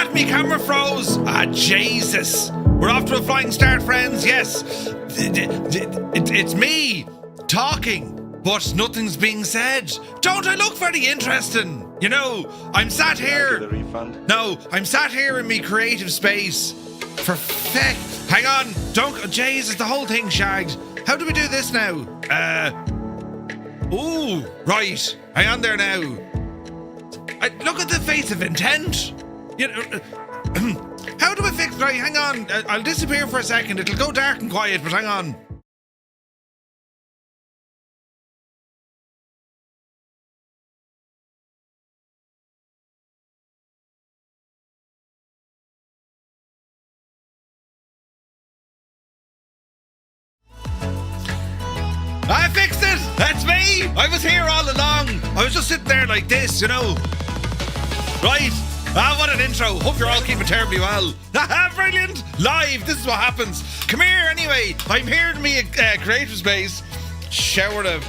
Fuck, me camera froze. Ah, Jesus. We're off to a flying start, friends. Yes. It's me talking, but nothing's being said. Don't I look very interesting? You know, I'm sat here. No, I'm sat here in me creative space. For feck. Hang on. Don't. Jesus, the whole thing shagged. How do we do this now? Ooh, right. Hang on there now. Look at the face of intent. You know, how do I fix? Right, hang on. I'll disappear for a second. It'll go dark and quiet, but hang on. I fixed it! That's me! I was here all along. I was just sitting there like this, you know. Right. Ah, what an intro. Hope you're all keeping terribly well. Brilliant! Live, this is what happens. Come here anyway. I'm here in me creative space. Shower of...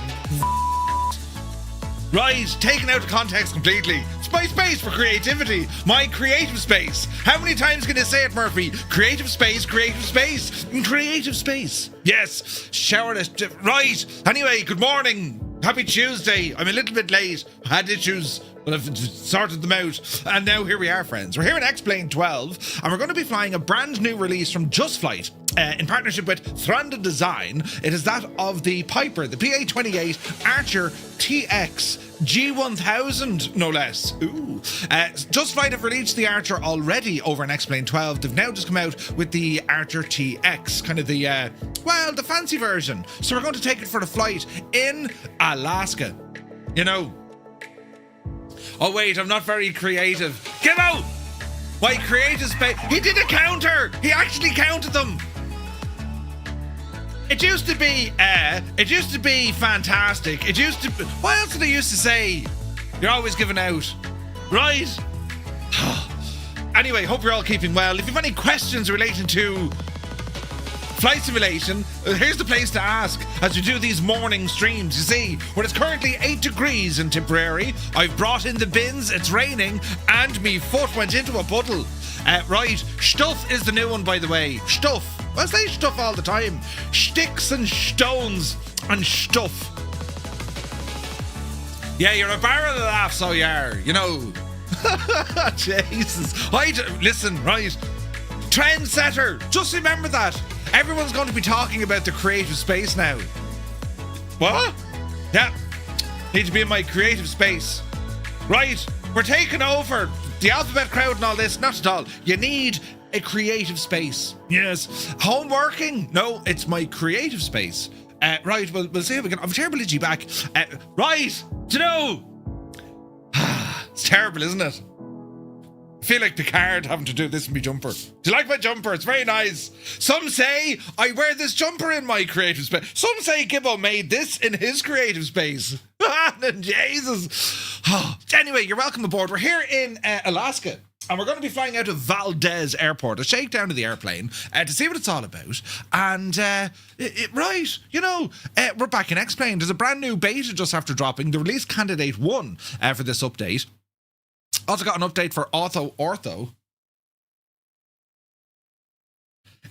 Right, taken out of context completely. It's my space for creativity. My creative space. How many times can I say it, Murphy? Creative space, creative space, creative space. Yes, shower this. Right, anyway, good morning. Happy Tuesday. I'm a little bit late. I had issues, but I've sorted them out. And now here we are, friends. We're here in XP12, and we're going to be flying a brand new release from Just Flight. In partnership with Thranded Design. It is that of the Piper, the PA28 Archer TX G1000, no less. Ooh. Just Flight have released the Archer already over in XP12. They've now just come out with the Archer TX, kind of the, well, the fancy version. So we're going to take it for a flight in Alaska. You know. Oh wait, I'm not very creative. Get out! My creative space. He did a counter! He actually counted them! It used to be fantastic. It used to be, what else did I used to say? You're always giving out. Right? Anyway, hope you're all keeping well. If you have any questions relating to flight simulation, here's the place to ask as we do these morning streams. You see, when it's currently 8 degrees in Tipperary, I've brought in the bins, it's raining, and me foot went into a puddle. Right, stuff is the new one, by the way. Stuff. I say stuff all the time. Sticks and stones and stuff. Yeah, you're a barrel of laughs, so you are, you know. Jesus. Listen, right. Trendsetter. Just remember that. Everyone's going to be talking about the creative space now. What? Yeah. Need to be in my creative space. Right. We're taking over the alphabet crowd and all this. Not at all. You need a creative space. Yes. Home working? No, it's my creative space. Right, we'll see if we can. I'm terrible itchy back. Right. Do you know? It's terrible, isn't it? I feel like Picard having to do this in my jumper. Do you like my jumper? It's very nice. Some say I wear this jumper in my creative space. Some say Gibbo made this in his creative space. Jesus. Anyway, you're welcome aboard. We're here in Alaska. And we're going to be flying out of Valdez Airport, a shakedown of the airplane, to see what it's all about. And, right, you know, we're back in X-Plane. There's a brand new beta just after dropping, the release candidate 1 for this update. Also got an update for Ortho.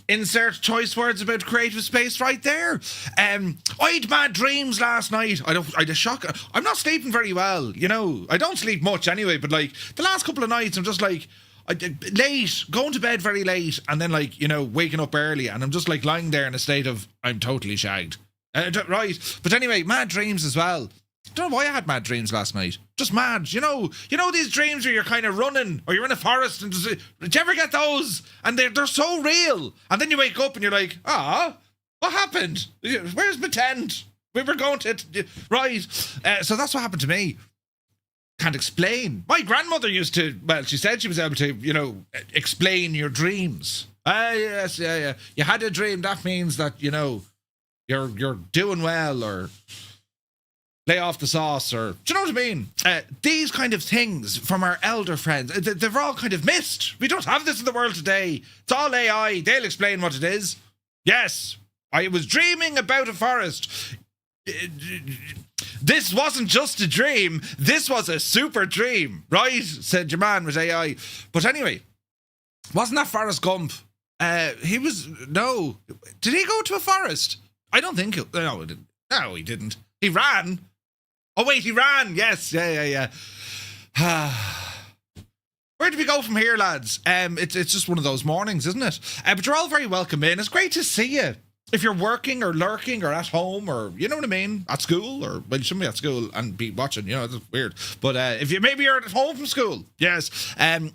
Insert choice words about creative space right there. I had mad dreams last night. I had a shock. I'm not sleeping very well, you know. I don't sleep much anyway, but like the last couple of nights, I'm just like late, going to bed very late, and then like, you know, waking up early, and I'm just like lying there in a state of I'm totally shagged. Right, but anyway, mad dreams as well. Don't know why I had mad dreams last night. Just mad, you know these dreams where you're kind of running or you're in a forest and did you ever get those? And they're so real. And then you wake up and you're like, what happened? Where's my tent? We were going to right. So that's what happened to me. Can't explain. My grandmother used to. Well, she said she was able to, you know, explain your dreams. Yes, yeah. You had a dream. That means that, you know, you're doing well, or lay off the sauce, or do you know what I mean? These kind of things from our elder friends, they're all kind of missed. We don't have this in the world today. It's all AI. They'll explain what it is. Yes, I was dreaming about a forest. This wasn't just a dream. This was a super dream, right? Said your man with AI. But anyway, Wasn't that Forrest Gump? He was... No. Did he go to a forest? I don't think... No, he didn't. No, he didn't. He ran. Oh, wait, he ran. Yes. Yeah. Where do we go from here, lads? It's just one of those mornings, isn't it? But you're all very welcome in. It's great to see you. If you're working or lurking or at home or, you know what I mean, at school or, well, you shouldn't be at school and be watching, you know, it's weird. But if you're at home from school, yes,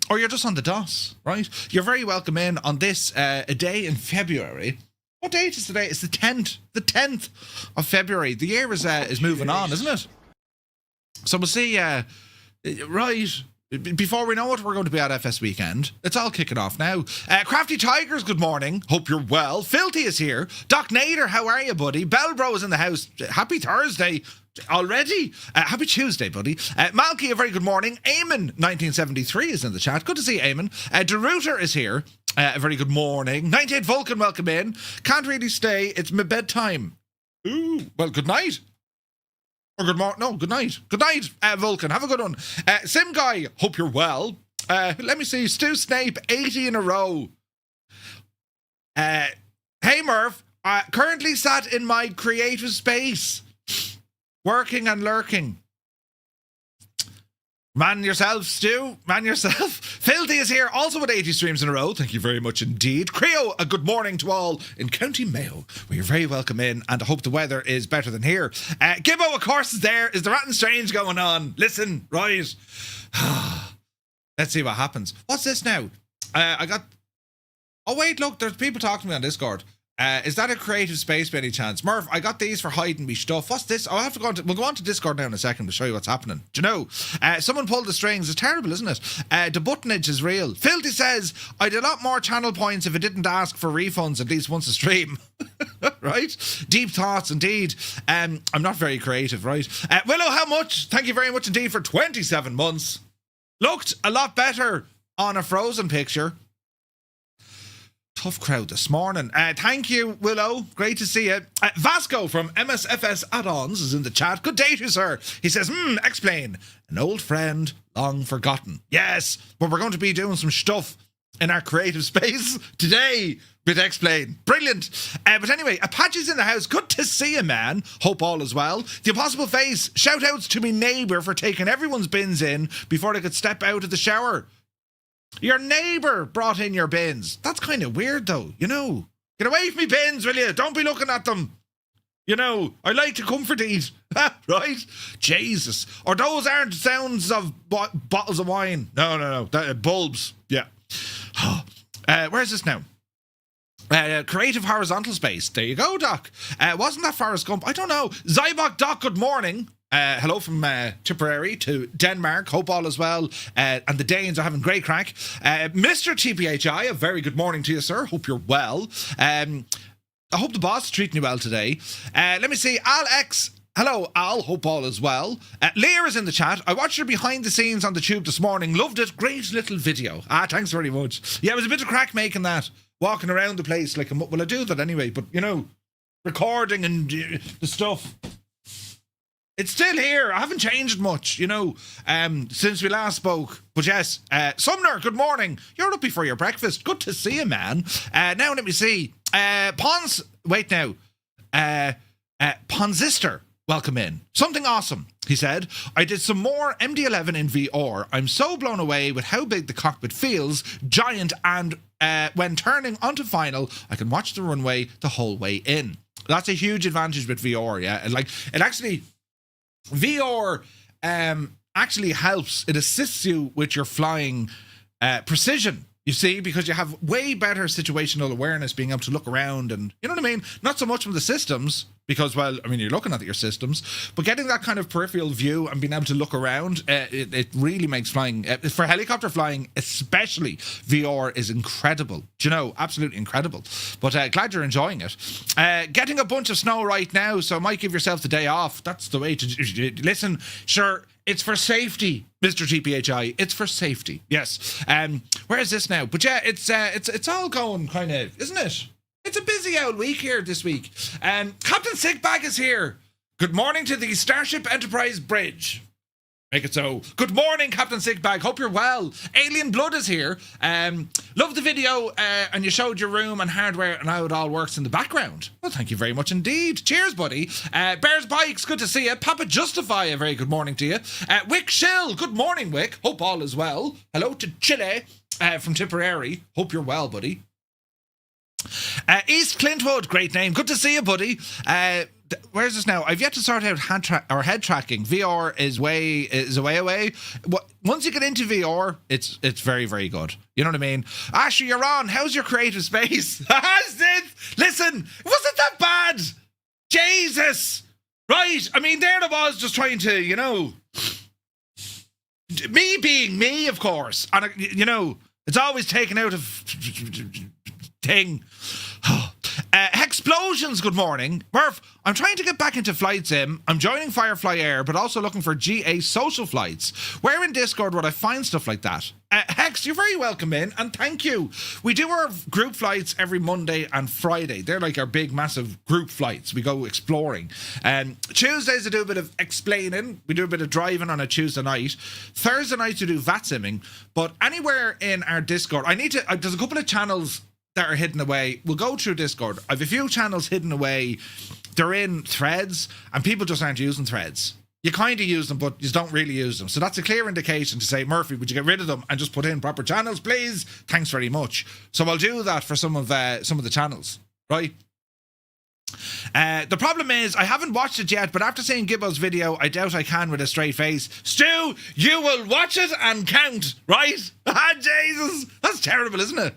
or you're just on the DOS, right? You're very welcome in on this a day in February. What date is today? It's the 10th of February. The year is moving on, isn't it? So we'll see, right... Before we know it, we're going to be at FS Weekend. It's all kicking off now. Crafty Tigers, good morning. Hope you're well. Filthy is here. Doc Nader, how are you, buddy? Bellbro is in the house. Happy Thursday already. Happy Tuesday, buddy. Malky, a very good morning. Eamon, 1973, is in the chat. Good to see Eamon. DeRuiter is here. A very good morning. 98 Vulcan, welcome in. Can't really stay. It's my bedtime. Ooh, well, good night. Or good morning. No, good night. Good night, Vulcan. Have a good one. Sim Guy, hope you're well. Let me see. Stu Snape, 80 in a row. Hey, Murph. Currently sat in my creative space. Working and lurking. Man yourself, Stu. Man yourself. Filthy is here, also with 80 streams in a row. Thank you very much indeed. Creo, a good morning to all in County Mayo, where you're very welcome in, and I hope the weather is better than here. Gibbo, of course, is there. Is there anything strange going on? Listen, right. Let's see what happens. What's this now? I got... Oh, wait, look, there's people talking to me on Discord. Is that a creative space by any chance? Murph, I got these for hiding me stuff. What's this? I'll have to we'll go on to Discord now in a second to show you what's happening. Do you know? Someone pulled the strings. It's terrible, isn't it? The buttonage is real. Filthy says, I'd a lot more channel points if it didn't ask for refunds at least once a stream. Right? Deep thoughts indeed. I'm not very creative, right? Willow, how much? Thank you very much indeed for 27 months. Looked a lot better on a Frozen picture. Tough crowd this morning. Thank you, Willow. Great to see you. Vasco from MSFS Add-ons is in the chat. Good day to you, sir. He says, explain. An old friend, long forgotten. Yes, but we're going to be doing some stuff in our creative space today with Explain. Brilliant. But anyway, Apache's in the house. Good to see you, man. Hope all is well. The Impossible Face. Shout outs to me neighbour for taking everyone's bins in before they could step out of the shower. Your neighbour brought in your bins. That's kind of weird, though, you know. Get away from me bins, will you? Don't be looking at them. You know, I like to comfort eat. Right? Jesus. Or those aren't sounds of bottles of wine. No. Bulbs. Yeah. Where's this now? Creative horizontal space. There you go, Doc. Wasn't that Forrest Gump? I don't know. Zybok Doc, good morning. Hello from Tipperary to Denmark. Hope all is well. And the Danes are having great crack. Mr. TPHI, a very good morning to you, sir. Hope you're well. I hope the boss is treating you well today. Let me see. Al X. Hello, Al. Hope all is well. Leah is in the chat. I watched her behind the scenes on the tube this morning. Loved it. Great little video. Thanks very much. Yeah, it was a bit of crack making that. Walking around the place. Like, well, I do that anyway. But, you know, recording and the stuff. It's still here. I haven't changed much, you know, since we last spoke. But yes, Sumner, good morning. You're up before your breakfast. Good to see you, man. Now let me see. Ponzister, welcome in. Something awesome, he said. I did some more MD-11 in VR. I'm so blown away with how big the cockpit feels. Giant, and when turning onto final, I can watch the runway the whole way in. That's a huge advantage with VR, yeah. And like, it actually... VR actually helps. It assists you with your flying precision, you see, because you have way better situational awareness, being able to look around and, you know what I mean? Not so much from the systems, because, well, I mean, you're looking at your systems, but getting that kind of peripheral view and being able to look around, it really makes flying, for helicopter flying especially, VR is incredible. Do you know? Absolutely incredible. But glad you're enjoying it. Getting a bunch of snow right now, so might give yourself the day off. That's the way to... Listen, sure, it's for safety, Mr. TPHI. It's for safety. Yes. Where is this now? But yeah, it's all going kind of, isn't it? It's a busy old week here this week. Captain Sickbag is here. Good morning to the Starship Enterprise Bridge. Make it so. Good morning, Captain Sickbag. Hope you're well. Alien Blood is here. Love the video and you showed your room and hardware and how it all works in the background. Well, thank you very much indeed. Cheers, buddy. Bears Bikes, good to see you. Papa Justify, a very good morning to you. Wick Shill, good morning, Wick. Hope all is well. Hello to Chile from Tipperary. Hope you're well, buddy. East Clintwood, great name. Good to see you, buddy. Where's this now? I've yet to sort out head tracking. VR is a way away. Once you get into VR, it's very, very good. You know what I mean? Asher, you're on. How's your creative space? Listen, wasn't that bad? Jesus. Right. I mean, there I was just trying to, you know, me being me, of course. And, you know, it's always taken out of thing. Explosions, good morning. Murph, I'm trying to get back into flight sim. I'm joining Firefly Air, but also looking for GA social flights. Where in Discord would I find stuff like that? Hex, you're very welcome in, and thank you. We do our group flights every Monday and Friday. They're like our big, massive group flights. We go exploring. Tuesdays, I do a bit of explaining. We do a bit of driving on a Tuesday night. Thursday nights, we do VAT simming. But anywhere in our Discord, there's a couple of channels that are hidden away. We'll go through Discord. I have a few channels hidden away. They're in threads, and people just aren't using threads. You kind of use them, but you don't really use them. So that's a clear indication to say, Murphy, would you get rid of them and just put in proper channels, please? Thanks very much. So I'll do that for some of the channels, right? The problem is, I haven't watched it yet, but after seeing Gibbo's video, I doubt I can with a straight face. Stu, you will watch it and count, right? Ah, Jesus. That's terrible, isn't it?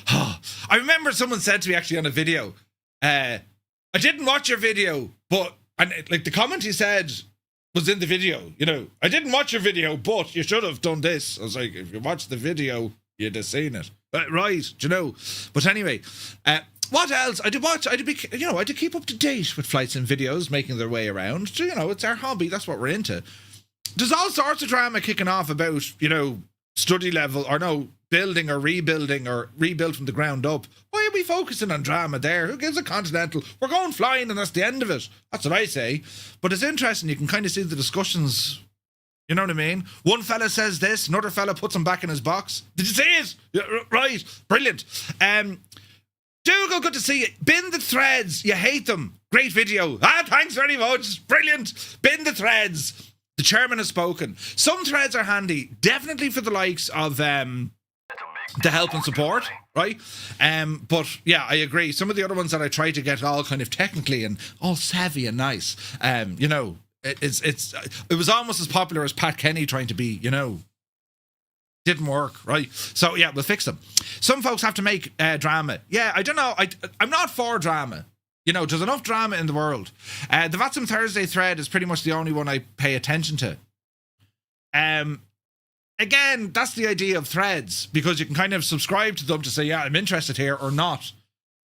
I remember someone said to me actually on a video, I didn't watch your video, but, and like the comment he said was in the video, you know, I didn't watch your video, but you should have done this. I was like, if you watched the video, you'd have seen it. Right, do you know? But anyway, what else? I did keep up to date with flights and videos making their way around. You know, it's our hobby. That's what we're into. There's all sorts of drama kicking off about, you know, study level or no, building or rebuilding or rebuild from the ground up. Why are we focusing on drama there? Who gives a continental? We're going flying and that's the end of it. That's what I say. But it's interesting. You can kind of see the discussions. You know what I mean? One fella says this, another fella puts him back in his box. Did you see it? Yeah, right. Brilliant. Dougal, good to see you. Bin the threads. You hate them. Great video. Thanks very much. Brilliant. Bin the threads. The chairman has spoken. Some threads are handy. Definitely for the likes of the help and support, right? But yeah, I agree. Some of the other ones that I try to get all kind of technically and all savvy and nice, you know, it was almost as popular as Pat Kenny trying to be, you know, didn't work, right? So yeah, we'll fix them. Some folks have to make drama. Yeah, I don't know. I'm not for drama. You know, there's enough drama in the world. The Vatsum Thursday thread is pretty much the only one I pay attention to. Again, that's the idea of threads, because you can kind of subscribe to them to say, yeah, I'm interested here or not.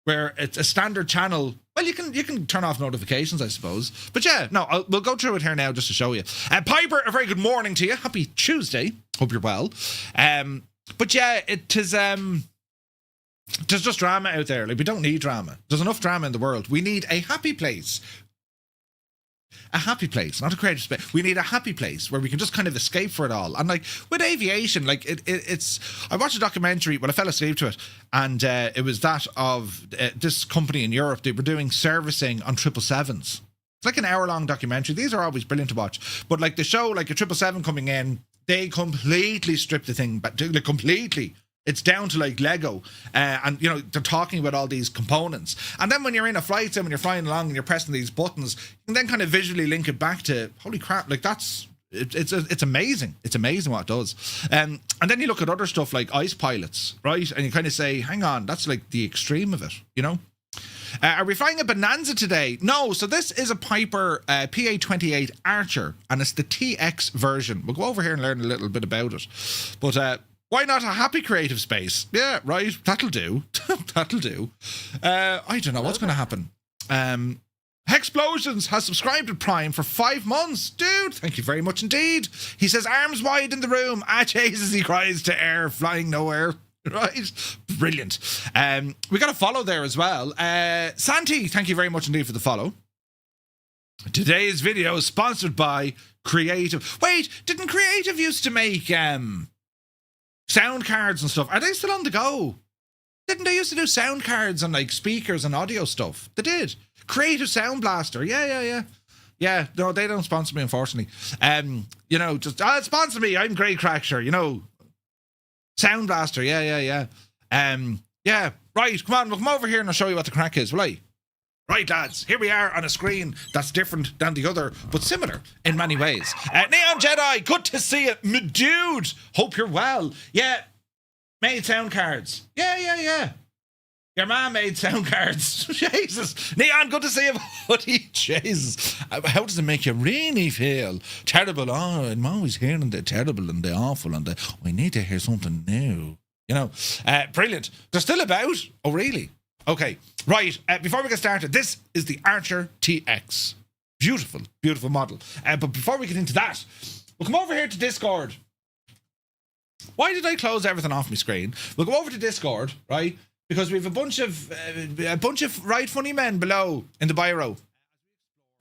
Where it's a standard channel, well, you can turn off notifications, I suppose. But yeah, no, we'll go through it here now just to show you. Piper, a very good morning to you. Happy Tuesday. Hope you're well. But yeah, it is... there's just drama out there. Like, we don't need drama. There's enough drama in the world. We need a happy place. A happy place, not a creative space. We need a happy place where we can just kind of escape for it all. And like with aviation, like it's. I watched a documentary, well, I fell asleep to it, and it was that of this company in Europe. They were doing servicing on 777s. It's like an hour-long documentary. These are always brilliant to watch. But like the show, like a 777 coming in, they completely strip the thing back, like completely. It's down to like Lego, and you know they're talking about all these components. And then when you're in a flight sim and you're flying along and you're pressing these buttons, you can then kind of visually link it back to holy crap! Like it's amazing. It's amazing what it does. And then you look at other stuff like ice pilots, right? And you kind of say, hang on, that's like the extreme of it, you know. Are we flying a Bonanza today? No. So this is a Piper PA28 Archer, and it's the TX version. We'll go over here and learn a little bit about it, but. Why not a happy creative space? Yeah, right. That'll do. That'll do. I don't know what's going to happen. Hexplosions has subscribed to Prime for 5 months. Dude, thank you very much indeed. He says, arms wide in the room. Jesus, he cries to air, flying nowhere. Right? Brilliant. We got a follow there as well. Santi, thank you very much indeed for the follow. Today's video is sponsored by Creative. Wait, didn't Creative used to make sound cards and stuff? Are they still on the go? Didn't they used to do sound cards and like speakers and audio stuff? They did. Creative Sound Blaster. Yeah. Yeah, no, they don't sponsor me, unfortunately. You know, just sponsor me. I'm Grey Cracksher, you know. Sound Blaster, yeah. Yeah, right, come on, we'll come over here and I'll show you what the crack is, will I? Right, lads, here we are on a screen that's different than the other, but similar in many ways. Neon Jedi, good to see you, my dude. Hope you're well. Yeah, made sound cards. Yeah. Your man made sound cards. Jesus. Neon, good to see you, buddy. Jesus. How does it make you really feel? Terrible. Oh, I'm always hearing the terrible and the awful and the, we need to hear something new. You know, brilliant. They're still about. Oh, really? Okay, right. Before we get started, this is the Archer TX. Beautiful, beautiful model. But before we get into that, we'll come over here to Discord. Why did I close everything off my screen? We'll go over to Discord, right? Because we have a bunch of right funny men below in the biro.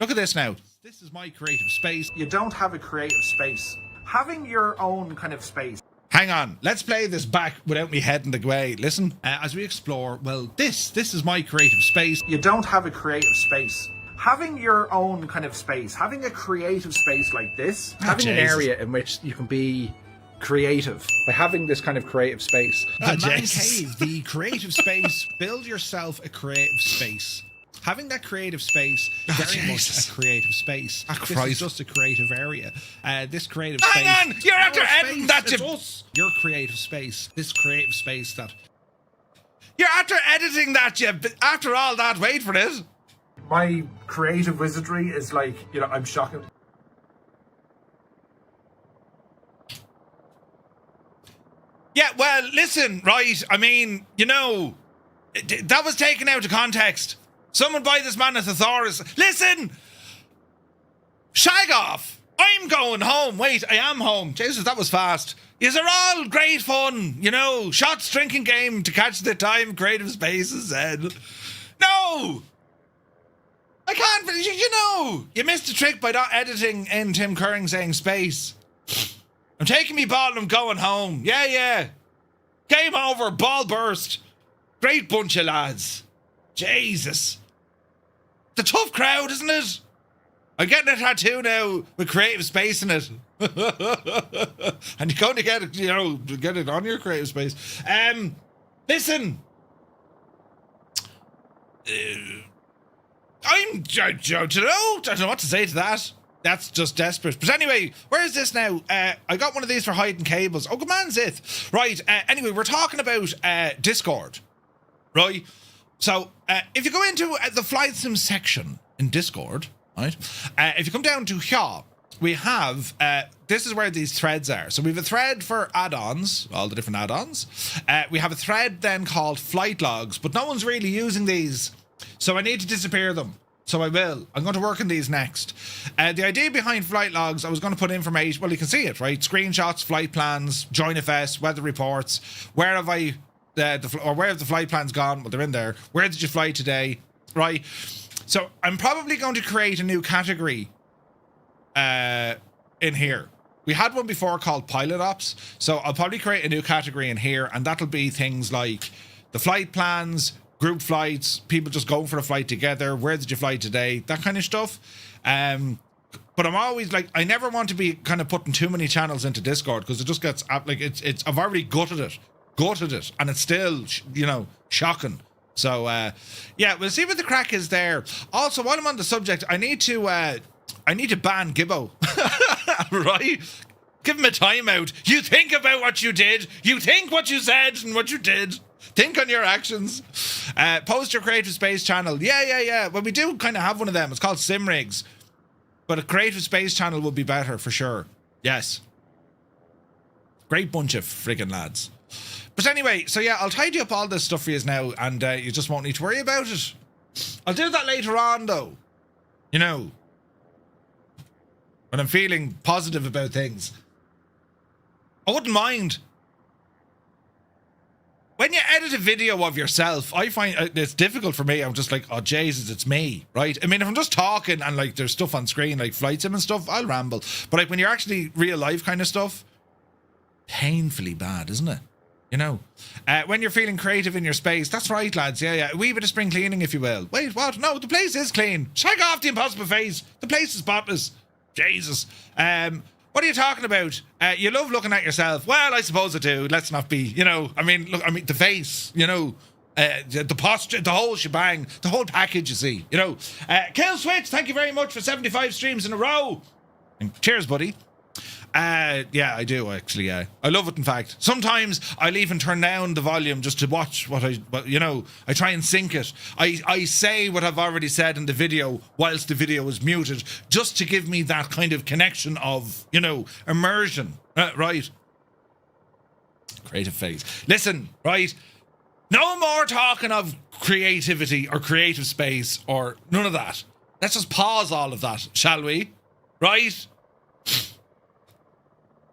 Look at this now. This is my creative space. You don't have a creative space. Having your own kind of space. Hang on, let's play this back without me heading the way. Listen, as we explore, well, this is my creative space. You don't have a creative space. Having your own kind of space, having a creative space like this, having an area in which you can be creative by having this kind of creative space. The man cave, the creative space. Build yourself a creative space. Having that creative space, very much a creative space. This is just a creative area. This creative space. Hang on! You're after editing that to your creative space. This creative space that. You're after editing that, you. After all that, wait for it. My creative wizardry is like, you know, I'm shocking. Yeah, well, listen, right? I mean, you know, that was taken out of context. Someone buy this man a thesaurus. Listen! Shag off! I'm going home. Wait, I am home. Jesus, that was fast. These are all great fun. You know, shots, drinking game to catch the time, creative spaces, and... No! I can't, you know, you missed a trick by not editing in Tim Curran saying space. I'm taking me ball and I'm going home. Yeah. Game over, ball burst. Great bunch of lads. Jesus. The tough crowd, isn't it? I'm getting a tattoo now with creative space in it. And you're going to get it, you know, get it on your creative space. Listen. I don't know what to say to that. That's just desperate. But anyway, where is this now? I got one of these for hiding cables. Oh, good man, Zith. Right, anyway, we're talking about Discord. Right? So, if you go into the Flight Sim section in Discord, right? If you come down to here, we have, this is where these threads are. So we have a thread for add-ons, all the different add-ons. We have a thread then called flight logs, but no one's really using these. So I need to disappear them. So I will. I'm going to work on these next. The idea behind flight logs, I was going to put information. Well, you can see it, right? Screenshots, flight plans, join FS, weather reports. Where have I, where have the flight plans gone? Well, they're in there. Where did you fly today? Right. So I'm probably going to create a new category in here. We had one before called pilot ops. So I'll probably create a new category in here, and that'll be things like the flight plans, group flights, people just going for a flight together, where did you fly today, that kind of stuff. But I'm always like, I never want to be kind of putting too many channels into Discord because it just gets like it's I've already gutted it, and it's still, you know, shocking. So yeah, we'll see what the crack is there. Also, while I'm on the subject, I need to ban Gibbo. Right? Give him a timeout. You think about what you did, you think what you said and what you did. Think on your actions. Post your creative space channel. Yeah. Well, we do kind of have one of them. It's called Simrigs. But a creative space channel would be better for sure. Yes. Great bunch of friggin' lads. But anyway, so yeah, I'll tidy up all this stuff for you now, and you just won't need to worry about it. I'll do that later on, though. You know, when I'm feeling positive about things. I wouldn't mind. when you edit a video of yourself, I find it's difficult for me. I'm just like, oh Jesus, it's me, right? I mean, if I'm just talking and like there's stuff on screen like flight sim and stuff, I'll ramble. But like when you're actually real life kind of stuff, painfully bad, isn't it? You know, when you're feeling creative in your space, that's right, lads. Yeah. A wee bit of spring cleaning, if you will. Wait, what? No, the place is clean. Shag off the impossible face. The place is spotless. Jesus. What are you talking about? You love looking at yourself. Well, I suppose I do. Let's not be, you know, I mean, look, I mean, the face, you know, the posture, the whole shebang, the whole package, you see, you know. Kill Switch, thank you very much for 75 streams in a row. And cheers, buddy. Yeah, I do actually. I love it. In fact, sometimes I'll even turn down the volume just to watch what you know. I try and sync it. I say what I've already said in the video whilst the video is muted, just to give me that kind of connection of, you know, immersion. Right. Creative phase. Listen, right. No more talking of creativity or creative space or none of that. Let's just pause all of that, shall we? Right.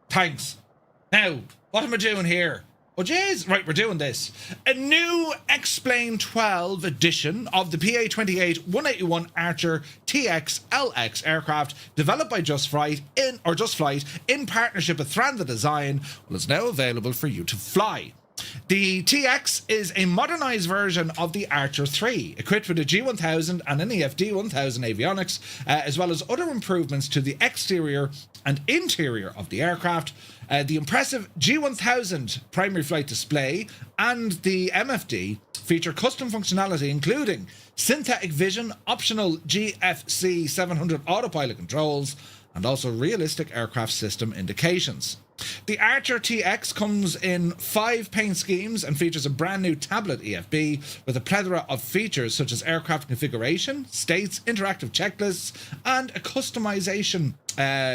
Thanks. Now, what am I doing here? Oh, jeez. Right, we're doing this. A new XP12 edition of the PA28 181 Archer TX LX aircraft, developed by Just Flight in partnership with Thranza Design, is now available for you to fly. The TX is a modernised version of the Archer 3, equipped with a G1000 and an EFD 1000 avionics, as well as other improvements to the exterior and interior of the aircraft. The impressive G1000 primary flight display and the MFD feature custom functionality including synthetic vision, optional GFC 700 autopilot controls, and also realistic aircraft system indications. The Archer TX comes in 5 paint schemes and features a brand new tablet EFB with a plethora of features such as aircraft configuration, states, interactive checklists, and a customization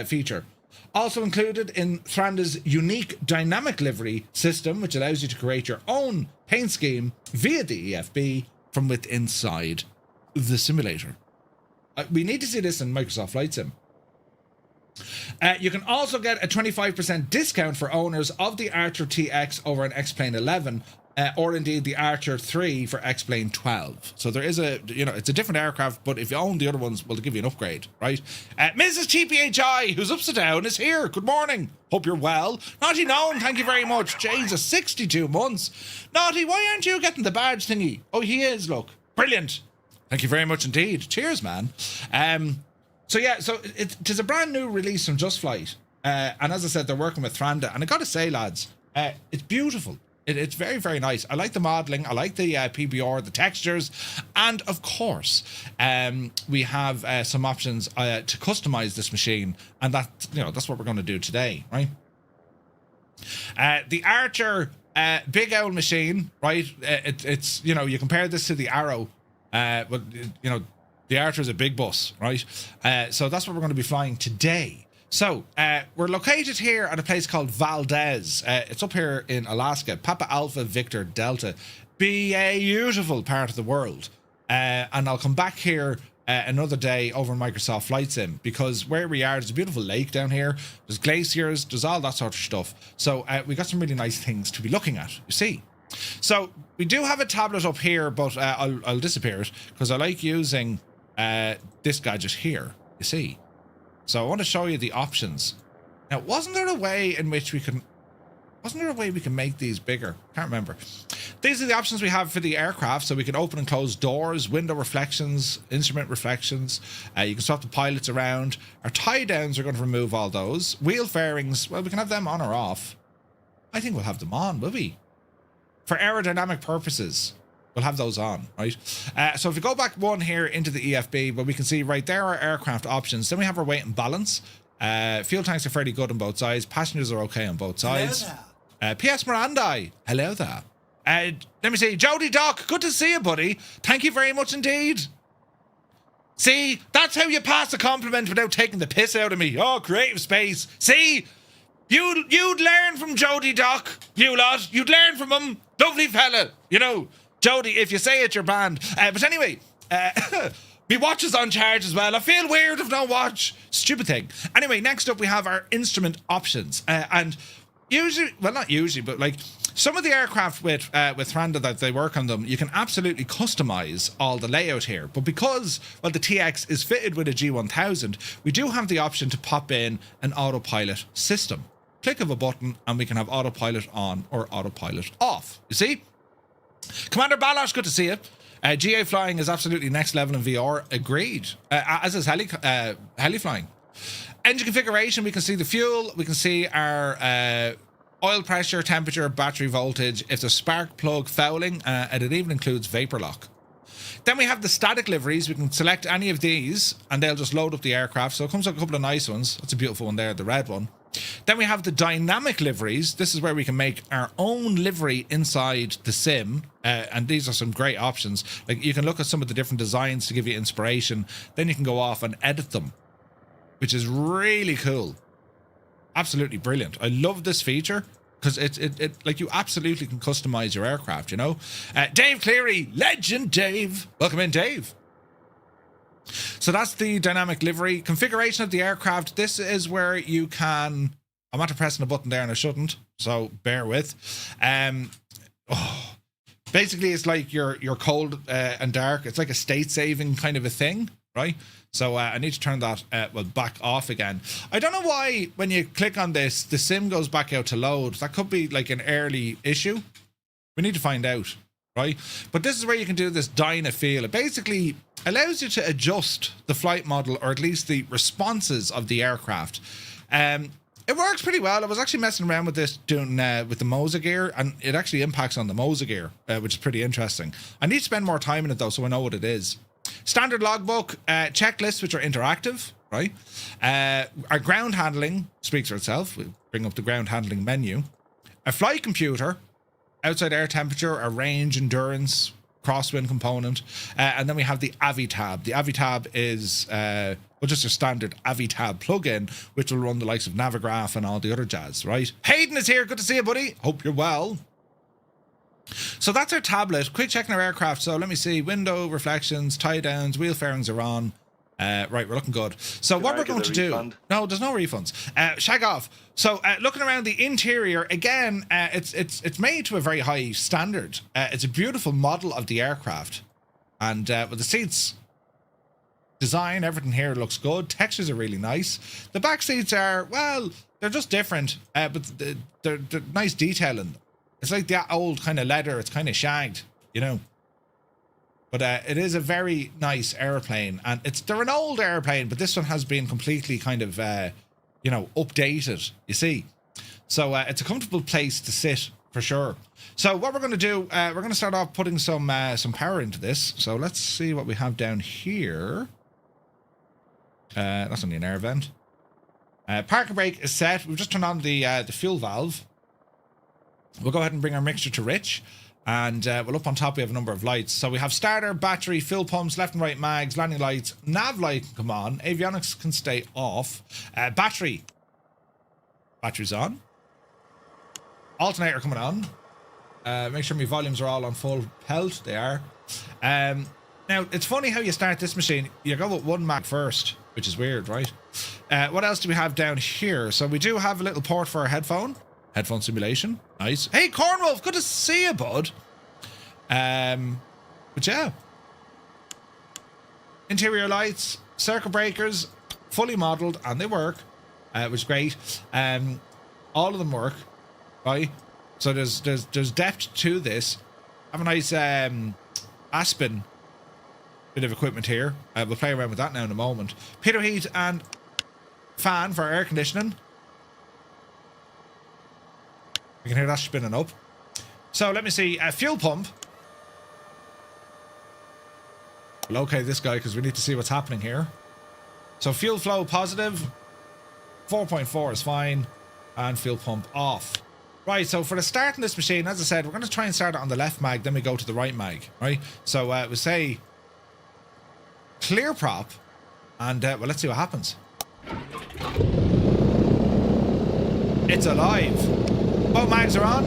feature. Also included in Thranza's unique dynamic livery system, which allows you to create your own paint scheme via the EFB from within inside the simulator. We need to see this in Microsoft Flight Sim. You can also get a 25% discount for owners of the Archer TX over an X-Plane 11, or indeed the Archer 3 for X-Plane 12. So there is a, you know, it's a different aircraft, but if you own the other ones, well, they'll give you an upgrade, right? Mrs. TPHI, who's upside down, is here. Good morning. Hope you're well. Naughty Gnome, thank you very much. Jesus, 62 months. Naughty, why aren't you getting the badge thingy? Oh, he is, look. Brilliant. Thank you very much indeed. Cheers, man. So yeah, so it is a brand new release from Just Flight, and as I said, they're working with Thranza, and I gotta say, lads, it's beautiful. It's very, very nice. I like the modelling, I like the PBR, the textures, and of course, we have some options to customize this machine, and that's what we're going to do today, right? The Archer Big Owl machine, right? It's you know, you compare this to the Arrow, but you know, the Archer is a big bus, right? So that's what we're going to be flying today. So we're located here at a place called Valdez. It's up here in Alaska. Papa Alpha Victor Delta. Beautiful part of the world. And I'll come back here another day over in Microsoft Flight Sim, because where we are, there's a beautiful lake down here. There's glaciers. There's all that sort of stuff. So we got some really nice things to be looking at, you see. So we do have a tablet up here, but I'll disappear it because I like using this gadget here, you see. So I want to show you the options. Now, wasn't there a way in which we can make these bigger? Can't remember. These are the options we have for the aircraft. So we can open and close doors, window reflections, instrument reflections. You can swap the pilots around. Our tie downs are going to remove all those. Wheel fairings, well, we can have them on or off. I think we'll have them on, will we? For aerodynamic purposes, we'll have those on, right? So if we go back one here into the EFB, well, we can see right there are aircraft options. Then we have our weight and balance. Fuel tanks are fairly good on both sides. Passengers are okay on both sides. Hello there. P.S. Miranda, hello there. Let me see, Jody Doc, good to see you, buddy. Thank you very much indeed. See, that's how you pass a compliment without taking the piss out of me. Oh, creative space. See, you'd learn from Jody Doc, you lot. You'd learn from him. Lovely fella, you know. Jody, if you say it, you're banned. But anyway, my watch is on charge as well. I feel weird if no watch. Stupid thing. Anyway, next up we have our instrument options. And Usually, well, not usually, but like some of the aircraft with Randa that they work on them, you can absolutely customize all the layout here. But because, well, the TX is fitted with a G1000, we do have the option to pop in an autopilot system. Click of a button and we can have autopilot on or autopilot off. You see? Commander Balash, good to see you. GA flying is absolutely next level in VR. Agreed. As is heli flying. Engine configuration, we can see the fuel, we can see our oil pressure, temperature, battery voltage, if there's spark plug fouling, and it even includes vapor lock. Then we have the static liveries. We can select any of these and they'll just load up the aircraft. So it comes with a couple of nice ones. That's a beautiful one there, the red one. Then we have the dynamic liveries. This is where we can make our own livery inside the sim. And these are some great options. Like you can look at some of the different designs to give you inspiration. Then you can go off and edit them, which is really cool. Absolutely brilliant. I love this feature because it like you absolutely can customize your aircraft, you know. Dave Cleary, legend Dave. Welcome in, Dave. So that's the dynamic livery. Configuration of the aircraft. This is where you can... I'm after pressing a button there and I shouldn't, so bear with. Basically, it's like you're cold and dark. It's like a state-saving kind of a thing, right? So I need to turn that back off again. I don't know why when you click on this, the sim goes back out to load. That could be like an early issue. We need to find out, right? But this is where you can do this dyna feel. It basically allows you to adjust the flight model, or at least the responses of the aircraft. It works pretty well. I was actually messing around with this doing with the Mosa gear, and it actually impacts on the Mosa gear, which is pretty interesting. I need to spend more time in it though, so I know what it is. Standard logbook, checklists which are interactive, right? Our ground handling speaks for itself. We'll bring up the ground handling menu. A flight computer, outside air temperature, a range, endurance, crosswind component, and then we have the AviTab. The AviTab is just a standard AviTab plugin, which will run the likes of Navigraph and all the other jazz, right? Hayden is here. Good to see you, buddy. Hope you're well. So that's our tablet. Quick checking our aircraft. So let me see. Window reflections, tie downs, wheel fairings are on. Right, we're looking good. So what we're going to do... No, there's no refunds. Shag off. So looking around the interior, again, it's made to a very high standard. It's a beautiful model of the aircraft. And with the seats, design, everything here looks good. Textures are really nice. The back seats are, well, they're just different, but they're nice detail in them. It's like that old kind of leather. It's kind of shagged, you know. But it is a very nice airplane, and they're an old airplane, but this one has been completely kind of, you know, updated, you see. So it's a comfortable place to sit for sure. So what we're going to do, we're going to start off putting some power into this. So let's see what we have down here. That's only an air vent. Parking brake is set. We've just turned on the fuel valve. We'll go ahead and bring our mixture to rich. And well, up on top we have a number of lights. So we have starter, battery, fuel pumps, left and right mags, landing lights, nav light can come on, avionics can stay off. Battery's on. Alternator coming on. Make sure my volumes are all on full pelt. They are. Now, it's funny how you start this machine. You go with one mag first, which is weird, right? What else do we have down here? So we do have a little port for our headphone simulation. Nice. Hey, Cornwolf, good to see you, bud. But yeah. Interior lights, circuit breakers, fully modeled, and they work, which is great. All of them work, right? So there's depth to this. Have a nice Aspen bit of equipment here. We'll play around with that now in a moment. Pitot heat and fan for air conditioning. You can hear that spinning up. So let me see. Fuel pump. We'll locate this guy because we need to see what's happening here. So fuel flow positive. 4.4 is fine. And fuel pump off. Right, so for the start in this machine, as I said, we're going to try and start it on the left mag, then we go to the right mag, right? So we'll say clear prop, and well, let's see what happens. It's alive. Both mags are on.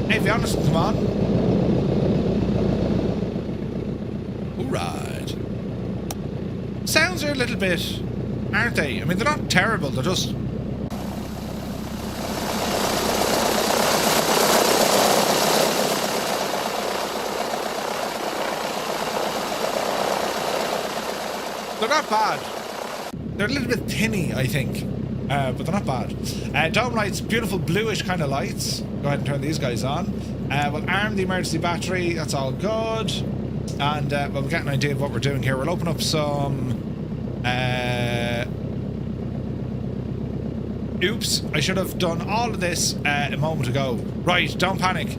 Avionics, come on. Alright. Sounds are a little bit, aren't they? I mean, they're not terrible, they're just... not bad. They're a little bit thinny, I think. But they're not bad. Dome lights, beautiful bluish kind of lights. Go ahead and turn these guys on. We'll arm the emergency battery. That's all good. And we'll get an idea of what we're doing here. We'll open up some... Oops, I should have done all of this a moment ago. Right, don't panic.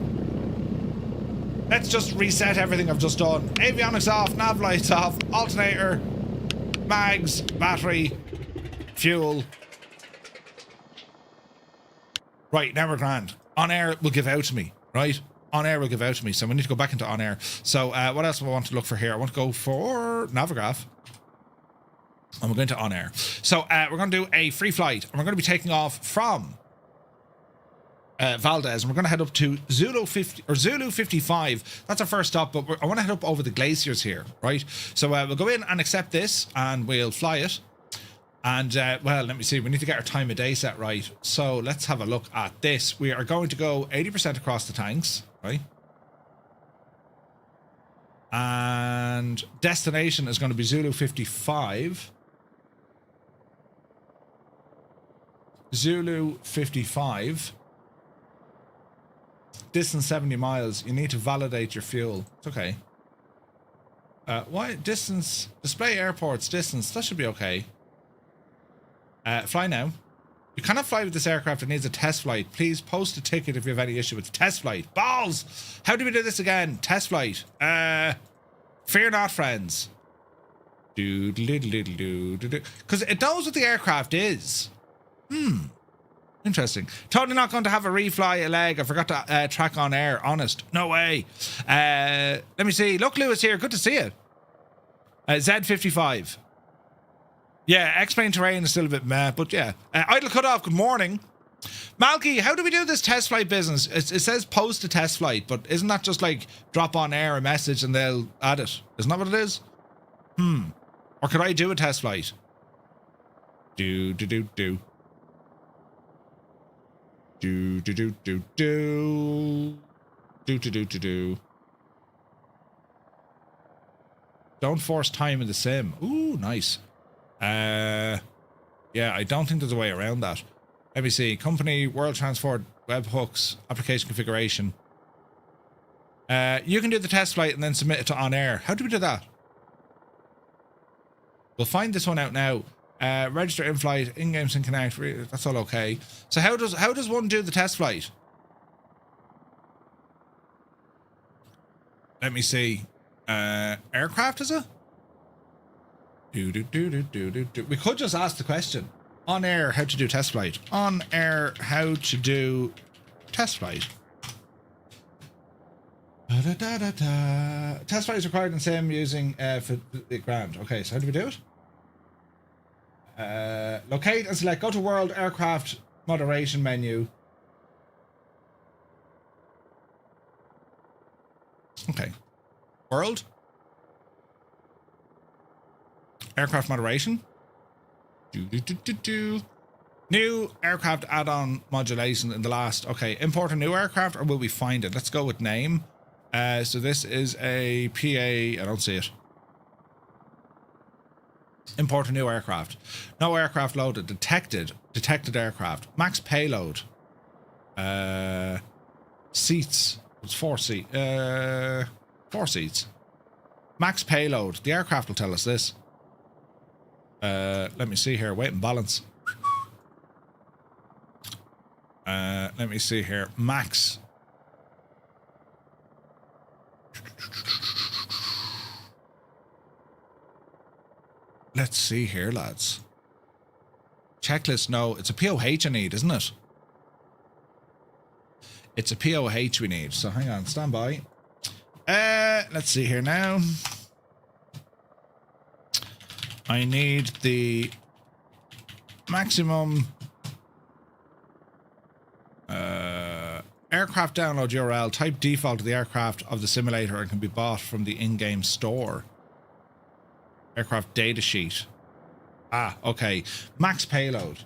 Let's just reset everything I've just done. Avionics off, nav lights off, alternator, mags, battery, fuel. Right, now we're grand. OnAir will give out to me, right? OnAir will give out to me, so we need to go back into OnAir. So what else do I want to look for here? I want to go for Navigraph. And we're going to OnAir. So we're going to do a free flight, and we're going to be taking off from Valdez, and we're going to head up to Zulu 55. That's our first stop, but I want to head up over the glaciers here, right? So we'll go in and accept this, and we'll fly it. And well, let me see. We need to get our time of day set right. So let's have a look at this. We are going to go 80% across the tanks, right? And destination is going to be Zulu 55. Zulu 55. Distance 70 miles. You need to validate your fuel. It's okay. Why? Distance. Display airports. Distance. That should be okay. Fly now. You cannot fly with this aircraft. It needs a test flight. Please post a ticket if you have any issue with test flight. Balls! How do we do this again? Test flight. Fear not, friends. Because it knows what the aircraft is. Interesting. Totally not going to have a refly a leg. I forgot to track OnAir. Honest. No way. Let me see. Look, Louise here. Good to see you. Z55. Yeah, X-plane terrain is still a bit meh, but yeah. Idle cutoff, good morning. Malky, how do we do this test flight business? It says post a test flight, but isn't that just like drop OnAir a message and they'll add it? Isn't that what it is? Or could I do a test flight? Do. Don't force time in the sim. Ooh, nice. Yeah, I don't think there's a way around that. Let me see. Company, world transport, webhooks, application configuration. You can do the test flight and then submit it to OnAir. How do we do that? We'll find this one out now. Register in flight, in-game sync connect. That's all okay. So how does one do the test flight? Let me see. Aircraft, is it? We could just ask the question. OnAir, how to do test flight. OnAir, how to do test flight. Test flight is required in sim using for the ground. Okay, so how do we do it? Locate and select. Go to world aircraft moderation menu. Okay. World. Aircraft moderation. New aircraft add-on modulation in the last. Okay, import a new aircraft or will we find it? Let's go with name. So this is a PA. I don't see it. Import a new aircraft. No aircraft loaded. Detected aircraft. Max payload. Seats. It's 4 seats. 4 seats. Max payload. The aircraft will tell us this. Let me see here. Weight and balance. Let me see here. Max. Let's see here, lads. Checklist, no. It's a POH I need, isn't it? It's a POH we need. So hang on, stand by. Let's see here now. I need the maximum aircraft download URL. Type default to the aircraft of the simulator and can be bought from the in-game store. Aircraft data sheet. Ah, okay. Max payload.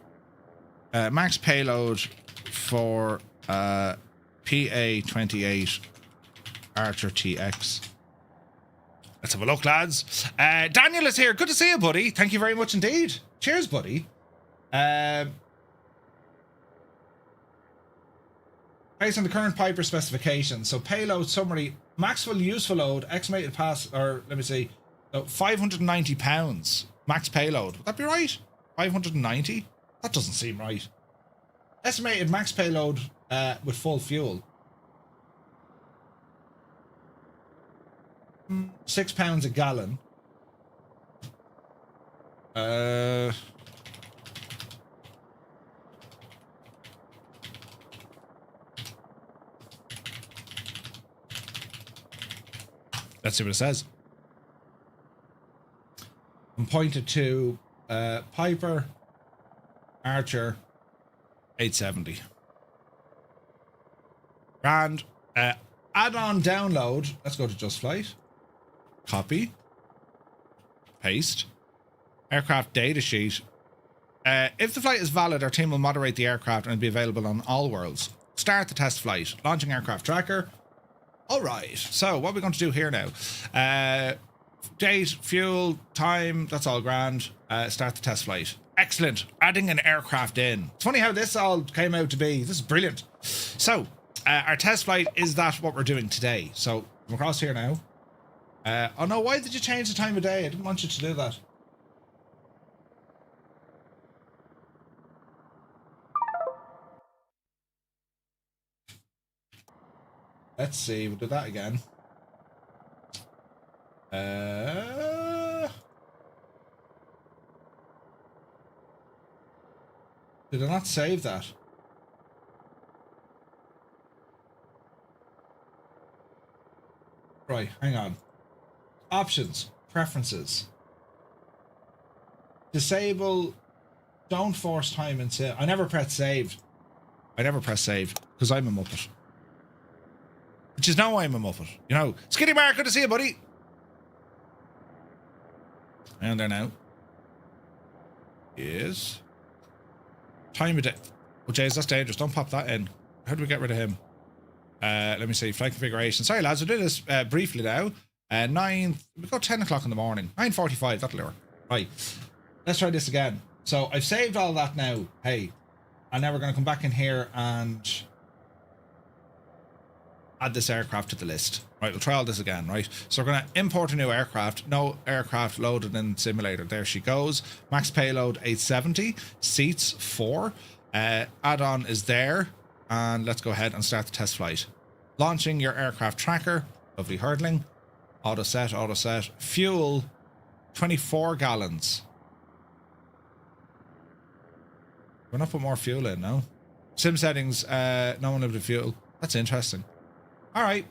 Max payload for PA28 Archer TX. Let's have a look, lads. Daniel is here. Good to see you, buddy. Thank you very much indeed. Cheers, buddy. Based on the current Piper specifications, so payload summary, maximum useful load, estimated pass, or let me see, so 590 pounds max payload. Would that be right? 590? That doesn't seem right. Estimated max payload with full fuel. £6 a gallon. Let's see what it says. I'm pointed to Piper Archer 870. And add-on download. Let's go to Just Flight. Copy. Paste. Aircraft data sheet. If the flight is valid, our team will moderate the aircraft and be available on all worlds. Start the test flight. Launching aircraft tracker. All right. So what are we going to do here now? Date, fuel, time. That's all grand. Start the test flight. Excellent. Adding an aircraft in. It's funny how this all came out to be. This is brilliant. So our test flight is that what we're doing today. So I'm across here now. Oh no, why did you change the time of day? I didn't want you to do that. Let's see, we'll do that again. Did I not save that? Right, hang on. Options, preferences. Disable, don't force time and save. I never press save. I never press save because I'm a muppet. Which is now I'm a muppet. You know, Skinny Mark, good to see you, buddy. And there now. Yes. Time of day. Oh, jeez, that's dangerous. Don't pop that in. How do we get rid of him? Let me see. Flight configuration. Sorry, lads. We'll do this briefly now. We've got 10 o'clock in the morning. 9:45. That'll work. Right. Let's try this again. So I've saved all that now. Hey. And now we're going to come back in here and add this aircraft to the list. Right, we'll try all this again, right? So we're going to import a new aircraft. No aircraft loaded in simulator. There she goes. Max payload 870. Seats 4. Add-on is there. And let's go ahead and start the test flight. Launching your aircraft tracker. Lovely hurdling. Auto set, auto set. Fuel, 24 gallons. We're not put more fuel in, no? Sim settings, no unlimited fuel. That's interesting. All right.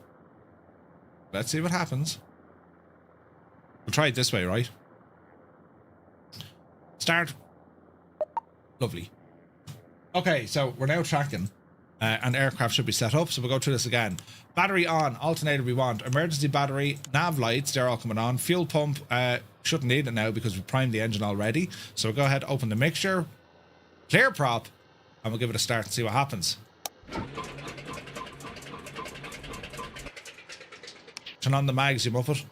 Let's see what happens. We'll try it this way, right? Start. Lovely. Okay, so we're now tracking. And aircraft should be set up, so we'll go through this again. Battery on, alternator we want, emergency battery, nav lights, they're all coming on. Fuel pump, shouldn't need it now because we've primed the engine already. So we'll go ahead, open the mixture, clear prop, and we'll give it a start and see what happens. Turn on the mags, you muppet.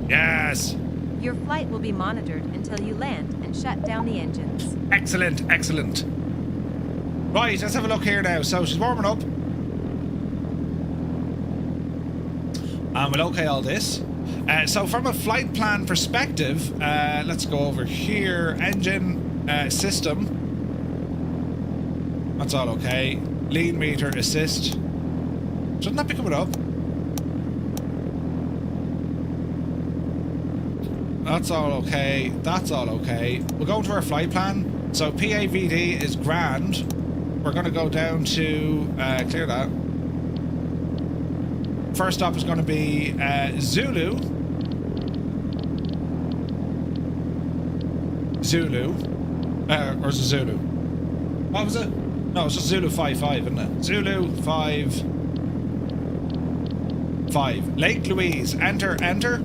Yes! Your flight will be monitored until you land and shut down the engines. Excellent, excellent. Right, let's have a look here now. So she's warming up. And we'll okay all this. So from a flight plan perspective, let's go over here. Engine, system. That's all okay. Lean meter, assist. Shouldn't that be coming up? That's all okay. That's all okay. We'll go into our flight plan. So PAVD is grand. We're going to go down to clear that. First stop is going to be Zulu. Zulu. Or is it Zulu? What was it? No, it's just Zulu 5-5, isn't it? Zulu 5-5. Lake Louise. Enter, enter.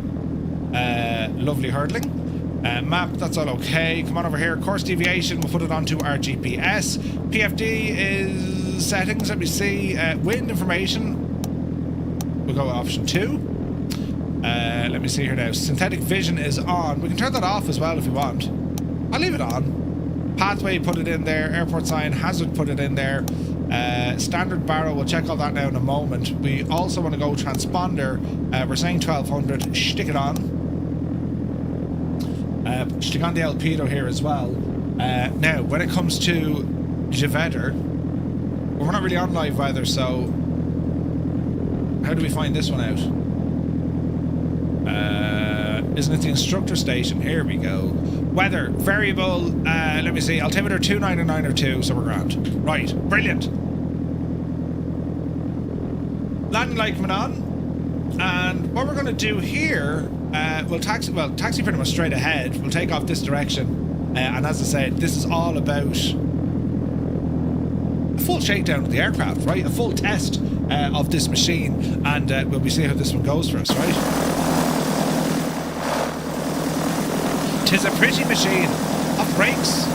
Lovely hurdling. Map, that's all okay. Come on over here. Course deviation, we'll put it onto our GPS. PFD is settings. Let me see. Wind information. We'll go with option 2. Let me see here now. Synthetic vision is on. We can turn that off as well if you want. I'll leave it on. Pathway, put it in there. Airport sign, hazard, put it in there. Standard barrel, we'll check all that now in a moment. We also want to go transponder. We're saying 1200. Stick it on. Stick on the Alpedo here as well. Now, when it comes to Gevetter, we're not really on live weather, so how do we find this one out? Isn't it the instructor station? Here we go. Weather, variable, let me see, altimeter 299 so we're grand. Right, brilliant. Landing light coming on. And what we're going to do here, we'll taxi pretty much straight ahead. We'll take off this direction. And as I said, this is all about a full shakedown of the aircraft, right? A full test of this machine. And we'll be seeing how this one goes for us, right? Tis a pretty machine. Off brakes.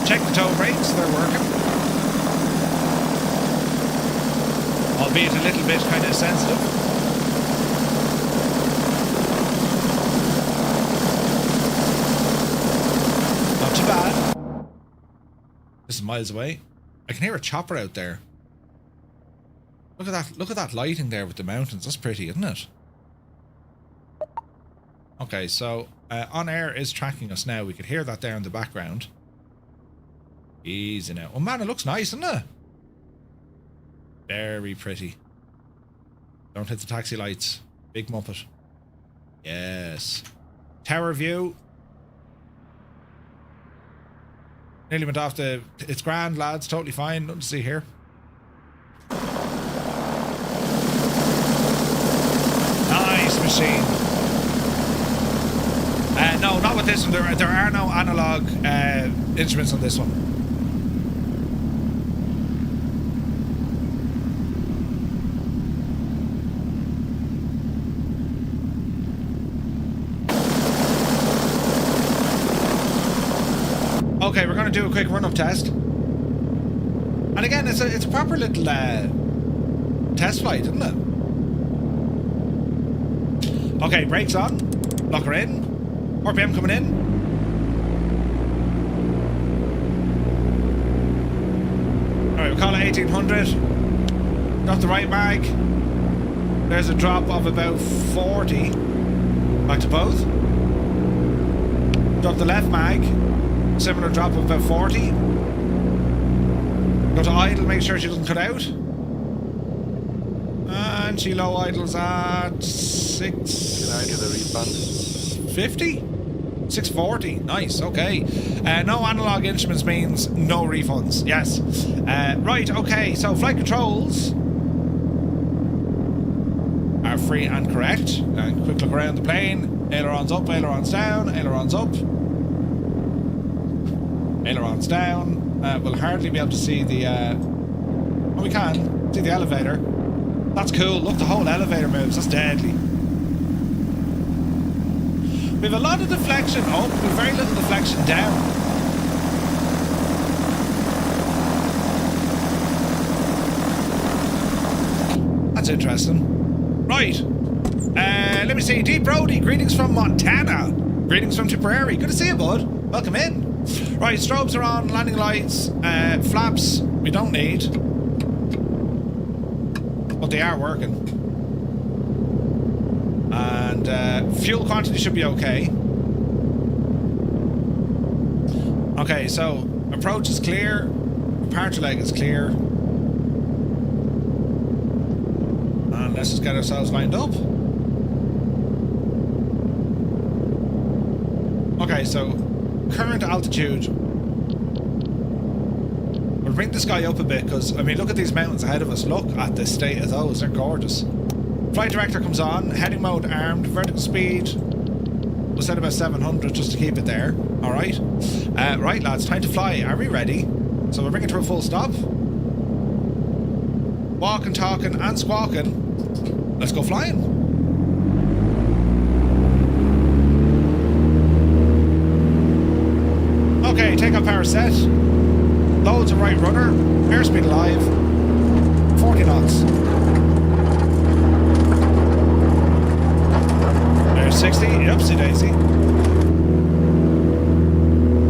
Check the toe brakes, they're working. Albeit a little bit kind of sensitive. Not too bad. This is miles away. I can hear a chopper out there. Look at that lighting there with the mountains. That's pretty, isn't it? Okay, so OnAir is tracking us now. We could hear that there in the background. Easy now. Oh man, it looks nice, doesn't it? Very pretty. Don't hit the taxi lights. Big muppet. Yes. Tower view. Nearly went off the... It's grand, lads. Totally fine. Nothing to see here. Nice machine. No, not with this one. There are no analog instruments on this one. Okay, we're going to do a quick run-up test. And again, it's a proper little test flight, isn't it? Okay, brakes on. Lock her in. RPM coming in. Alright, we'll call it 1800. Drop the right mag. There's a drop of about 40. Back to both. Drop the left mag. Similar drop of about 40. Go to idle, make sure she doesn't cut out. And she low idles at 6... Can I get a refund? 50? 640. Nice, okay. No analog instruments means no refunds. Yes. Right, okay, so flight controls are free and correct. And quick look around the plane. Ailerons up, ailerons down, ailerons up. Ailerons down. We'll hardly be able to see the... oh, we can. See the elevator. That's cool. Look, the whole elevator moves. That's deadly. We have a lot of deflection up, with very little deflection down. That's interesting. Right. Let me see. Deep Brody, greetings from Montana. Greetings from Tipperary. Good to see you, bud. Welcome in. Right, strobes are on, landing lights, flaps we don't need. But they are working. And fuel quantity should be okay. Okay, so approach is clear. Departure leg is clear. And let's just get ourselves lined up. Okay, so current altitude. We'll bring this guy up a bit because, I mean, look at these mountains ahead of us. Look at the state of those. They're gorgeous. Flight director comes on. Heading mode armed. Vertical speed. We'll set about 700 just to keep it there. Alright. Right, lads. Time to fly. Are we ready? So we'll bring it to a full stop. Walking, talking, and squawking. Let's go flying. Okay, takeoff power set. Loads of right rudder. Airspeed alive. 40 knots. 560. Oopsie daisy.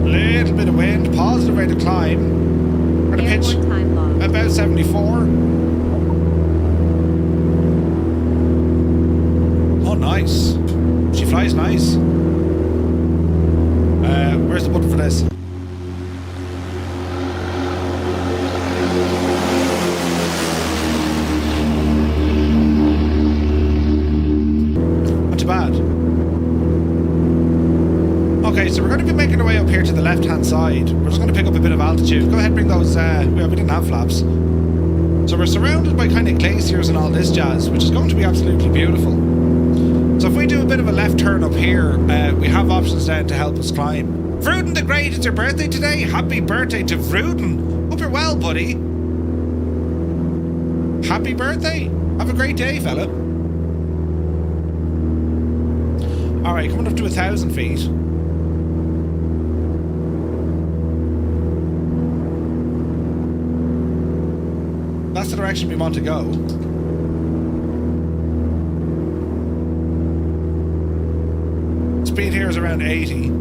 Little bit of wind. Positive rate of climb. We're going to pitch Airborne time log. about 74. Oh, nice. She flies nice. Where's the button for this? Not too bad. Okay, so we're going to be making our way up here to the left-hand side. We're just going to pick up a bit of altitude. Go ahead and bring those... we didn't have flaps. So we're surrounded by kind of glaciers and all this jazz, which is going to be absolutely beautiful. So if we do a bit of a left turn up here, we have options down to help us climb. Vruden the Great, it's your birthday today. Happy birthday to Vruden. Hope you're well, buddy. Happy birthday. Have a great day, fella. Alright, coming up to 1,000 feet. That's the direction we want to go. Speed here is around 80.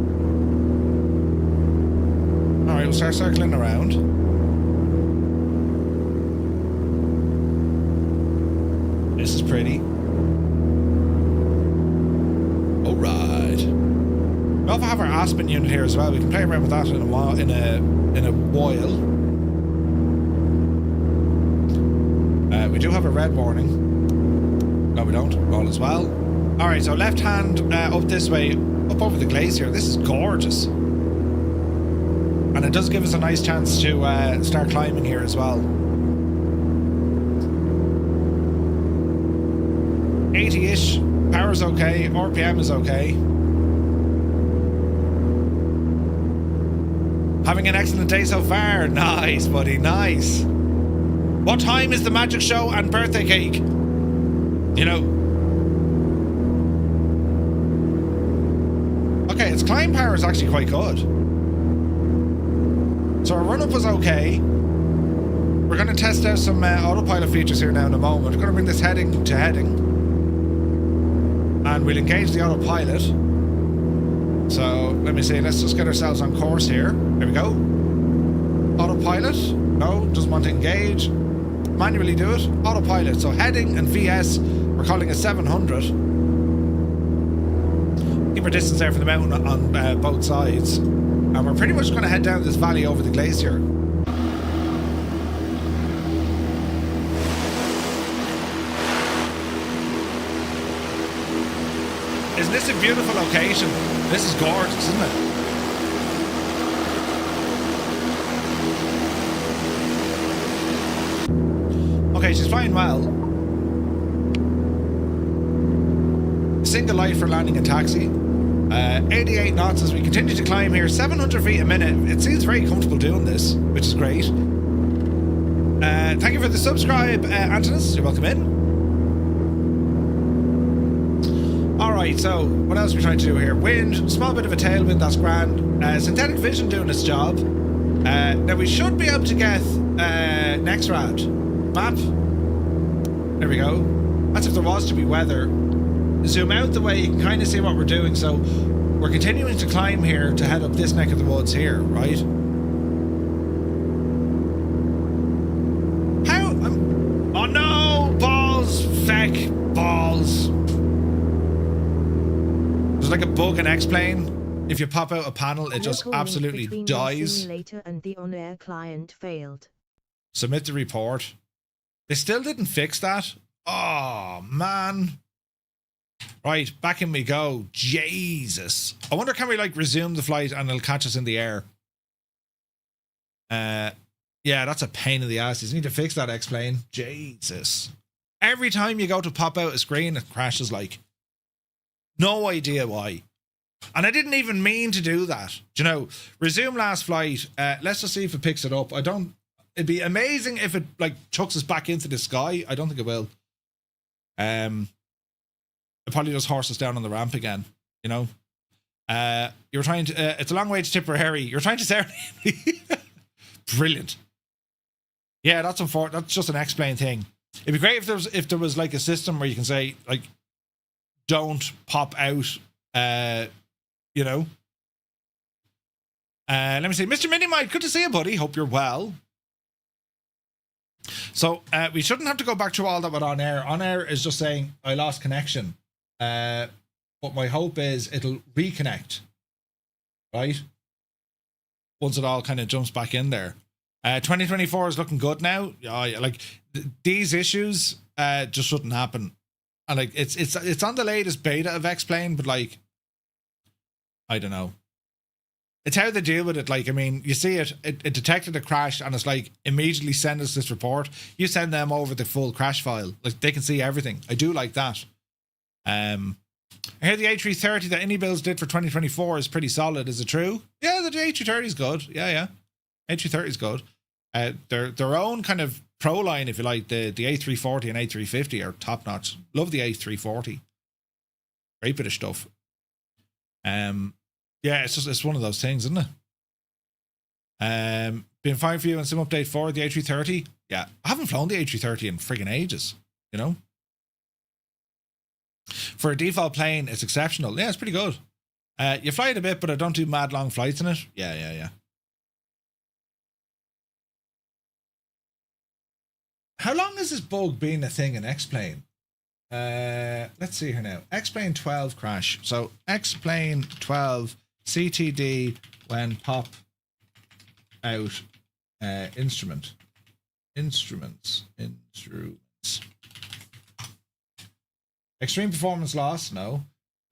Alright, we'll start circling around. This is pretty. Alright. We also have our Aspen unit here as well. We can play around with that in a while. We do have a red warning. No, we don't. Roll as well. Alright, so left hand up this way, up over the glacier. This is gorgeous. And it does give us a nice chance to start climbing here as well. 80-ish. Power's okay. RPM is okay. Having an excellent day so far. Nice, buddy. Nice. What time is the magic show and birthday cake? You know. Okay, its climb power is actually quite good. So our run-up was okay. We're going to test out some autopilot features here now in a moment. We're going to bring this heading to heading. And we'll engage the autopilot. So, let me see. Let's just get ourselves on course here. There we go. Autopilot. No, doesn't want to engage. Manually do it. Autopilot. So heading and VS, we're calling it 700. Keep our distance there from the mountain on both sides. And we're pretty much going to head down this valley over the glacier. Isn't this a beautiful location? This is gorgeous, isn't it? Okay, she's flying well. Single light for landing and taxi. 88 knots as we continue to climb here. 700 feet a minute. It seems very comfortable doing this, which is great. Thank you for the subscribe, Antonis. You're welcome in. Alright, so what else are we trying to do here? Wind, small bit of a tailwind, that's grand. Synthetic vision doing its job. Now we should be able to get Nexrad map. There we go. That's if there was to be weather. Zoom out the way, you can kind of see what we're doing. So we're continuing to climb here to head up this neck of the woods here, right? How? Oh no! Balls! Feck! Balls! There's like a bug in X-Plane. If you pop out a panel, it just absolutely dies. The simulator and the OnAir client failed. Submit the report. They still didn't fix that? Oh, man. Right, back in we go. Jesus. I wonder, can we like resume the flight and it'll catch us in the air? Yeah, that's a pain in the ass. You need to fix that, X-Plane. Jesus. Every time you go to pop out a screen, it crashes like. No idea why. And I didn't even mean to do that. Do you know, resume last flight. Let's just see if it picks it up. It'd be amazing if it like chucks us back into the sky. I don't think it will. It probably just horse us down on the ramp again, you know. You're trying to it's a long way to Tipperary. You're trying to serenade me. Brilliant. Yeah, that's just an X-Plane thing. It'd be great if there was like a system where you can say like don't pop out, you know. Let me see. Mr. Minimite, good to see you, buddy. Hope you're well. So we shouldn't have to go back through all that with OnAir. OnAir is just saying, I lost connection. But my hope is it'll reconnect. Right? Once it all kind of jumps back in there. 2024 is looking good now. Like these issues just shouldn't happen. And like it's on the latest beta of X-Plane, but like I don't know. It's how they deal with it. Like, I mean, you see it detected a crash and it's like, immediately send us this report. You send them over the full crash file. Like, they can see everything. I do like that. I hear the A330 that AnyBuilds did for 2024 is pretty solid. Is it true? Yeah, the A330 is good. Yeah. A330 is good. Their own kind of pro line, if you like, the A340 and A350 are top notch. Love the A340. Great bit of stuff. Yeah, it's one of those things, isn't it? Been fine for you on Sim Update 4, the A330. Yeah, I haven't flown the A330 in friggin' ages, you know? For a default plane, it's exceptional. Yeah, it's pretty good. You fly it a bit, but I don't do mad long flights in it. Yeah. How long has this bug been a thing in X-Plane? Let's see here now. X-Plane 12 crash. So X-Plane 12 CTD when pop out instruments. Extreme performance loss, no.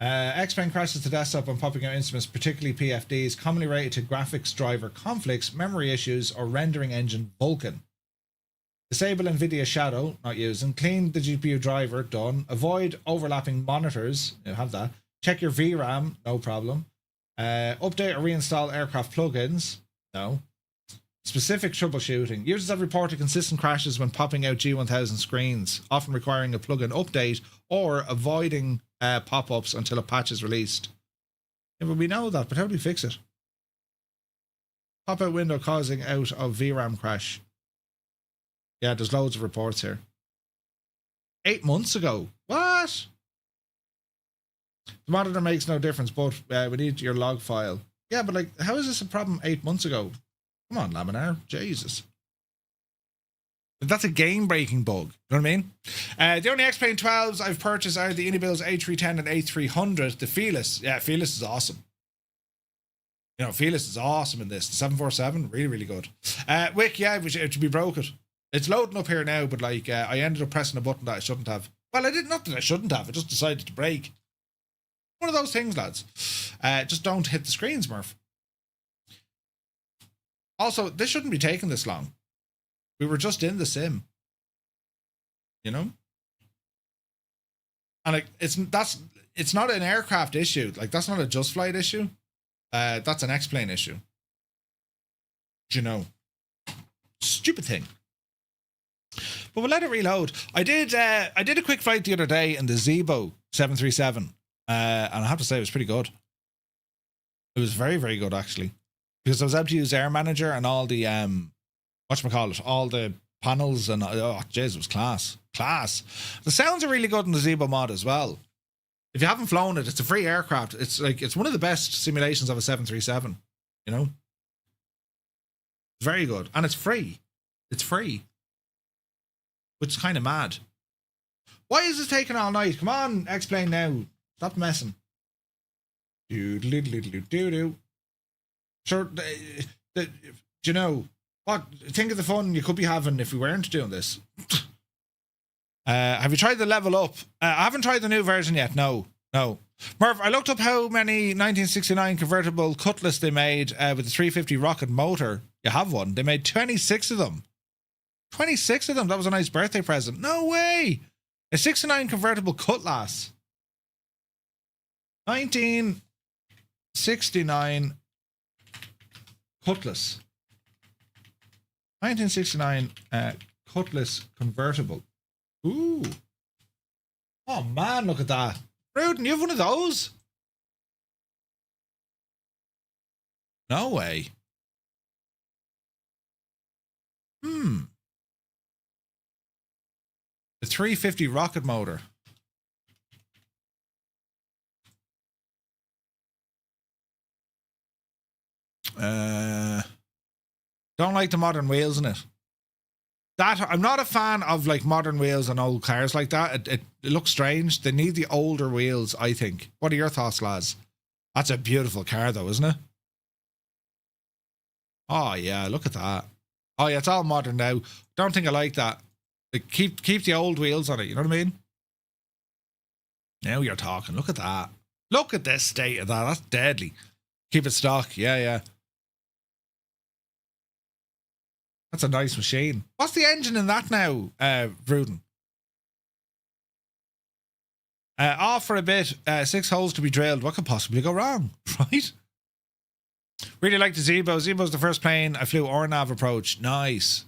X-Plane crashes to desktop when popping out instruments, particularly PFDs, commonly related to graphics driver conflicts, memory issues, or rendering engine Vulkan. Disable NVIDIA Shadow, not using. Clean the GPU driver, done. Avoid overlapping monitors, you have that. Check your VRAM, no problem. Update or reinstall aircraft plugins, no. Specific troubleshooting. Users have reported consistent crashes when popping out G1000 screens, often requiring a plugin update or avoiding pop-ups until a patch is released. Yeah, but we know that, but how do we fix it? Pop-out window causing out of VRAM crash. Yeah, there's loads of reports here. 8 months ago. What? The monitor makes no difference, but we need your log file. Yeah, but like, how is this a problem 8 months ago? Come on, Laminar. Jesus. That's a game-breaking bug. You know what I mean? The only X-Plane 12s I've purchased are the AnyBuilds A310 and A300. The Fearless. Yeah, Fearless is awesome. You know, Fearless is awesome in this. The 747, really, really good. Wick, yeah, it should be broken. It's loading up here now, but like, I ended up pressing a button that I shouldn't have. Well, I did not that I shouldn't have. I just decided to break. One of those things, lads. Just don't hit the screens, Murph. Also, this shouldn't be taking this long. We were just in the sim. You know? And like, it's not an aircraft issue. Like, that's not a Just Flight issue. That's an X-Plane issue. You know? Stupid thing. But we'll let it reload. I did a quick flight the other day in the Zebo 737. And I have to say it was pretty good. It was very, very good actually. Because I was able to use Air Manager and all the whatchamacallit, all the panels and oh jeez, it was class. Class. The sounds are really good in the Zebo mod as well. If you haven't flown it, it's a free aircraft. It's like it's one of the best simulations of a 737, you know? It's very good. And it's free. It's free. Which is kind of mad. Why is this taking all night? Come on, explain now. Stop messing. Do. Sure, do you know what? Think of the fun you could be having if we weren't doing this. Have you tried the level up? I haven't tried the new version yet. No. Murph, I looked up how many 1969 convertible Cutlass they made with the 350 rocket motor. You have one. They made 26 of them. 26 of them. That was a nice birthday present. No way. A 69 convertible Cutlass. 1969 Cutlass. 1969 Cutlass convertible. Ooh. Oh man, look at that. Rudin, you have one of those? No way. The 350 rocket motor. Don't like the modern wheels in it. I'm not a fan of like modern wheels on old cars like that. It looks strange. They need the older wheels, I think. What are your thoughts, lads? That's a beautiful car though, isn't it? Oh yeah, look at that. Oh yeah, it's all modern now. Don't think I like that. Like, keep the old wheels on it, you know what I mean? Now you're talking. Look at that. Look at this state of that. That's deadly. Keep it stock. Yeah, yeah. That's a nice machine. What's the engine in that now, Vruden? Off for a bit. 6 holes to be drilled. What could possibly go wrong? Right? Really like the Zebo. Zebo's the first plane I flew RNAV approach. Nice.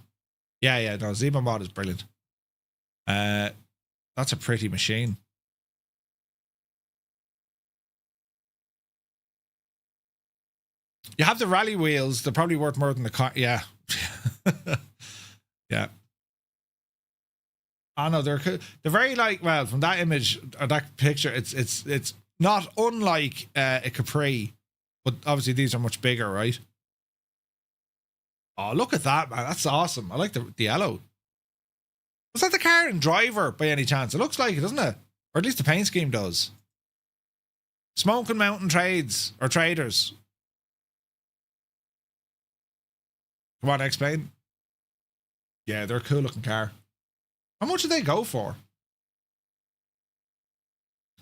Yeah, yeah. No, Zebo mod is brilliant. That's a pretty machine. You have the rally wheels. They're probably worth more than the car. Yeah. Yeah. I know they're very like, well, from that image or that picture, it's not unlike a Capri, but obviously these are much bigger, right? Oh, look at that, man. That's awesome. I like the yellow. Was that the car and driver by any chance? It looks like it, doesn't it? Or at least the paint scheme does. Smoking Mountain Trades or Traders. Come on, explain. Yeah, they're a cool looking car. How much did they go for?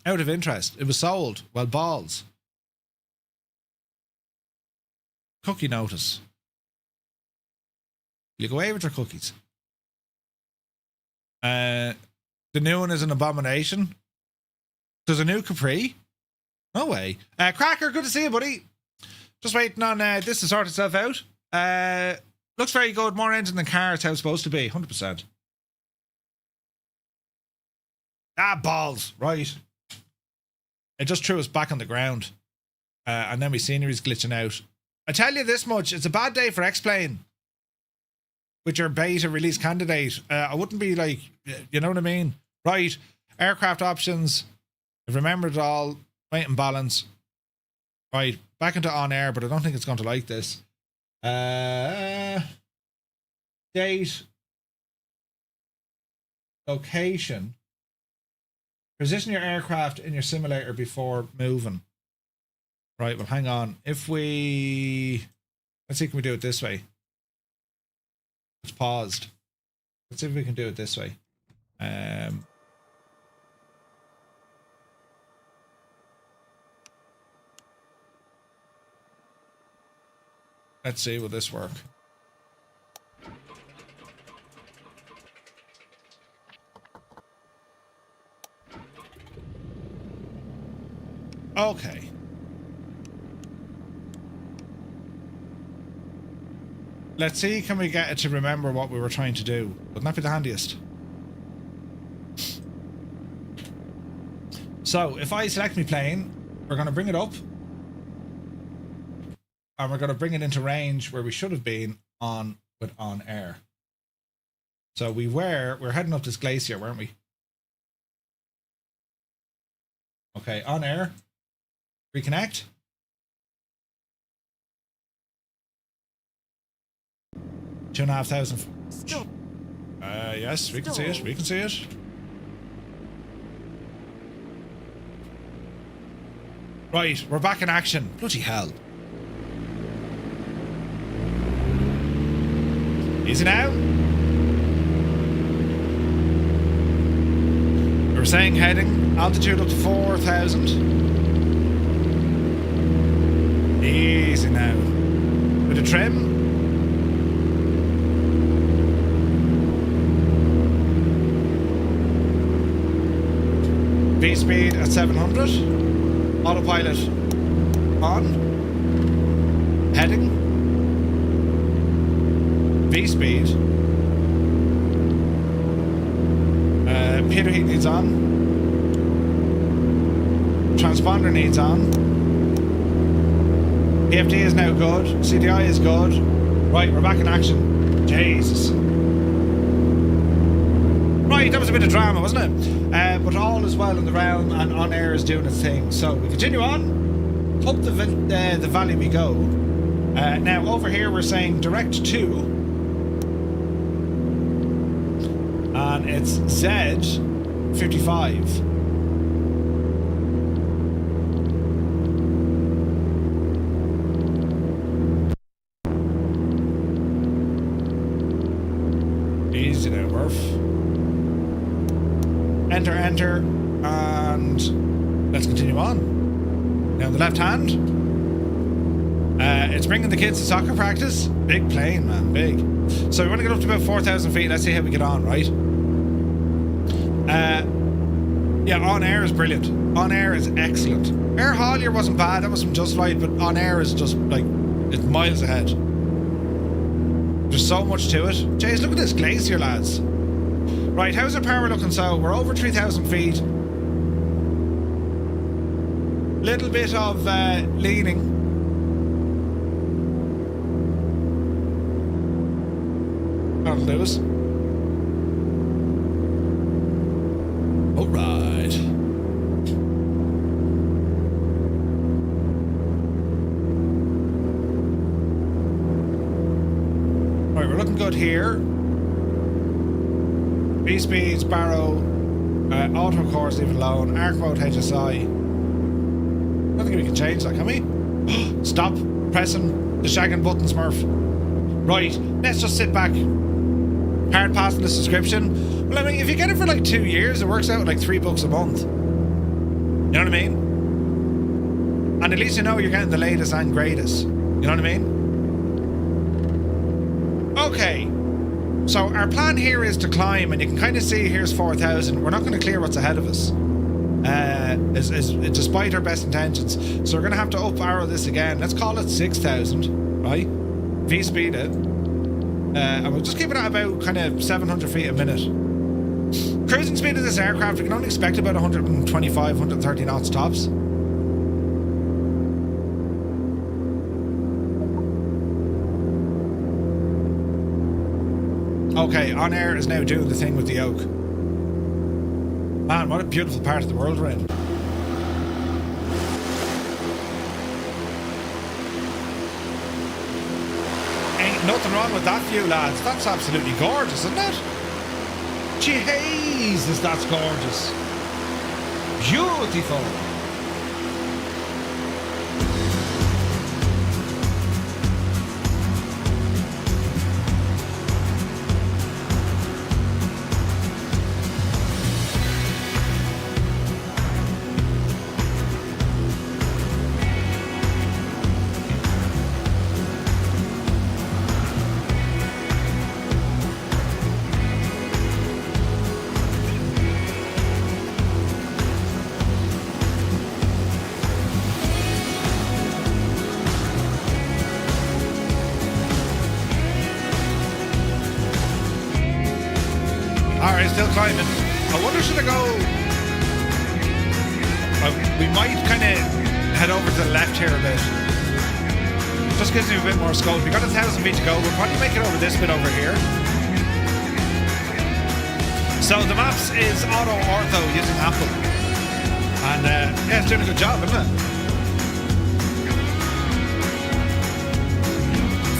Out of interest. It was sold. Well, balls. Cookie notice. You go away with your cookies. The new one is an abomination. There's a new Capri. No way. Cracker, good to see you, buddy. Just waiting on this to sort itself out. Looks very good. More engine than car. It's how it's supposed to be. 100%. Ah, balls. Right. It just threw us back on the ground. And then my scenery's glitching out. I tell you this much. It's a bad day for X-Plane. With your beta release candidate. I wouldn't be like, you know what I mean? Right. Aircraft options. I've remembered it all. Weight and balance. Right. Back into OnAir, but I don't think it's going to like this. Date. Location. Position your aircraft in your simulator before moving. Right, well, hang on. If we... Let's see, can we do it this way? It's paused. Let's see if we can do it this way. Let's see, will this work? Okay. Let's see, can we get it to remember what we were trying to do? Wouldn't that be the handiest? So, if I select my plane, we're going to bring it up. And we're going to bring it into range where we should have been on with OnAir. So we're heading up this glacier, weren't we? Okay, OnAir. Reconnect. Two and a half thousand. Stop. Yes, we can see it. We can see it. Right, we're back in action. Bloody hell. Easy now. We're saying heading. Altitude up to 4,000. Easy now. Bit of trim. V-speed at 700. Autopilot on. Heading. V-speed. Pitot heat needs on. Transponder needs on. PAVD is now good. CDI is good. Right, we're back in action. Jesus. Right, that was a bit of drama, wasn't it? But all is well in the realm, and OnAir is doing its thing. So we continue on. Up the valley we go. Now, over here, we're saying direct to. And it's Z55. Easy now, Murph. Enter, enter, and let's continue on. Now, on the left hand, it's bringing the kids to soccer practice. Big plane, man, big. So we want to get up to about 4,000 feet. Let's see how we get on, right? Yeah, OnAir is brilliant. OnAir is excellent. Air Haulier wasn't bad. That was from Just Right, but OnAir is just like it's miles ahead. There's so much to it. Jeez, look at this glacier, lads. Right, how's our power looking? So we're over 3,000 feet. Little bit of leaning. That'll do us. All right. Right, we're looking good here. B-speeds, barrow, auto course, leave it alone. Arc mode, HSI. I don't think we can change that, can we? Stop pressing the shagging button, Smurf. Right, let's just sit back. Hard passing the subscription. Well, I mean, if you get it for like 2 years, it works out like $3 a month. You know what I mean? And at least you know you're getting the latest and greatest. You know what I mean? Okay. So our plan here is to climb, and you can kind of see here's 4,000. We're not going to clear what's ahead of us. Despite our best intentions. So we're going to have to up arrow this again. Let's call it 6,000, right? V-speed it. And we'll just keep it at about kind of 700 feet a minute. Cruising speed of this aircraft, we can only expect about 125, 130 knots tops. Okay, OnAir is now doing the thing with the yoke. Man, what a beautiful part of the world we're in. Ain't nothing wrong with that view, lads. That's absolutely gorgeous, isn't it? Jesus, that's gorgeous. Beautiful. Alright, still climbing. I wonder should I go... we might kind of head over to the left here a bit. Just gives me a bit more scope. We got 1,000 feet to go. We'll probably make it over this bit over here. So the maps is auto ortho using Apple. And yeah, it's doing a good job, isn't it?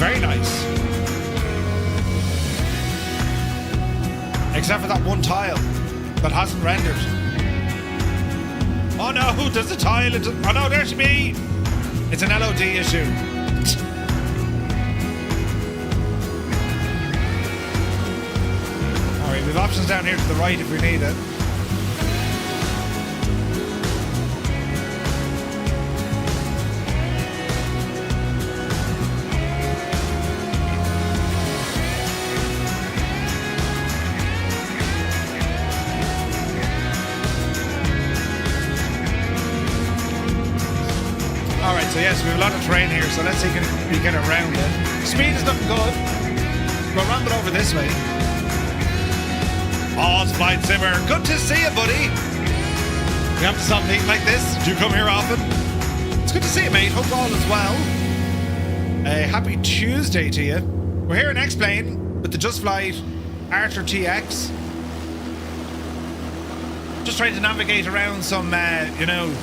Very nice. Except for that one tile that hasn't rendered. Oh no, there's a tile. Oh no, there should be. It's an LOD issue. Alright, we have options down here to the right if we need it. So yes, we have a lot of terrain here, so let's see if we can get around it. Speed is looking good. We'll ramp it over this way. Oh, it's Flight Simmer. Good to see you, buddy. We have to stop meeting like this. Do you come here often? It's good to see you, mate. Hope all is well. Happy Tuesday to you. We're here in X-Plane with the Just Flight Archer TX. Just trying to navigate around some, you know,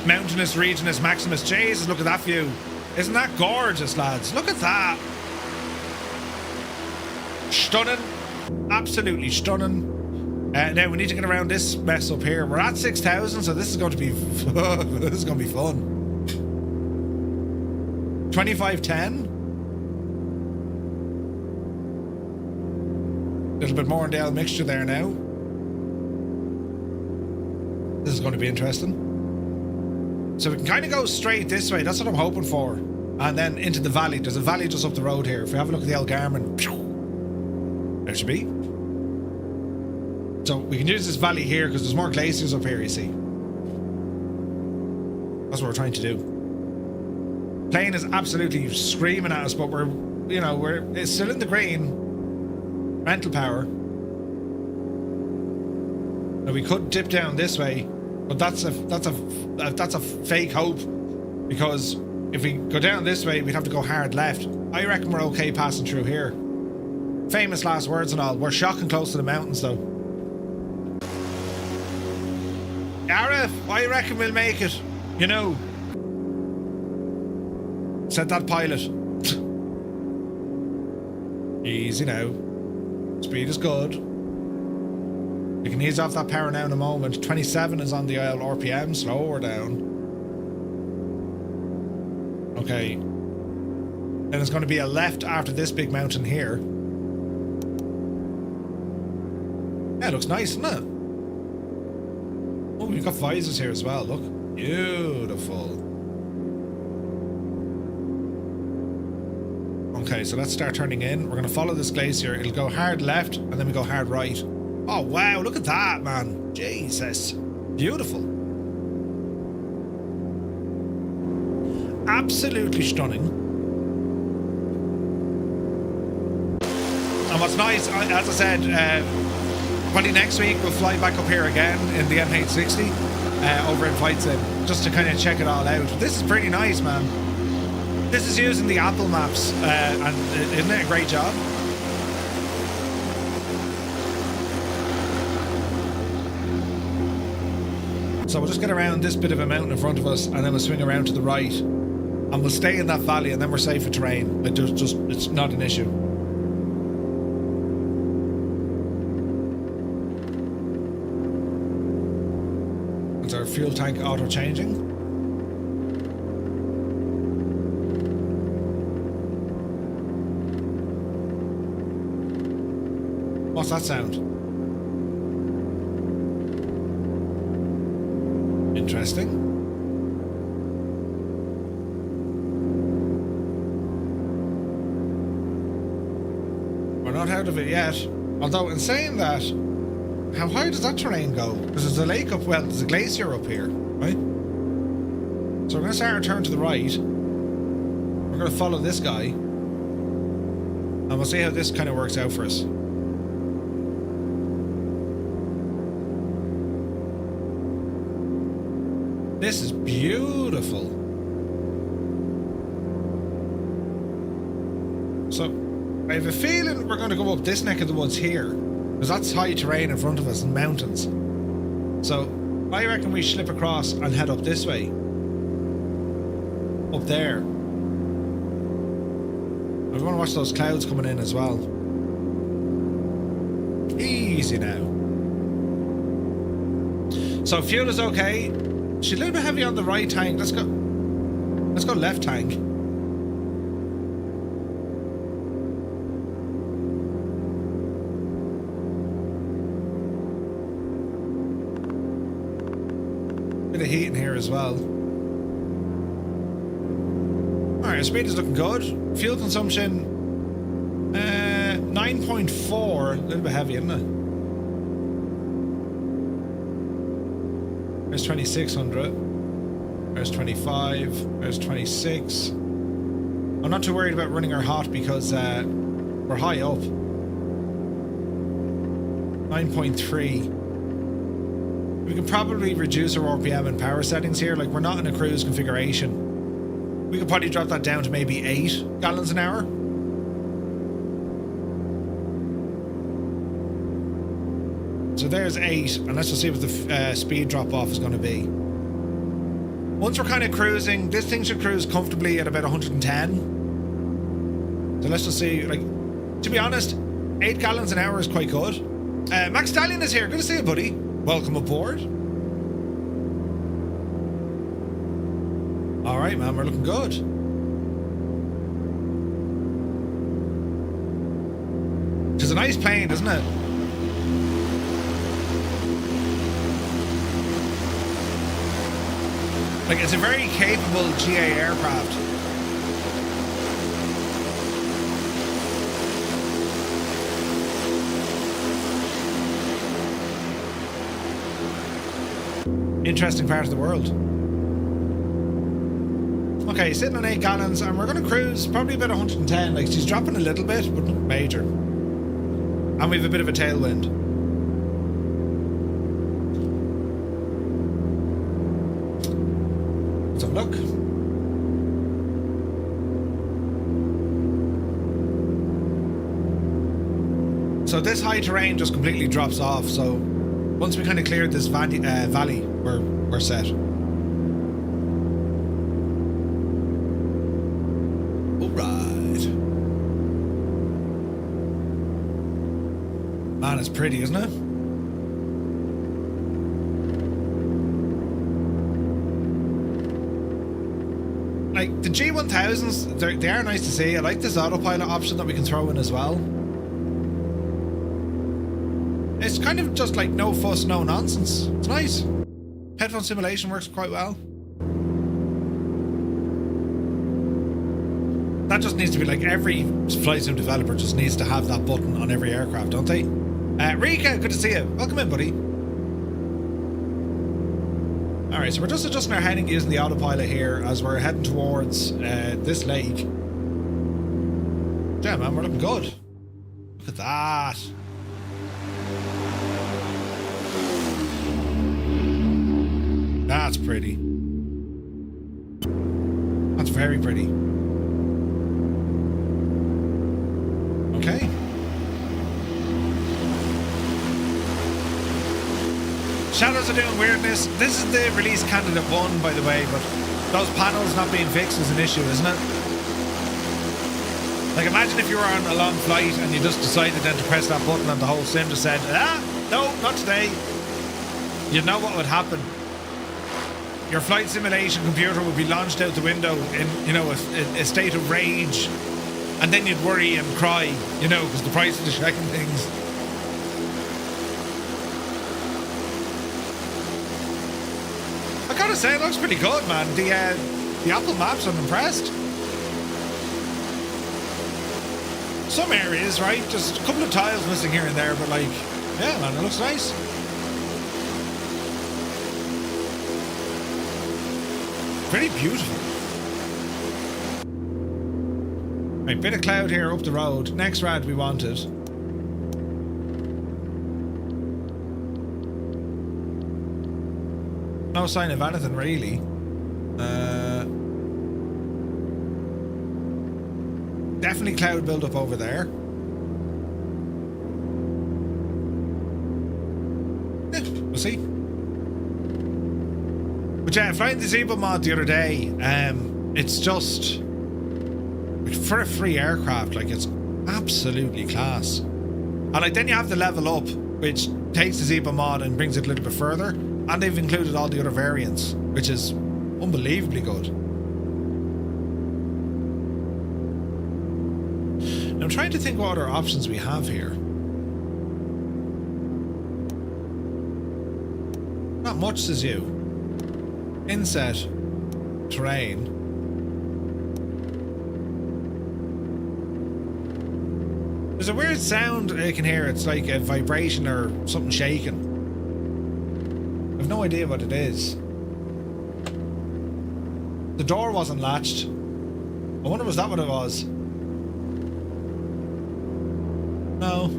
mountainous, regionus, Maximus. Jesus, look at that view. Isn't that gorgeous, lads? Look at that. Stunning. Absolutely stunning. Now we need to get around this mess up here. We're at 6,000, so this is going to be this is going to be fun. 2510. A little bit more in the L mixture there now. This is going to be interesting. So we can kind of go straight this way. That's what I'm hoping for. And then into the valley. There's a valley just up the road here. If we have a look at the El Garmin, there should be. So we can use this valley here because there's more glaciers up here, you see. That's what we're trying to do. Plane is absolutely screaming at us, but we're, you know, it's still in the green. Rental power. Now we could dip down this way, but that's a fake hope, because if we go down this way, we'd have to go hard left. I reckon we're okay passing through here. Famous last words and all. We're shocking close to the mountains, though. Arif, I reckon we'll make it. You know. Said that pilot. Easy now. Speed is good. We can ease off that power now in a moment. 27 is on the RPM. Slow her down. Okay. Then it's going to be a left after this big mountain here. Yeah, it looks nice, doesn't it? Oh, we've got visors here as well. Look. Beautiful. Okay, so let's start turning in. We're going to follow this glacier. It'll go hard left, and then we go hard right. Oh, wow. Look at that, man. Jesus. Beautiful. Absolutely stunning. And what's nice, as I said, probably next week we'll fly back up here again in the MH60 over in Flight Sim, just to kind of check it all out. This is pretty nice, man. This is using the Apple Maps, and isn't it a great job? So we'll just get around this bit of a mountain in front of us, and then we'll swing around to the right, and we'll stay in that valley, and then we're safe for terrain. It's not an issue. Is our fuel tank auto changing? What's that sound? Interesting. We're not out of it yet. Although, in saying that, how high does that terrain go? Because there's a lake up, well, there's a glacier up here, right? So we're going to start our turn to the right. We're going to follow this guy. And we'll see how this kind of works out for us. This is beautiful. So, I have a feeling we're going to go up this neck of the woods here, because that's high terrain in front of us and mountains. So, I reckon we slip across and head up this way. Up there. I want to watch those clouds coming in as well. Easy now. So, fuel is okay. She's a little bit heavy on the right tank. Let's go left tank. Bit of heat in here as well. Alright, speed is looking good. Fuel consumption 9.4. A little bit heavy, isn't it? There's 2600. There's 25. There's 26. I'm not too worried about running her hot because we're high up. 9.3. We could probably reduce our RPM and power settings here. Like, we're not in a cruise configuration. We could probably drop that down to maybe 8 gallons an hour. So there's 8, and let's just see what the speed drop off is going to be. Once we're kind of cruising, this thing should cruise comfortably at about 110. So let's just see, like, to be honest, 8 gallons an hour is quite good. Max Stallion is here. Good to see you, buddy. Welcome aboard. All right, man, we're looking good. Which is a nice plane, isn't it? Like, it's a very capable GA aircraft. Interesting part of the world. Okay, sitting on 8 gallons, and we're going to cruise probably about 110. Like, she's dropping a little bit, but not major. And we have a bit of a tailwind. Let's have a look. So this high terrain just completely drops off. So once we kind of cleared this valley, we're set. Alright. Man, it's pretty, isn't it? Like, the G1000s, they are nice to see. I like this autopilot option that we can throw in as well. It's kind of just like no fuss, no nonsense. It's nice. Headphone simulation works quite well. That just needs to be like every flight sim developer just needs to have that button on every aircraft, don't they? Rika, good to see you. Welcome in, buddy. Alright, so we're just adjusting our heading using the autopilot here as we're heading towards this lake. Yeah, man, we're looking good. Look at that. That's pretty. That's very pretty. Okay. Shadows are doing weirdness. This is the release candidate 1, by the way, but those panels not being fixed is an issue, isn't it? Like, imagine if you were on a long flight and you just decided then to press that button and the whole sim just said, no, not today. You know what would happen. Your flight simulation computer would be launched out the window in, you know, a state of rage. And then you'd worry and cry, you know, because the price of the checking things. I gotta say, it looks pretty good, man. The Apple Maps, I'm impressed. Some areas, right? Just a couple of tiles missing here and there, but like, yeah, man, it looks nice. Pretty beautiful. Right, bit of cloud here up the road. Next rad we wanted. No sign of anything really. Definitely cloud build-up over there. Yeah, we'll see. But yeah, flying the Zebra mod the other day, it's just, for a free aircraft, like, it's absolutely class. And like, then you have the level up, which takes the Zebra mod and brings it a little bit further. And they've included all the other variants, which is unbelievably good. Now, I'm trying to think what other options we have here. Not much, says you. Inset. Terrain. There's a weird sound I can hear. It's like a vibration or something shaking. I've no idea what it is. The door wasn't latched. I wonder, was that what it was? No.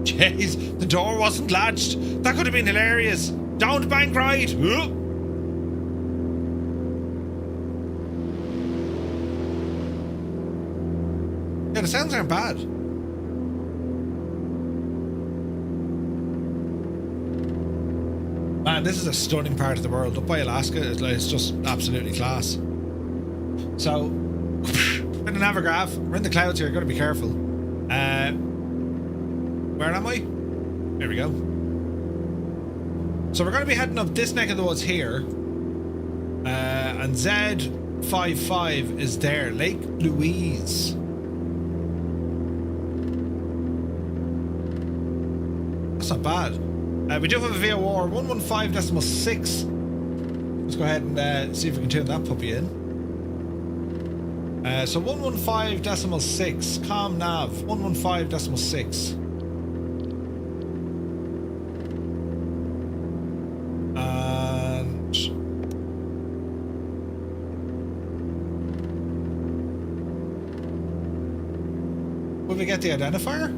Jeez, the door wasn't latched. That could have been hilarious. Don't bank right. Yeah, the sounds aren't bad. Man, Man, this is a stunning part of the world. Up by Alaska, it's just absolutely class. So, in the Navigraph, we're in the clouds here, gotta be careful. Where am I? There we go. So we're gonna be heading up this neck of the woods here. And Z55 is there, Lake Louise. That's not bad. We do have a VOR 115.6. Let's go ahead and see if we can tune that puppy in. So 115.6, calm nav, 115.6. And will we get the identifier?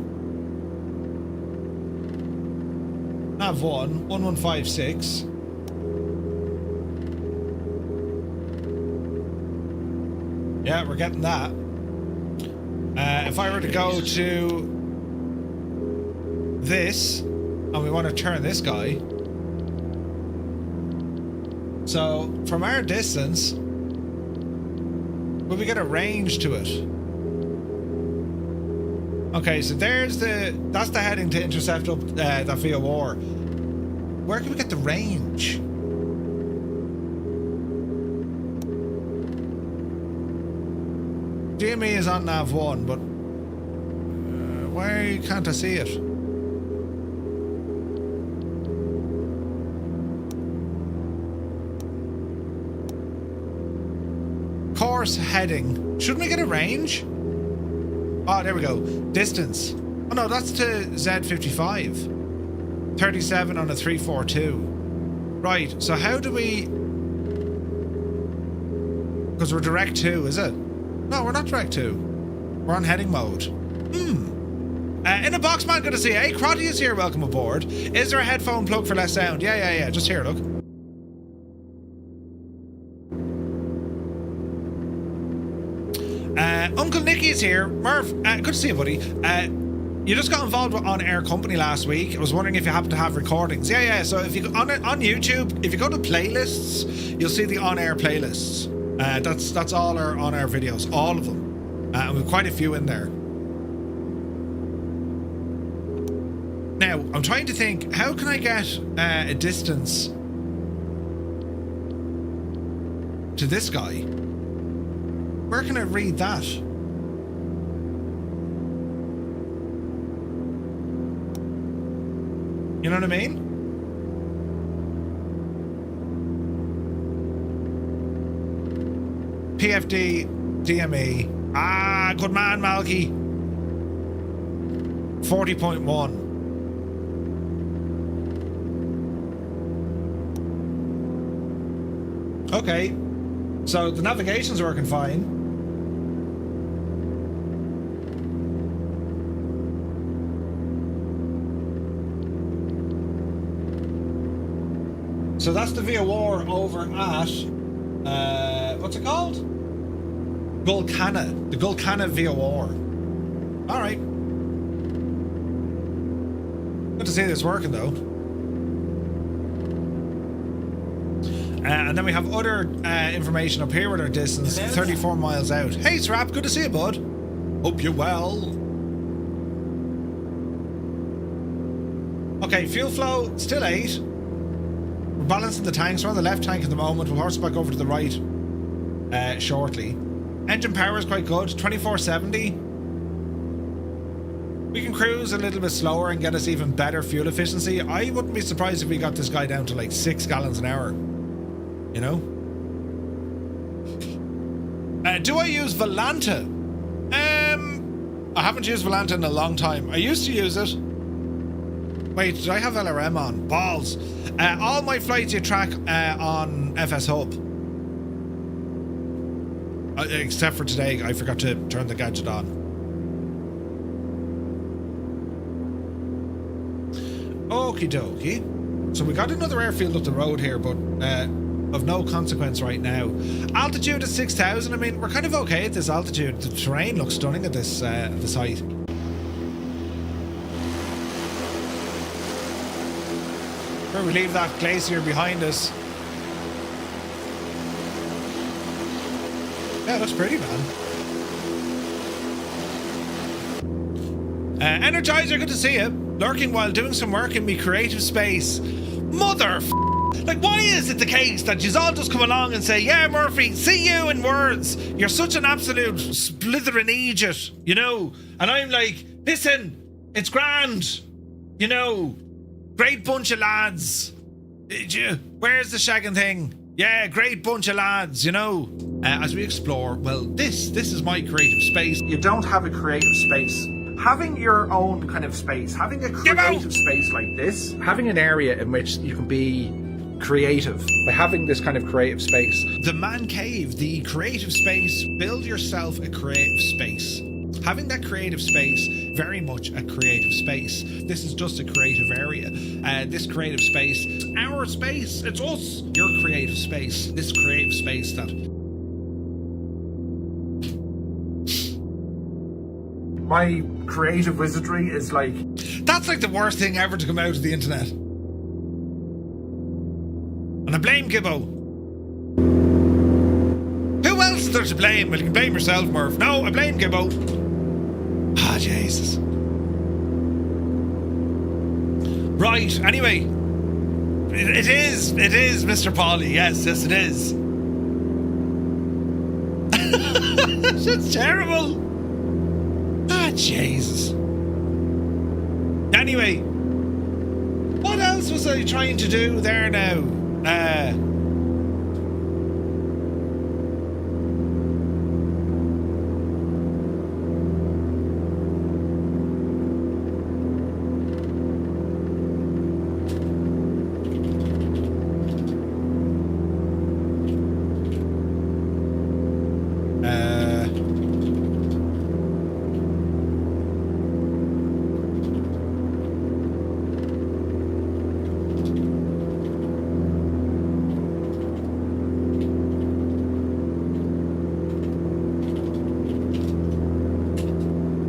Nav 1, 1156. Yeah, we're getting that. If I were to go to this, and we want to turn this guy. So, from our distance, will we get a range to it? Okay, so that's the heading to intercept up that VOR. Where can we get the range? DME is on nav 1, but why can't I see it? Course heading. Shouldn't we get a range? Oh, there we go. Distance. Oh no, that's to Z55. 37 on a 342. Right, so how do we... Because we're direct 2, is it? No, we're not direct 2. We're on heading mode. In a box, man, good to see you. Hey, Crotty is here, welcome aboard. Is there a headphone plug for less sound? Yeah, just here, look. Uncle Nicky is here. Murph, good to see you, buddy. You just got involved with OnAir Company last week. I was wondering if you happen to have recordings. Yeah. So if you go on YouTube, if you go to playlists, you'll see the OnAir playlists. That's all our OnAir videos, all of them, and we've quite a few in there. Now I'm trying to think, how can I get a distance to this guy? Where can I read that? You know what I mean? PFD, DME. Ah, good man, Malky. 40.1. Okay. So the navigation's working fine. So that's the VOR over at, what's it called? Gulcana. The Gulcana VOR. All right. Good to see this working, though. And then we have other information up here with our distance, 34 miles out. Hey, Srap, good to see you, bud. Hope you're well. Okay, fuel flow, still 8. We're balancing the tanks. We're on the left tank at the moment. We'll horse back over to the right shortly. Engine power is quite good, 2470. We can cruise a little bit slower and get us even better fuel efficiency. I wouldn't be surprised if we got this guy down to like 6 gallons an hour. You know? Do I use Volanta? I haven't used Volanta in a long time. I used to use it. Wait, did I have LRM on? Balls. All my flights you track on FS Hub. Except for today, I forgot to turn the gadget on. Okie dokie. So we got another airfield up the road here, but of no consequence right now. Altitude is 6,000. I mean, we're kind of okay at this altitude. The terrain looks stunning at this height. Where we leave that glacier behind us. Yeah, that's pretty, man. Energizer, good to see you. Lurking while doing some work in me creative space. Mother f***. Like, why is it the case that you all just come along and say, yeah, Murphy, see you in words. You're such an absolute slithering idiot, you know? And I'm like, listen, it's grand. You know, great bunch of lads. Where's the shagging thing? Yeah, great bunch of lads, you know. As we explore, well, this is my creative space. You don't have a creative space. Having your own kind of space, having a creative space like this, having an area in which you can be creative by having this kind of creative space. The man cave, the creative space, build yourself a creative space. Having that creative space, very much a creative space. This is just a creative area. This creative space, it's our space, it's us. Your creative space, this creative space that... My creative wizardry is like... That's like the worst thing ever to come out of the internet. And I blame Gibbo. Who else is there to blame? Well, you can blame yourself, Murph. No, I blame Gibbo. Ah, Jesus. Right, anyway. It is, Mr. Polly. Yes, it is. That's terrible. Ah, Jesus. Anyway, what else was I trying to do there now?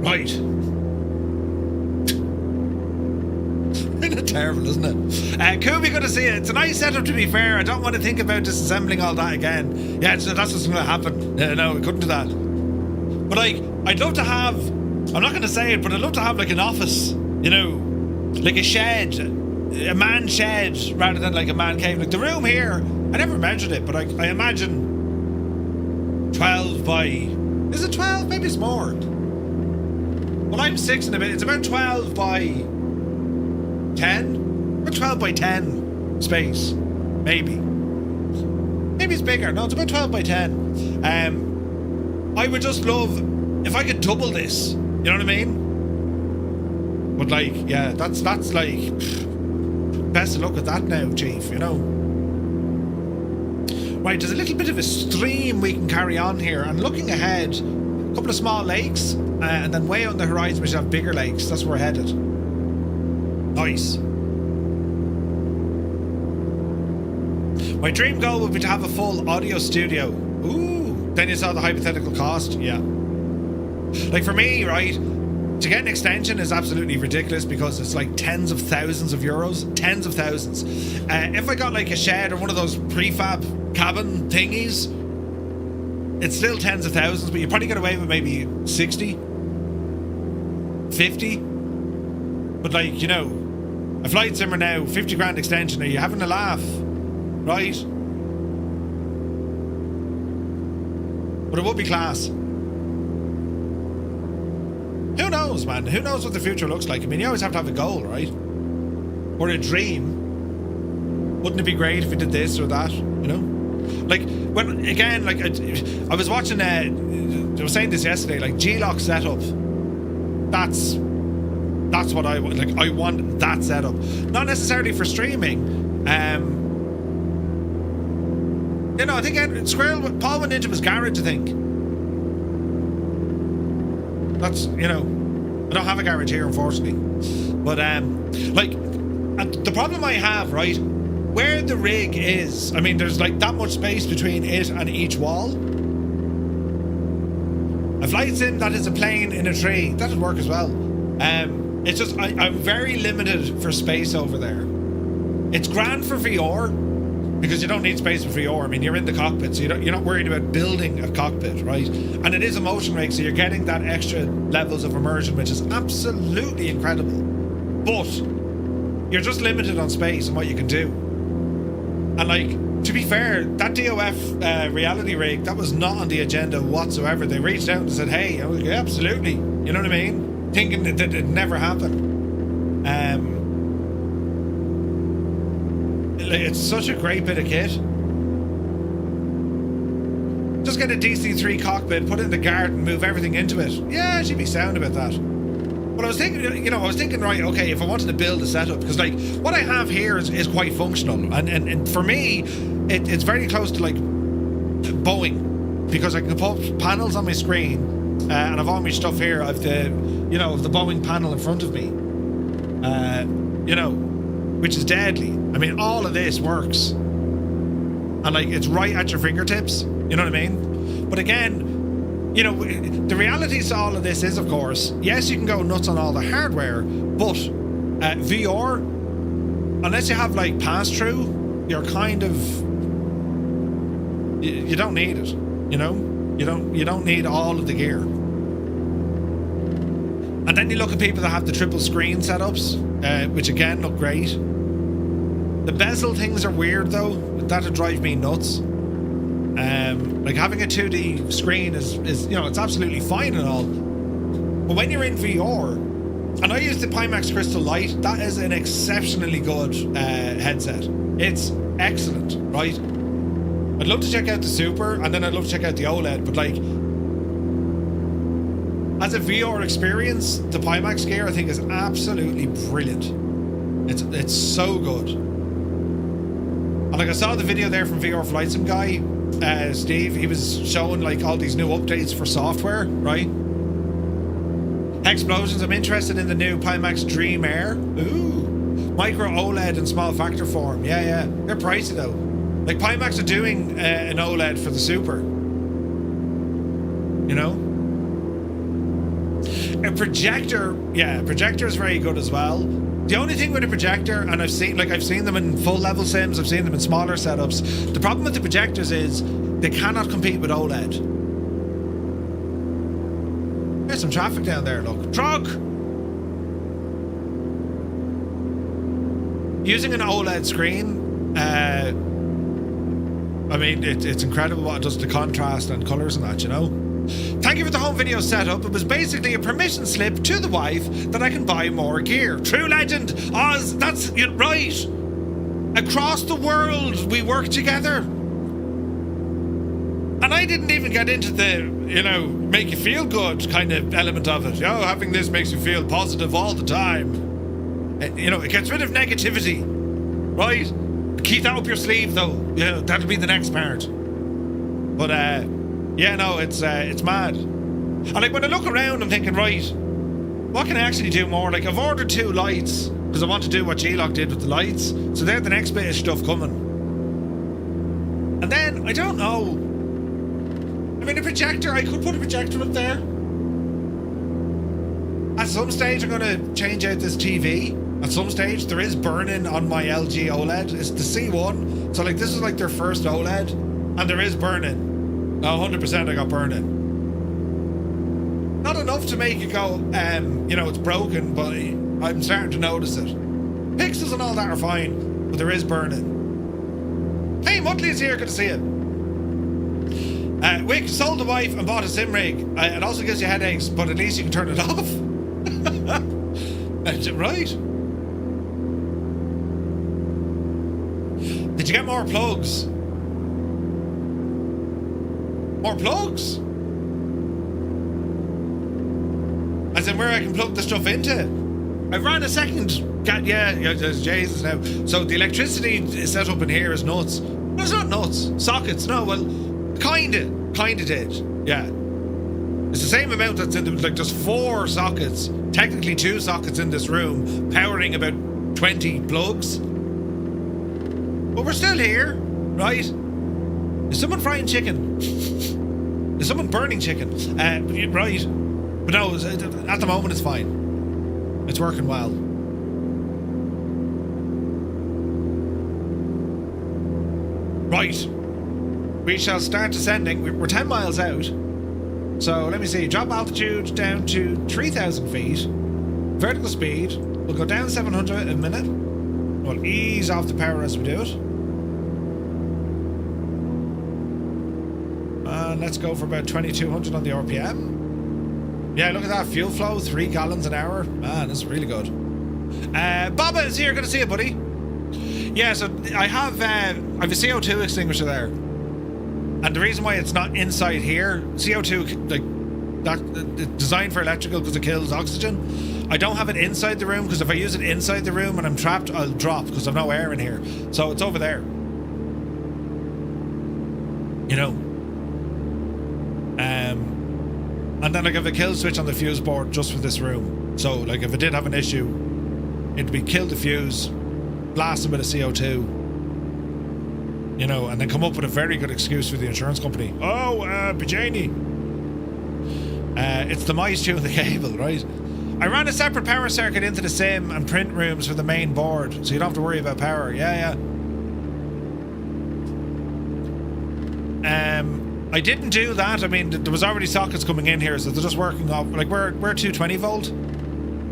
Right. Terrible, isn't it? Kubi, good to see you. It's a nice setup, to be fair. I don't want to think about disassembling all that again. Yeah, that's what's going to happen. No, we couldn't do that. But, like, I'd love to have... I'm not going to say it, but I'd love to have, like, an office, you know? Like a shed. A man shed, rather than, like, a man cave. Like, the room here, I never measured it, but I imagine 12 by... Is it 12? Maybe it's more. Well, I'm 6 and a bit. It's about 12 by 10? About 12 by 10 space. Maybe. Maybe it's bigger. No, it's about 12 by 10. I would just love if I could double this. You know what I mean? But, like, yeah, that's like... Best of luck with that now, Chief, you know? Right, there's a little bit of a stream we can carry on here. And looking ahead, a couple of small lakes. And then way on the horizon we should have bigger lakes. That's where we're headed. Nice. My dream goal would be to have a full audio studio. Ooh. Then you saw the hypothetical cost. Yeah. Like for me, right, to get an extension is absolutely ridiculous because it's like tens of thousands of euros. Tens of thousands. If I got like a shed or one of those prefab cabin thingies, it's still tens of thousands, but you probably get away with maybe 60, 50. But like, you know, a flight simmer now, 50 grand extension. Are you having a laugh? Right? But it would be class. Who knows, man? Who knows what the future looks like? I mean, you always have to have a goal, right? Or a dream. Wouldn't it be great if we did this or that, you know? Like, when, again, like, I was watching, I was saying this yesterday, like, G-Lock setup. That's what I want. Like, I want that setup. Not necessarily for streaming. You know, I think Paul went into his garage, I think. That's, you know, I don't have a garage here, unfortunately. But, like, the problem I have, right, where the rig is, I mean, there's like that much space between it and each wall. A flight sim that is a plane in a tree, that would work as well. It's just, I'm very limited for space over there. It's grand for VR because you don't need space for VR. I mean, you're in the cockpit, so you're not worried about building a cockpit, right? And it is a motion rig, so you're getting that extra levels of immersion, which is absolutely incredible. But you're just limited on space and what you can do. And like, to be fair, that DOF reality rig, that was not on the agenda whatsoever. They reached out and said, hey, yeah, absolutely. You know what I mean? Thinking that it'd never happen. It's such a great bit of kit. Just get a DC-3 cockpit, put it in the garden, move everything into it. Yeah, she'd be sound about that. But I was thinking, right, okay, if I wanted to build a setup, because like what I have here is quite functional, and for me, it's very close to like Boeing, because I can put panels on my screen, and I've all my stuff here. I've the Boeing panel in front of me, which is deadly. I mean, all of this works, and like it's right at your fingertips. You know what I mean? But again, the reality to all of this is, of course, yes, you can go nuts on all the hardware, but VR, unless you have like pass-through, you're kind of, you don't need it. You don't need all of the gear. And then you look at people that have the triple screen setups, which again look great. The bezel things are weird though. That'd drive me nuts. Like having a 2D screen is it's absolutely fine and all. But when you're in VR, and I use the Pimax Crystal Light, that is an exceptionally good headset. It's excellent, right? I'd love to check out the Super, and then I'd love to check out the OLED, but like, as a VR experience, the Pimax gear I think is absolutely brilliant. It's so good. And like I saw the video there from VR Flight Sim guy, Steve, he was showing like all these new updates for software, right? Explosions, I'm interested in the new Pimax Dream Air. Ooh. Micro OLED in small factor form. Yeah. They're pricey though. Like Pimax are doing an OLED for the Super. A projector, projector is very good as well. The only thing with a projector, and I've seen them in full level sims, I've seen them in smaller setups. The problem with the projectors is they cannot compete with OLED. There's some traffic down there, look. Truck! Using an OLED screen, I mean, it's incredible what it does to contrast and colours and that, Thank you for the home video setup. It was basically a permission slip to the wife that I can buy more gear. True legend. Oz, that's right. Across the world, we work together. And I didn't even get into the, make you feel good kind of element of it. Having this makes you feel positive all the time. It gets rid of negativity. Right? Keep that up your sleeve, though. That'll be the next part. But, it's mad. And like when I look around, I'm thinking, right, what can I actually do more? Like I've ordered 2 lights because I want to do what G-Lock did with the lights. So they're the next bit of stuff coming. And then, I don't know. I mean, a projector, I could put a projector up there. At some stage, I'm going to change out this TV. At some stage, there is burn-in on my LG OLED. It's the C1. So like this is like their first OLED. And there is burn-in. 100% I got burn-in. Not enough to make it go, it's broken, but I'm starting to notice it. Pixels and all that are fine, but there is burn-in. Hey, Muttley is here, good to see you. Wick sold the wife and bought a sim rig. It also gives you headaches, but at least you can turn it off. Right? Did you get more plugs? More plugs? As in where I can plug the stuff into. I ran a second. There's Jesus now. So the electricity set up in here is nuts. Well, it's not nuts. Sockets. No, well, kinda did. Yeah. It's the same amount that's in the, like there's 4 sockets. Technically 2 sockets in this room, powering about 20 plugs. But we're still here, right? Is someone frying chicken? Is someone burning chicken? Right. But no, at the moment it's fine. It's working well. Right. We shall start descending. We're 10 miles out. So let me see. Drop altitude down to 3,000 feet. Vertical speed. We'll go down 700 a minute. We'll ease off the power as we do it. And let's go for about 2,200 on the RPM. Yeah, look at that. Fuel flow, 3 gallons an hour. Man, that's really good. Baba is here. Good to see you, buddy. Yeah, so I have a CO2 extinguisher there. And the reason why it's not inside here, CO2, like, that it's designed for electrical because it kills oxygen. I don't have it inside the room because if I use it inside the room and I'm trapped, I'll drop because I've no air in here. So it's over there. You know. And then I have a kill switch on the fuse board just for this room. So, like, if it did have an issue, it'd be kill the fuse, blast a bit of CO2. You know, and then come up with a very good excuse for the insurance company. Oh, Bajani. It's the mice chewing the cable, right? I ran a separate power circuit into the sim and print rooms for the main board, so you don't have to worry about power. Yeah. I didn't do that. I mean, there was already sockets coming in here, so they're just working off. Like, we're 220 volt,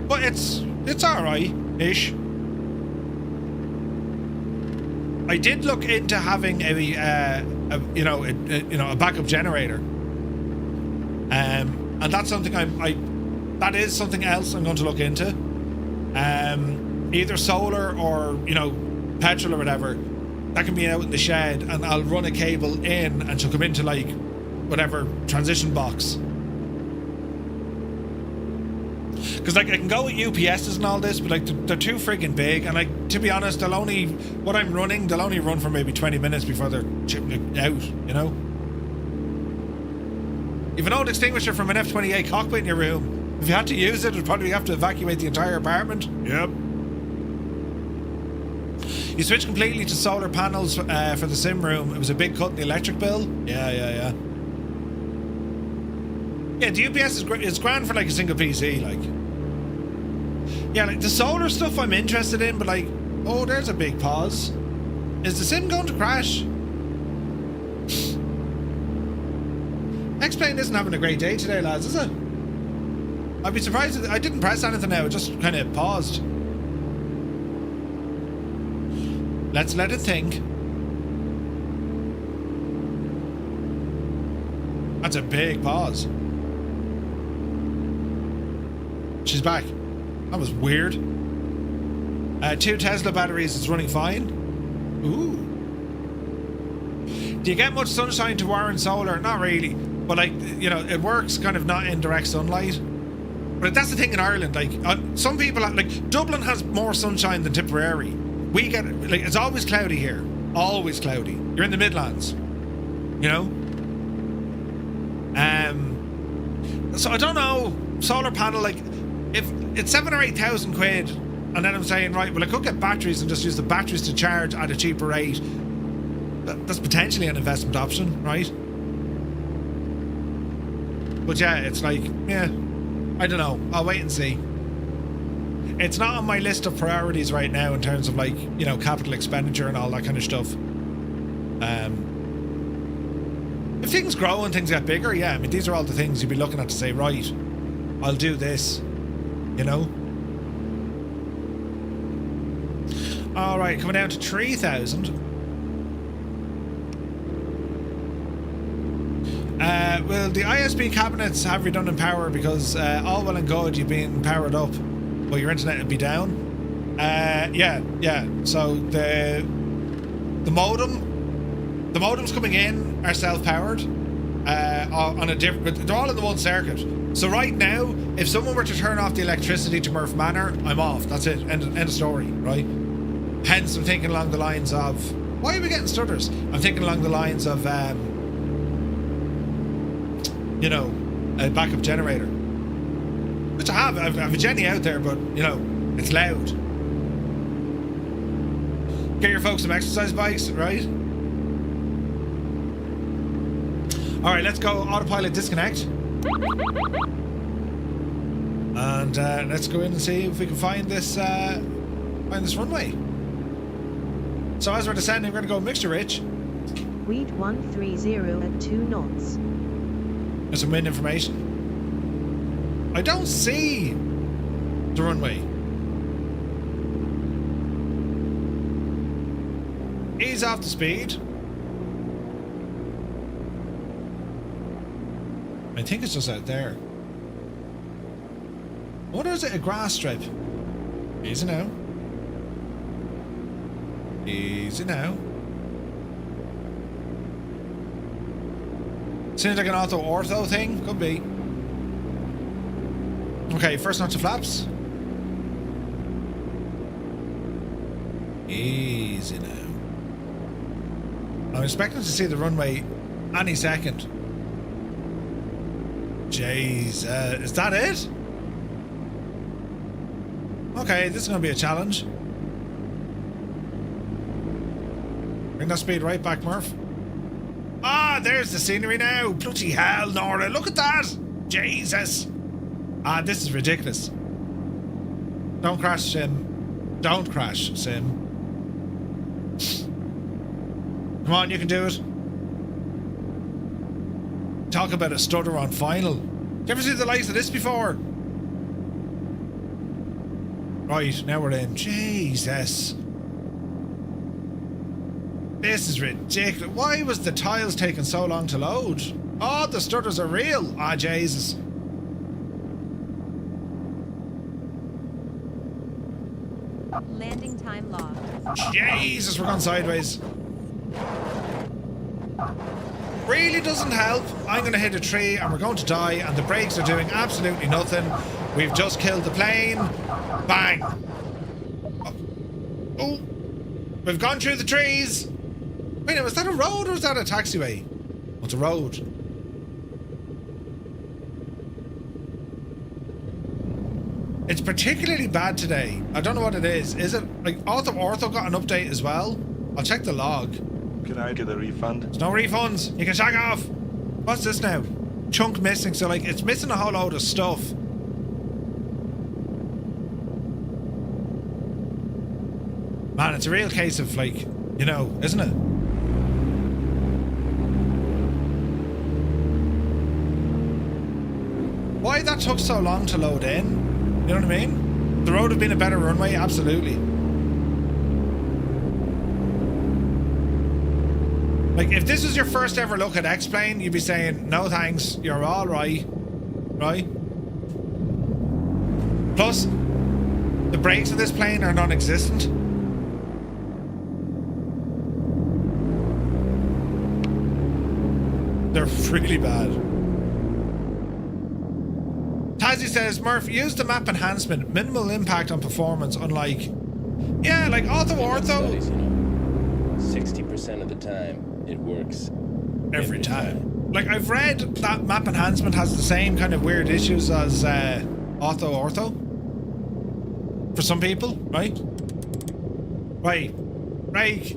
but it's all right-ish. I did look into having a backup generator, and that's something that is something else I'm going to look into. Either solar or petrol or whatever. That can be out in the shed, and I'll run a cable in, and she'll come into like whatever transition box. Because like I can go with UPSs and all this, but like they're too friggin' big, and like to be honest, they'll only run for maybe 20 minutes before they're chipping out. You know. You've an old extinguisher from an F28 cockpit in your room. If you had to use it, you'd probably have to evacuate the entire apartment. Yep. You switched completely to solar panels for the sim room. It was a big cut in the electric bill. Yeah. Yeah, the UPS is grand for like a single PC, like. Yeah, like the solar stuff I'm interested in, but like, oh, there's a big pause. Is the sim going to crash? X-Plane isn't having a great day today, lads, is it? I'd be surprised if I didn't press anything now, it just kind of paused. Let's let it think. That's a big pause. She's back. That was weird. 2 Tesla batteries, it's running fine. Ooh. Do you get much sunshine to warrant solar? Not really. But like, it works kind of not in direct sunlight. But that's the thing in Ireland. Like, some people, like, Dublin has more sunshine than Tipperary. We get, like, it's always cloudy here. Always cloudy. You're in the Midlands. You know? So I don't know. Solar panel, like, if it's 7,000 or 8,000 quid, and then I'm saying, right, well, I could get batteries and just use the batteries to charge at a cheaper rate. That's potentially an investment option, right? But yeah, it's like, yeah, I don't know. I'll wait and see. It's not on my list of priorities right now in terms of like, capital expenditure and all that kind of stuff. If things grow and things get bigger, yeah, I mean, these are all the things you'd be looking at to say, right, I'll do this, All right, coming down to 3,000. Will the ISP cabinets have redundant power? Because all well and good, you've been powered up, but your internet would be down. Yeah. So the modems coming in are self-powered on a different. They're all in the one circuit. So right now, if someone were to turn off the electricity to Murph Manor, I'm off. That's it. End of story. Right. Hence, I'm thinking along the lines of, why are we getting stutters? I'm thinking along the lines of, a backup generator. Which I have. I have a Jenny out there, but, it's loud. Get your folks some exercise bikes, right? Alright, let's go autopilot disconnect. And let's go in and see if we can find this runway. So as we're descending, we're going to go mixture rich. Weed 130 at 2 knots. There's some wind information. I don't see the runway. Ease off the speed. I think it's just out there. What is it? A grass strip? Easy now. Easy now. Seems like an auto-ortho thing. Could be. Okay, first notch of flaps. Easy now. I'm expecting to see the runway any second. Jeez, is that it? Okay, this is going to be a challenge. Bring that speed right back, Murph. Ah, there's the scenery now. Bloody hell, Nora. Look at that. Jesus. Ah, this is ridiculous. Don't crash, Sim. Don't crash, Sim. Come on, you can do it. Talk about a stutter on final. Did you ever see the likes of this before? Right, now we're in. Jesus. This is ridiculous. Why was the tiles taking so long to load? Oh, the stutters are real. Ah, Jesus. Landing time logged. Jesus, we're going sideways. Really doesn't help. I'm going to hit a tree and we're going to die and the brakes are doing absolutely nothing. We've just killed the plane. Bang. Oh. We've gone through the trees. Wait, now, is that a road or is that a taxiway? Oh, it's a road. It's particularly bad today. I don't know what it is. Is it like Ortho got an update as well? I'll check the log. Can I get a refund? There's no refunds. You can shag off. What's this now? Chunk missing. So like it's missing a whole load of stuff. Man, it's a real case of like, you know, isn't it? Why that took so long to load in? You know what I mean? The road have been a better runway, absolutely. Like, if this was your first ever look at X-Plane, you'd be saying, no thanks, you're all right. Right? Plus, the brakes of this plane are non-existent. They're really bad. Tazzy says, Murph, use the map enhancement. Minimal impact on performance, unlike... Yeah, like ortho. 60% of the time, it works. Every time. Like, I've read that map enhancement has the same kind of weird issues as ortho. For some people, right? Right. Right.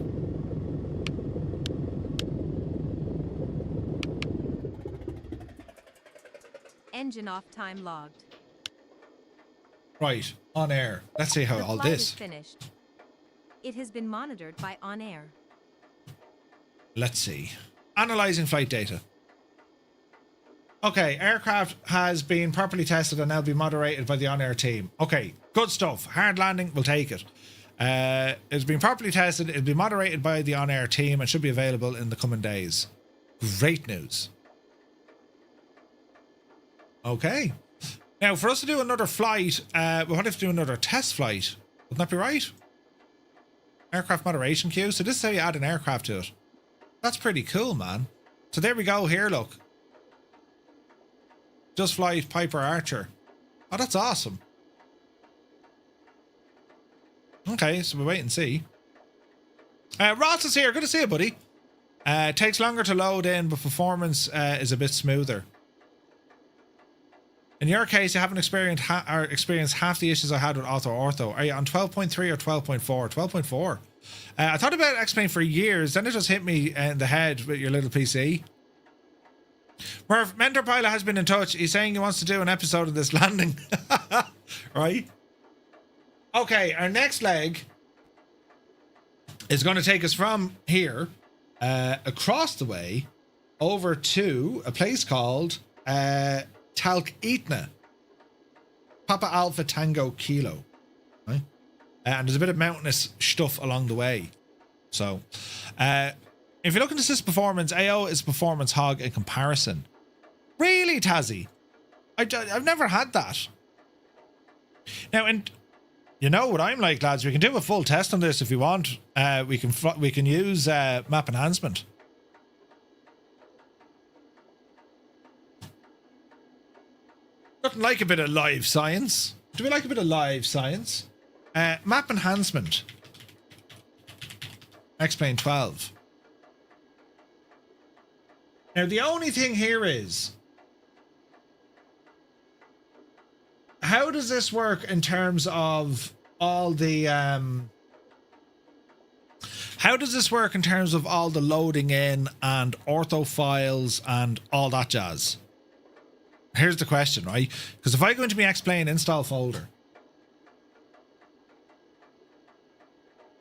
Engine off time logged. Right. On air. Let's see how The all flight this. is finished. It has been monitored by OnAir. Let's see. Analyzing flight data. Okay, aircraft has been properly tested and now be moderated by the on-air team. Okay, good stuff. Hard landing, we'll take it. It's been properly tested, it'll be moderated by the on-air team and should be available in the coming days. Great news. Okay. Now, for us to do another flight, we'll have to do another test flight. Wouldn't that be right? Aircraft moderation queue. So this is how you add an aircraft to it. That's pretty cool, man. So there we go here, look. Just Flight Piper Archer. Oh, that's awesome. Okay, so we'll wait and see. Ross is here. Good to see you, buddy. Takes longer to load in, but performance is a bit smoother. In your case, you haven't experienced half the issues I had with ortho. Are you on 12.3 or 12.4? 12.4. I thought about X-Plane for years, then it just hit me in the head with your little PC. Murph, Mentor Pilot has been in touch. He's saying he wants to do an episode of this landing. Right? Okay, our next leg is going to take us from here across the way over to a place called Talkeetna. Papa Alpha Tango Kilo. Right? And there's a bit of mountainous stuff along the way. So, if you're looking to assist performance, AO is performance hog in comparison. Really, Tazzy? I've never had that. Now, and you know what I'm like, lads. We can do a full test on this if you want. We can use map enhancement. Nothing like a bit of live science. Do we like a bit of live science? Map enhancement. XP12. Now, the only thing here is, how does this work in terms of all the how does this work in terms of all the loading in and ortho files and all that jazz? Here's the question, right? Because if I go into my Explain install folder,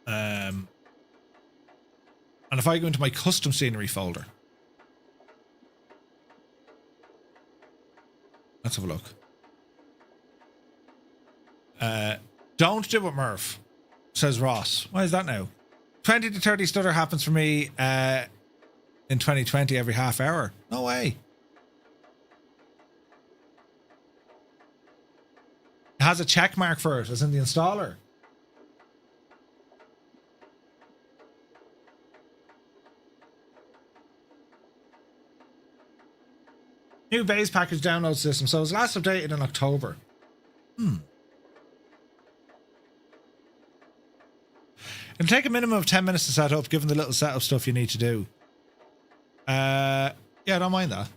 and if I go into my custom scenery folder, let's have a look. Don't do it, Murph, says Ross. Why is that now? 20 to 30 stutter happens for me in 2020 every half hour. No way. It has a check mark for it, as in the installer. New base package download system. So it was last updated in October. It'll take a minimum of 10 minutes to set up, given the little setup stuff you need to do. Yeah, I don't mind that.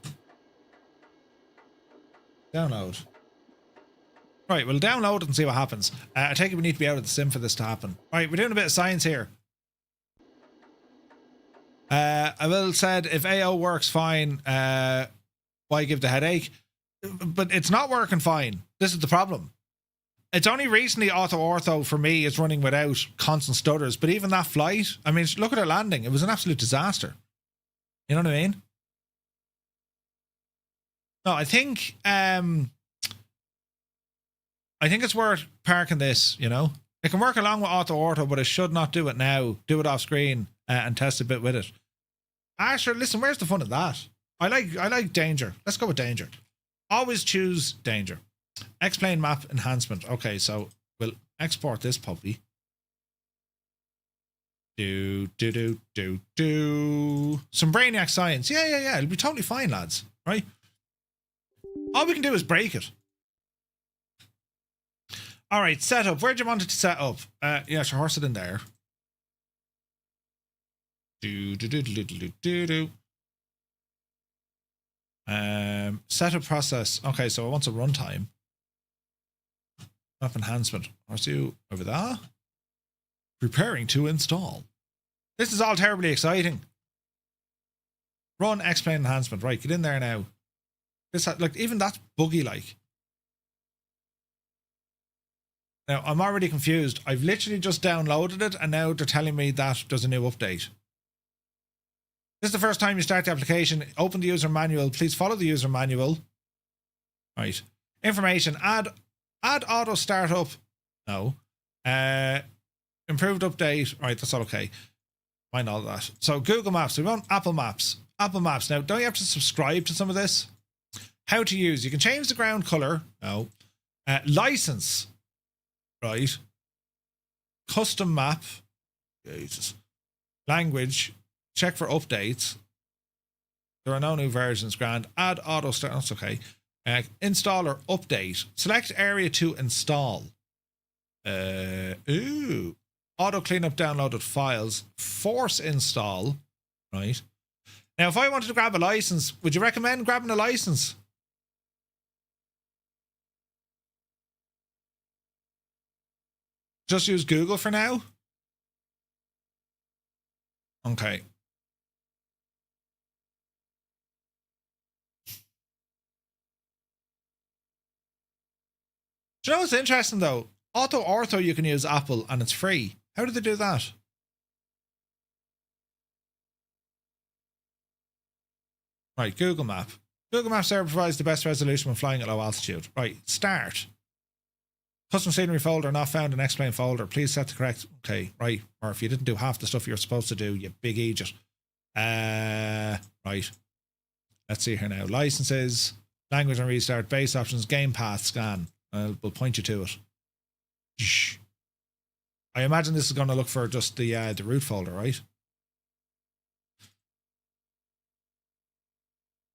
Download. Right, we'll download it and see what happens. I take it we need to be out of the sim for this to happen. Right, we're doing a bit of science here. I will said if AO works fine, why give the headache? But it's not working fine. This is the problem. It's only recently ortho for me is running without constant stutters, but even that flight, I mean, look at our landing. It was an absolute disaster. You know what I mean? No, I think it's worth parking this, you know? It can work along with ortho, but it should not do it now. Do it off screen and test a bit with it. Sure, listen, where's the fun of that? I like danger. Let's go with danger. Always choose danger. Explain map enhancement. Okay, so we'll export this puppy. Do. Some brainiac science. Yeah. It'll be totally fine, lads. Right? All we can do is break it. All right, setup. Where do you want it to set up? Yeah, sure, horse it in there. Do. Setup process. Okay, so it wants a runtime. Map enhancement. RCU over there. Preparing to install. This is all terribly exciting. Run explain enhancement. Right, get in there now. This like even that's buggy like. Now I'm already confused. I've literally just downloaded it and now they're telling me that there's a new update. This is the first time you start the application. Open the user manual. Please follow the user manual. Right. Information. Add auto startup. No. Improved update. Right, that's all okay. Mind all that. So Google Maps. We want Apple Maps. Apple Maps. Now, don't you have to subscribe to some of this? How to use. You can change the ground color. No. License. Right. Custom map. Jesus. Language. Check for updates. There are no new versions. Grand. Add auto start. That's okay. Install or update. Select area to install. Auto cleanup downloaded files. Force install. Right. Now, if I wanted to grab a license, would you recommend grabbing a license? Just use Google for now? Okay. Do you know what's interesting though? Ortho you can use Apple and it's free. How did they do that? Right, Google Map. Google Maps server provides the best resolution when flying at low altitude. Right, start. Custom scenery folder not found in X-Plane folder. Please set the correct... Okay, right. Or if you didn't do half the stuff you're supposed to do, you big idiot. Right. Let's see here now. Licenses, language and restart, base options, game path scan. We'll point you to it. I imagine this is going to look for just the root folder, right?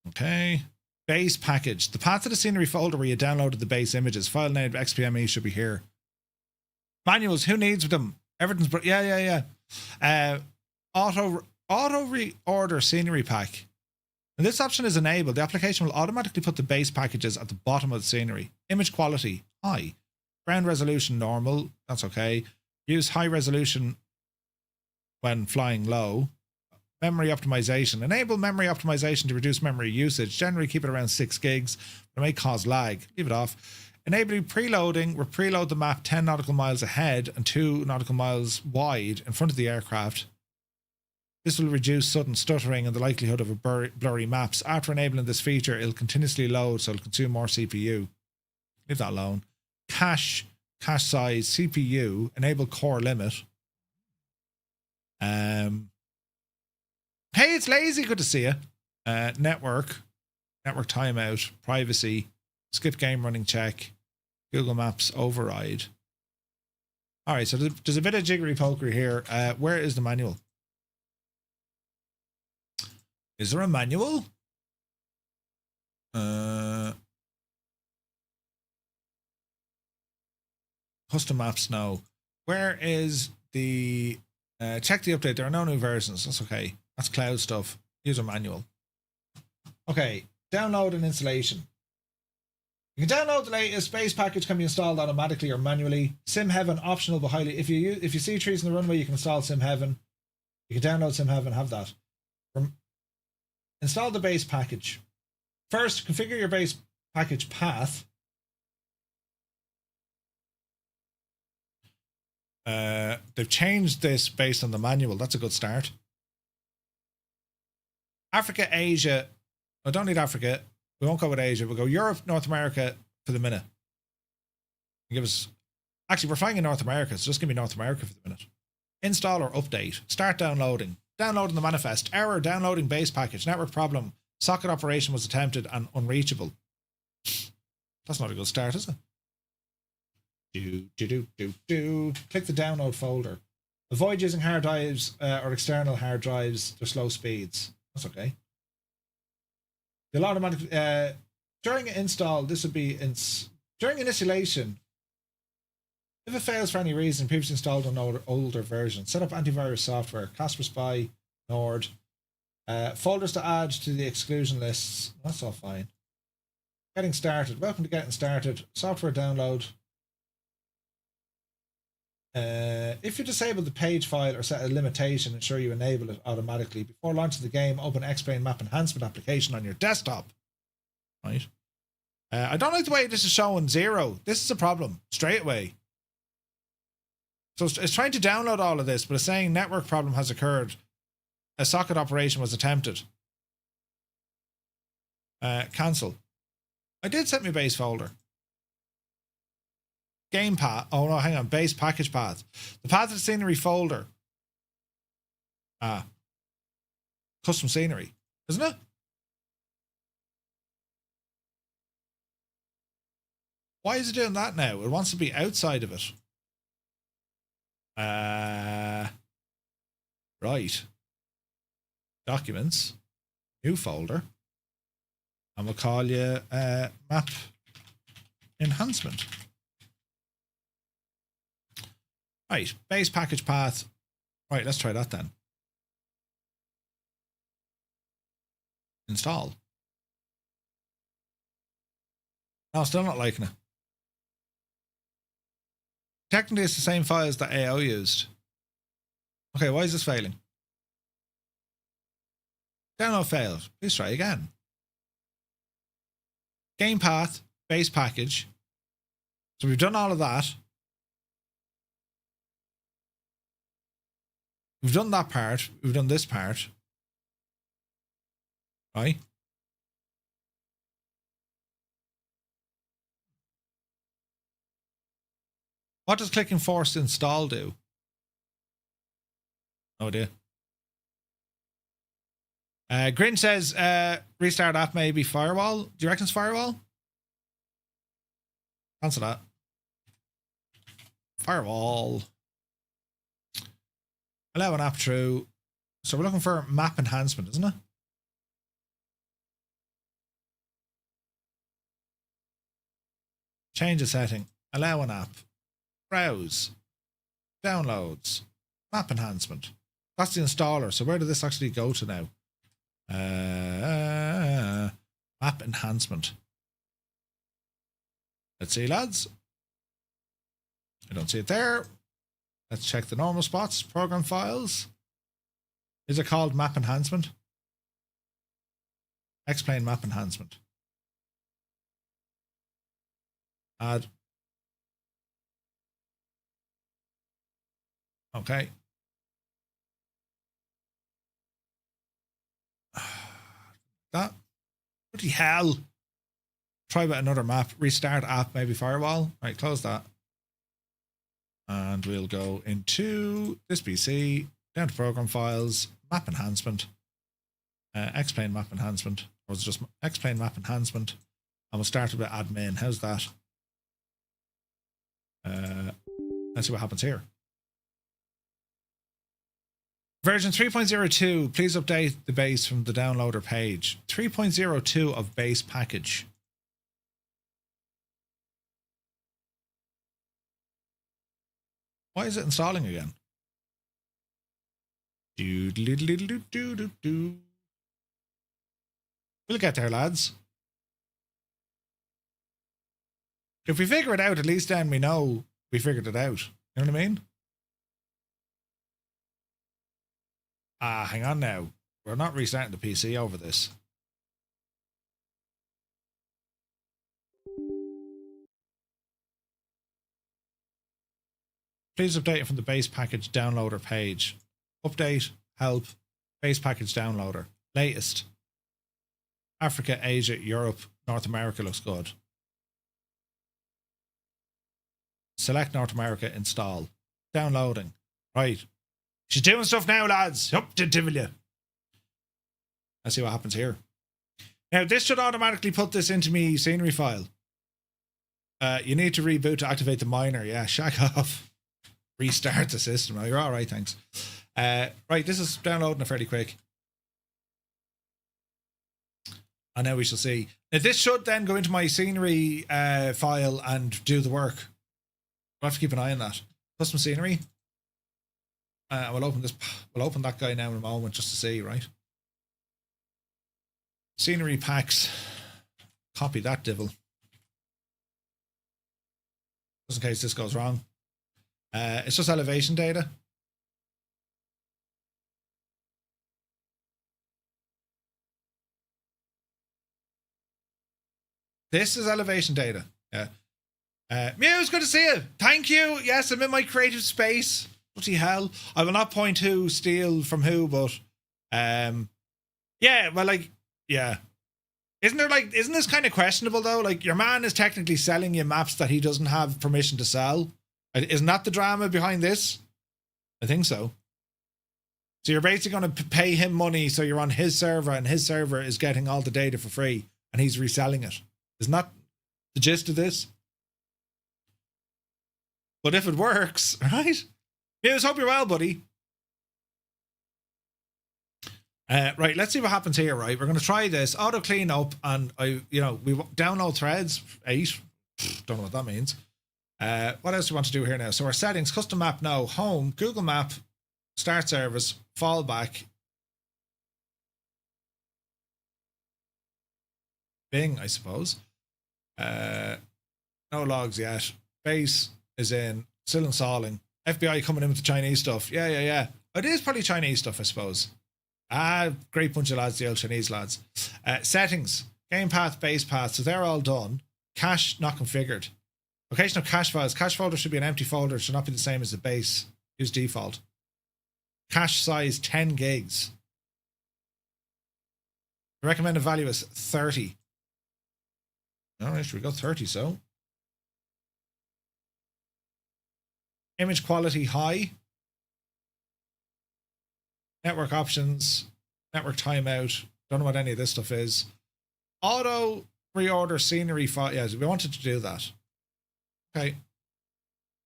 Okay. Base package. The path to the scenery folder where you downloaded the base images. File name XPME should be here. Manuals. Who needs them? Everything's... Yeah. Auto reorder scenery pack. When this option is enabled, the application will automatically put the base packages at the bottom of the scenery. Image quality, high. Ground resolution, normal. That's okay. Use high resolution when flying low. Memory optimization. Enable memory optimization to reduce memory usage. Generally keep it around 6 gigs. But it may cause lag. Leave it off. Enabling preloading. We'll preload the map 10 nautical miles ahead and 2 nautical miles wide in front of the aircraft. This will reduce sudden stuttering and the likelihood of a blurry maps. After enabling this feature, it'll continuously load, so it'll consume more CPU. Leave that alone. Cache size, CPU, enable core limit. Hey, it's Lazy. Good to see you. Network timeout, privacy, skip game running check, Google Maps override. All right, so there's a bit of jiggery pokery here. Where is the manual? Is there a manual? Custom maps, no. Where is the... check the update. There are no new versions. That's okay. That's cloud stuff. User manual. Okay. Download and installation. You can download the latest base package, can be installed automatically or manually. SimHeaven optional but highly... If you see trees in the runway, you can install SimHeaven. You can download SimHeaven, have that. Install the base package. First, configure your base package path. They've changed this based on the manual. That's a good start. Africa, Asia. I don't need Africa. We won't go with Asia. We'll go Europe, North America for the minute. Give us... Actually, we're flying in North America, so just give me North America for the minute. Install or update. Start downloading. Downloading the manifest. Error, downloading base package. Network problem. Socket operation was attempted and unreachable. That's not a good start, is it? Click the download folder. Avoid using hard drives or external hard drives. They're slow speeds. That's okay. They'll automatically... during install, this would be... during initialization, if it fails for any reason, previously installed on older version, set up antivirus software, Casper Spy, Nord, folders to add to the exclusion lists. That's all fine. Getting started. Welcome to getting started. Software download. If you disable the page file or set a limitation, ensure you enable it automatically. Before launching the game, open X-Plane Map Enhancement application on your desktop. Right. I don't like the way this is showing 0. This is a problem. Straight away. So it's trying to download all of this, but it's saying network problem has occurred. A socket operation was attempted. Cancel. I did set my base folder. Game path. Oh no, hang on. Base package path. The path of the scenery folder. Custom scenery. Isn't it? Why is it doing that now? It wants to be outside of it. Right. Documents. New folder. And we'll call you map enhancement. Right. Base package path. Right, let's try that then. Install. No, still not liking it. Technically, it's the same files that AO used. Okay, why is this failing? Download failed. Please try again. Game path, base package. So we've done all of that. We've done that part. We've done this part. Right? What does clicking force install do? Oh dear. Grin says restart app maybe firewall. Do you reckon it's firewall? Answer that. Firewall. Allow an app through. So we're looking for map enhancement, isn't it? Change a setting. Allow an app. Browse. Downloads. Map enhancement. That's the installer. So where did this actually go to now? Map enhancement. Let's see, lads. I don't see it there. Let's check the normal spots. Program files. Is it called map enhancement? Explain map enhancement. Add. Okay. That. Bloody hell. Try with another map. Restart app, maybe firewall. Right, close that. And we'll go into this PC, down to program files, map enhancement, explain map enhancement, or was it just explain map enhancement, and we'll start with admin. How's that? Let's see what happens here. Version 3.02, please update the base from the downloader page. 3.02 of base package. Why is it installing again? We'll get there, lads. If we figure it out, at least then we know we figured it out. You know what I mean? Ah, hang on now. We're not restarting the PC over this. Please update it from the base package downloader page. Update, help, base package downloader. Latest. Africa, Asia, Europe, North America looks good. Select North America, install. Downloading. Right. She's doing stuff now, lads. Up to Tivoli. Let's see what happens here. Now, this should automatically put this into me scenery file. You need to reboot to activate the miner. Yeah, shack off. Restart the system. Oh, you're all right, thanks. Right, this is downloading fairly quick. And now we shall see. Now, this should then go into my scenery file and do the work. We'll have to keep an eye on that. Custom scenery. We'll open this. We'll open that guy now in a moment just to see, right? Scenery packs. Copy that devil. Just in case this goes wrong. It's just elevation data. This is elevation data. Yeah. Muse, good to see you. Thank you. Yes, I'm in my creative space. Bloody hell. I will not point who steal from who, but yeah, well, like, yeah. Isn't this kind of questionable though? Like, your man is technically selling you maps that he doesn't have permission to sell. Isn't that the drama behind this? I think so. So you're basically going to pay him money so you're on his server and his server is getting all the data for free and he's reselling it. Isn't that the gist of this? But if it works, right? Muse, hope you're well, buddy. Right, let's see what happens here, right? We're going to try this. Auto clean up and we download threads, 8. Don't know what that means. What else do we want to do here now? So our settings, custom map, no. Home, Google Map, start service, fallback. Bing, I suppose. No logs yet. Base is in, still installing. FBI coming in with the Chinese stuff. Yeah. It is probably Chinese stuff, I suppose. Great bunch of lads, the old Chinese lads. Settings, game path, base path. So they're all done. Cache not configured. Location of cache files. Cache folder should be an empty folder. It should not be the same as the base. Use default. Cache size 10 gigs. The recommended value is 30. All right, should we go 30 so? Image quality high. Network options. Network timeout. Don't know what any of this stuff is. Auto reorder scenery file. Yes, we wanted to do that. Okay.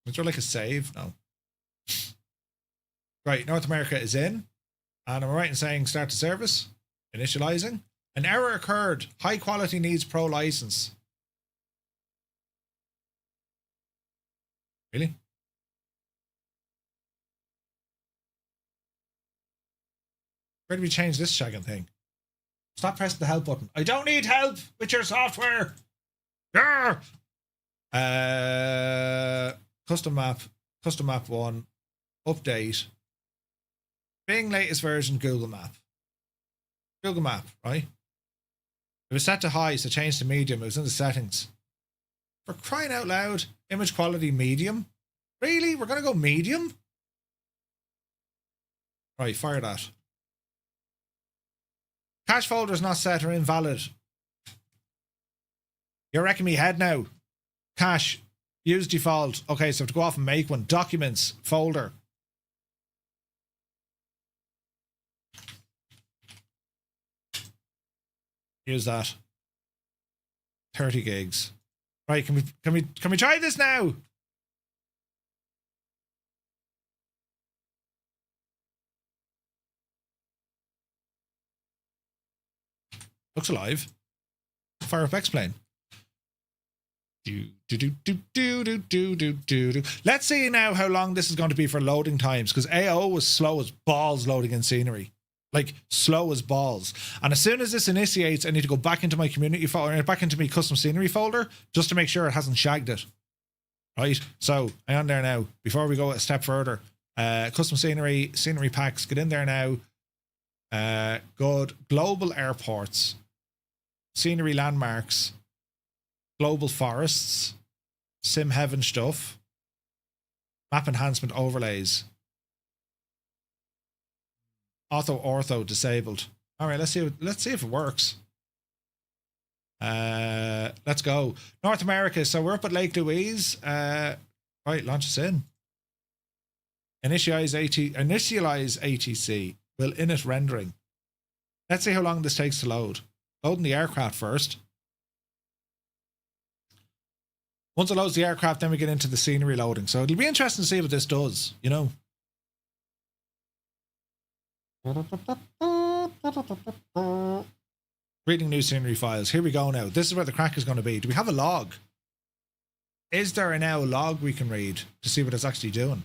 Is there like a save? No. Right, North America is in. And am I right in saying start to service? Initializing. An error occurred. High quality needs pro license. Really? Where did we change this shagging thing? Stop pressing the help button. I don't need help with your software. Grr! Custom map 1, update. Bing latest version Google Map. Google Map, right? It was set to high, so change to medium. It was in the settings. For crying out loud, image quality medium. Really? We're gonna go medium? Right, fire that. Cache folder is not set or invalid. You're wrecking me head now. Cache, use default. Okay, so to go off and make one. Documents, folder. Use that. 30 gigs. Right, can we try this now? Looks alive. Fire up X-Plane. Let's see now how long this is going to be for loading times, because AO was slow as balls loading in scenery. Like, slow as balls. And as soon as this initiates, I need to go back into my community folder, back into my custom scenery folder, just to make sure it hasn't shagged it. Right? So, hang on there now. Before we go a step further, custom scenery packs, get in there now. Good. Global airports. Scenery landmarks. Global forests. Sim heaven stuff. Map enhancement overlays. Ortho disabled. All right, let's see if it works. Let's go. North America. So we're up at Lake Louise. Right, launch us in. Initialize ATC. Will init rendering. Let's see how long this takes to load. Loading the aircraft first. Once it loads the aircraft, then we get into the scenery loading. So it'll be interesting to see what this does, you know. Reading new scenery files. Here we go now. This is where the crack is going to be. Do we have a log? Is there a now log we can read to see what it's actually doing?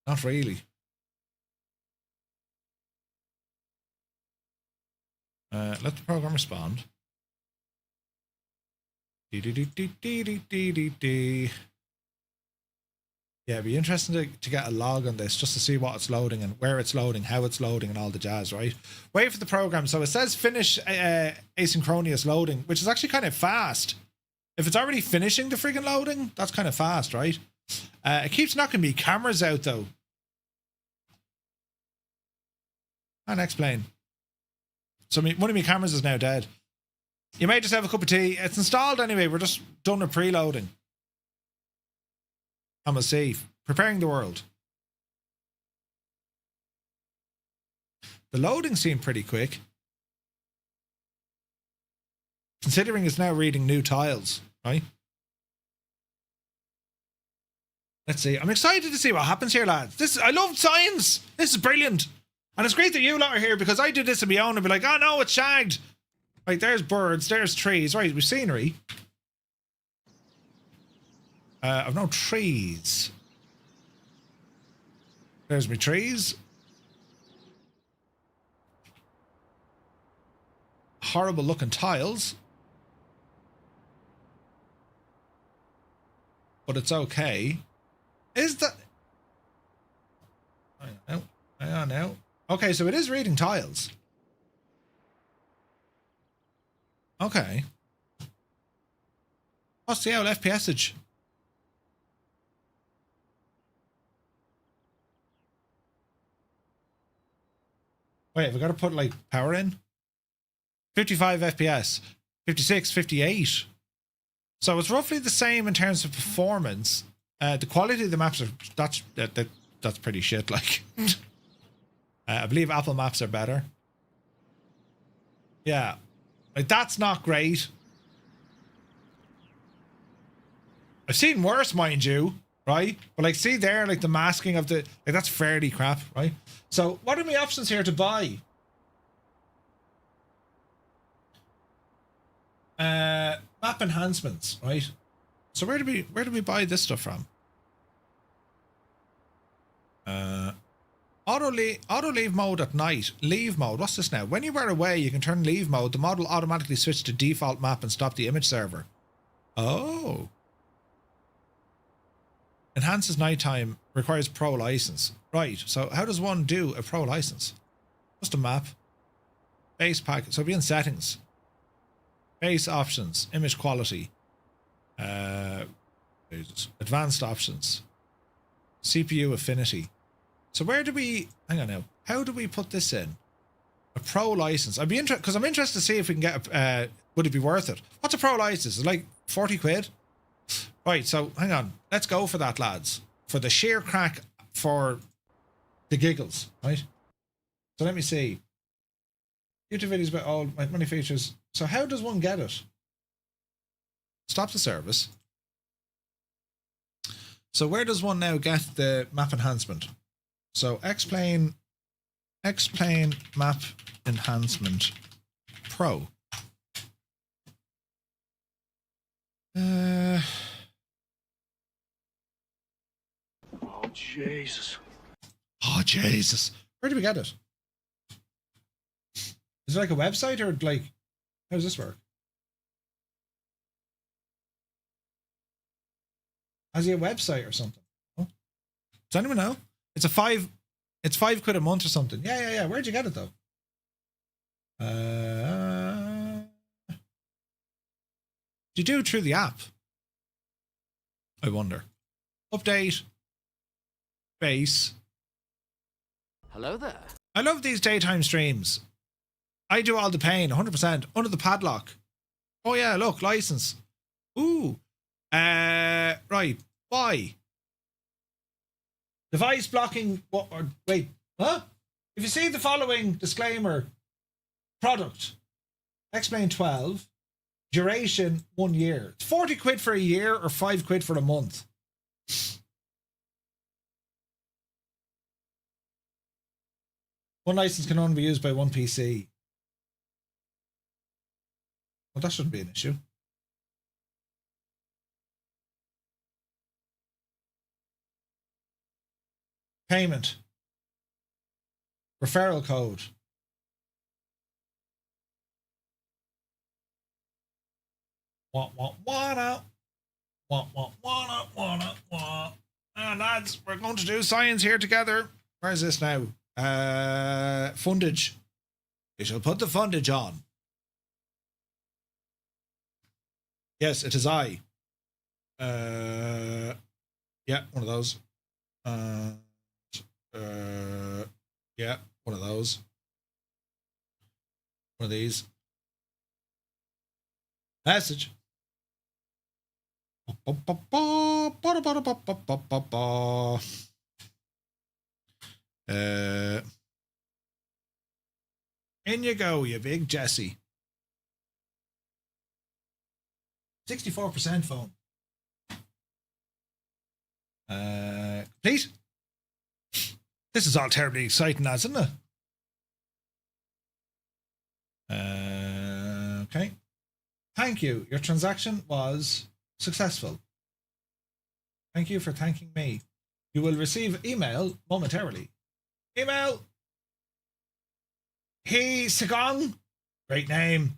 Not really. Let the program respond. Yeah, it'd be interesting to get a log on this just to see what it's loading and where it's loading, how it's loading, and all the jazz, right? Wait for the program. So it says finish asynchronous loading, which is actually kind of fast. If it's already finishing the friggin' loading, that's kind of fast, right? It keeps knocking me cameras out though. And explain. So one of my cameras is now dead. You may just have a cup of tea. It's installed anyway. We're just done with preloading. I'm a safe. Preparing the world. The loading seemed pretty quick. Considering it's now reading new tiles, right? Let's see. I'm excited to see what happens here, lads. I love science. This is brilliant. And it's great that you lot are here, because I do this on my own and be like, oh no, it's shagged. Right, there's birds, there's trees. Right, with scenery. I've no trees. There's my trees. Horrible looking tiles. But it's okay. Is that... Hang on now. Okay, so it is reading tiles. Okay. What's the old FPSage? Wait, have we got to put like power in? 55 FPS, 56, 58. So it's roughly the same in terms of performance. The quality of the maps are that's pretty shit. Like, I believe Apple Maps are better. Yeah, like that's not great. I've seen worse, mind you, right? But like, see there, like the masking of the, like that's fairly crap, right? So what are my options here to buy? Map enhancements, right? So where do we buy this stuff from? Auto leave mode at night. Leave mode. What's this now? When you are away, you can turn leave mode. The mod will automatically switch to default map and stop the image server. Oh. Enhances nighttime. Requires pro license. Right. So how does one do a pro license? Just a map. Base pack. So it'll be in settings. Base options. Image quality. Advanced options. CPU affinity. So where do we, hang on now, how do we put this in? A pro license. I'd be interested, because I'm interested to see if we can get would it be worth it? What's a pro license? Is it like 40 quid? Right, so hang on, let's go for that, lads. For the sheer crack, for the giggles, right? So let me see. YouTube videos about all many features. So how does one get it? Stop the service. So where does one now get the map enhancement? So X-Plane map enhancement pro. Oh, Jesus. Oh, Jesus. Where do we get it? Is it like a website or like, how does this work? Has he a website or something? Oh. Does anyone know? It's £5 a month or something. Yeah. Where'd you get it though? Do you do it through the app? I wonder. Update. Base. Hello there. I love these daytime streams. I do all the pain, 100%. Under the padlock. Oh yeah, look, license. Ooh. Right. Why? Device blocking. What? Or, wait. Huh? If you see the following disclaimer, product, XP12, duration 1 year. It's 40 quid for a year or 5 quid for a month. One license can only be used by one PC. Well, that shouldn't be an issue. Payment. Referral code. Wanna. And lads, we're going to do science here together. Where's this now? Fundage. We shall put the fundage on. Yes, it is I. Yeah, one of those. Yeah, one of those. One of these. Message. In you go, you big Jesse. 64% phone. Complete. This is all terribly exciting, isn't it? Okay. Thank you. Your transaction was successful. Thank you for thanking me. You will receive email momentarily. Email. He Sagong. Great name.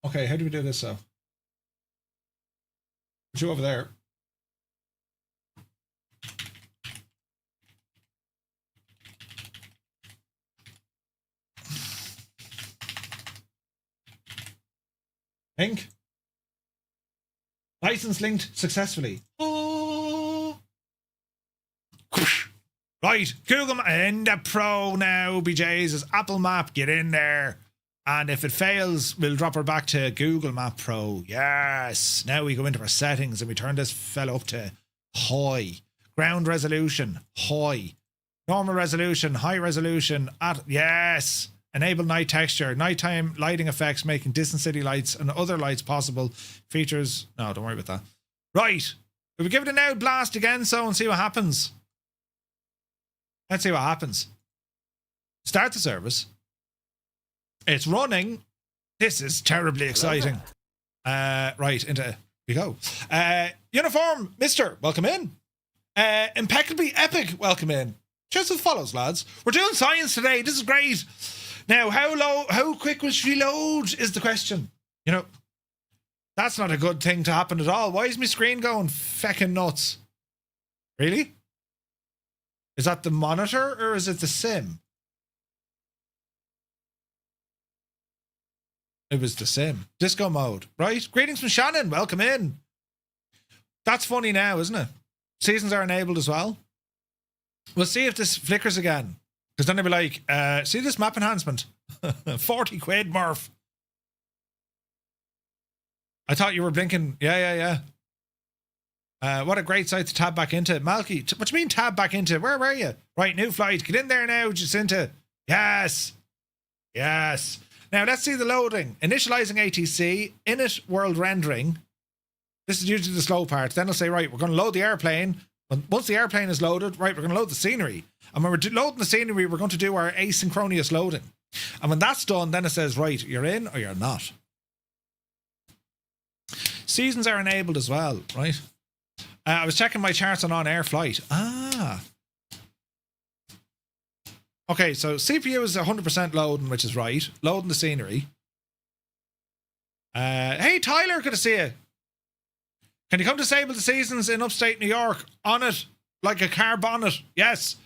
Okay, how do we do this though? Put you over there. Link. License linked successfully. Oh. Right, Right, Google in the Pro now, BJs, is Apple Map, get in there. And if it fails, we'll drop her back to Google Map Pro. Yes. Now we go into our settings and we turn this fella up to high. Ground resolution, high. Normal resolution, high resolution, yes. Enable night texture, nighttime lighting effects, making distant city lights and other lights possible. Features, no, don't worry about that. Right. Will we give it an out blast again and see what happens? Let's see what happens. Start the service. It's running. This is terribly exciting. Right, into we go. Uniform, mister, welcome in. Impeccably epic, welcome in. Just as follows, lads. We're doing science today. This is great. Now, how quick will she load is the question. You know, that's not a good thing to happen at all. Why is my screen going feckin' nuts? Really? Is that the monitor or is it the sim? It was the sim. Disco mode. Right. Greetings from Shannon. Welcome in. That's funny now, isn't it? Seasons are enabled as well. We'll see if this flickers again. Because then they'll be like, see this map enhancement? 40 quid, Murph. I thought you were blinking. Yeah. What a great site to tab back into. Malky, what do you mean tab back into? Where were you? Right, new flight. Get in there now, Jacinta. Yes. Now, let's see the loading. Initializing ATC, init world rendering. This is usually the slow part. Then I'll say, right, we're going to load the airplane. Once the airplane is loaded, right, we're going to load the scenery. And when we're loading the scenery, we're going to do our asynchronous loading. And when that's done, then it says, right, you're in or you're not. Seasons are enabled as well, right? I was checking my charts on OnAir flight. Okay, so CPU is 100% loading, which is right. Loading the scenery. Hey, Tyler, good to see you. Can you come disable the seasons in upstate New York? On it, like a car bonnet. Yes.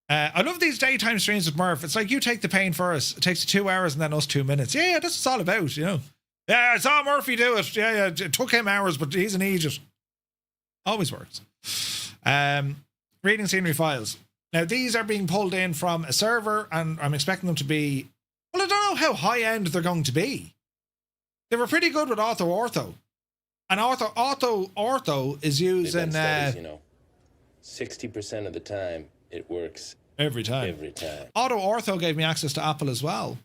I love these daytime streams with Murph. It's like you take the pain for us. It takes you 2 hours and then us 2 minutes. Yeah, that's what it's all about, you know. Yeah, I saw Murphy do it. Yeah, it took him hours, but he's an idiot. Always works. Reading scenery files. Now, these are being pulled in from a server, and I'm expecting them to be... Well, I don't know how high-end they're going to be. They were pretty good with ortho. And ortho is using... Studies, you know, 60% of the time, it works. Every time. Ortho gave me access to Apple as well.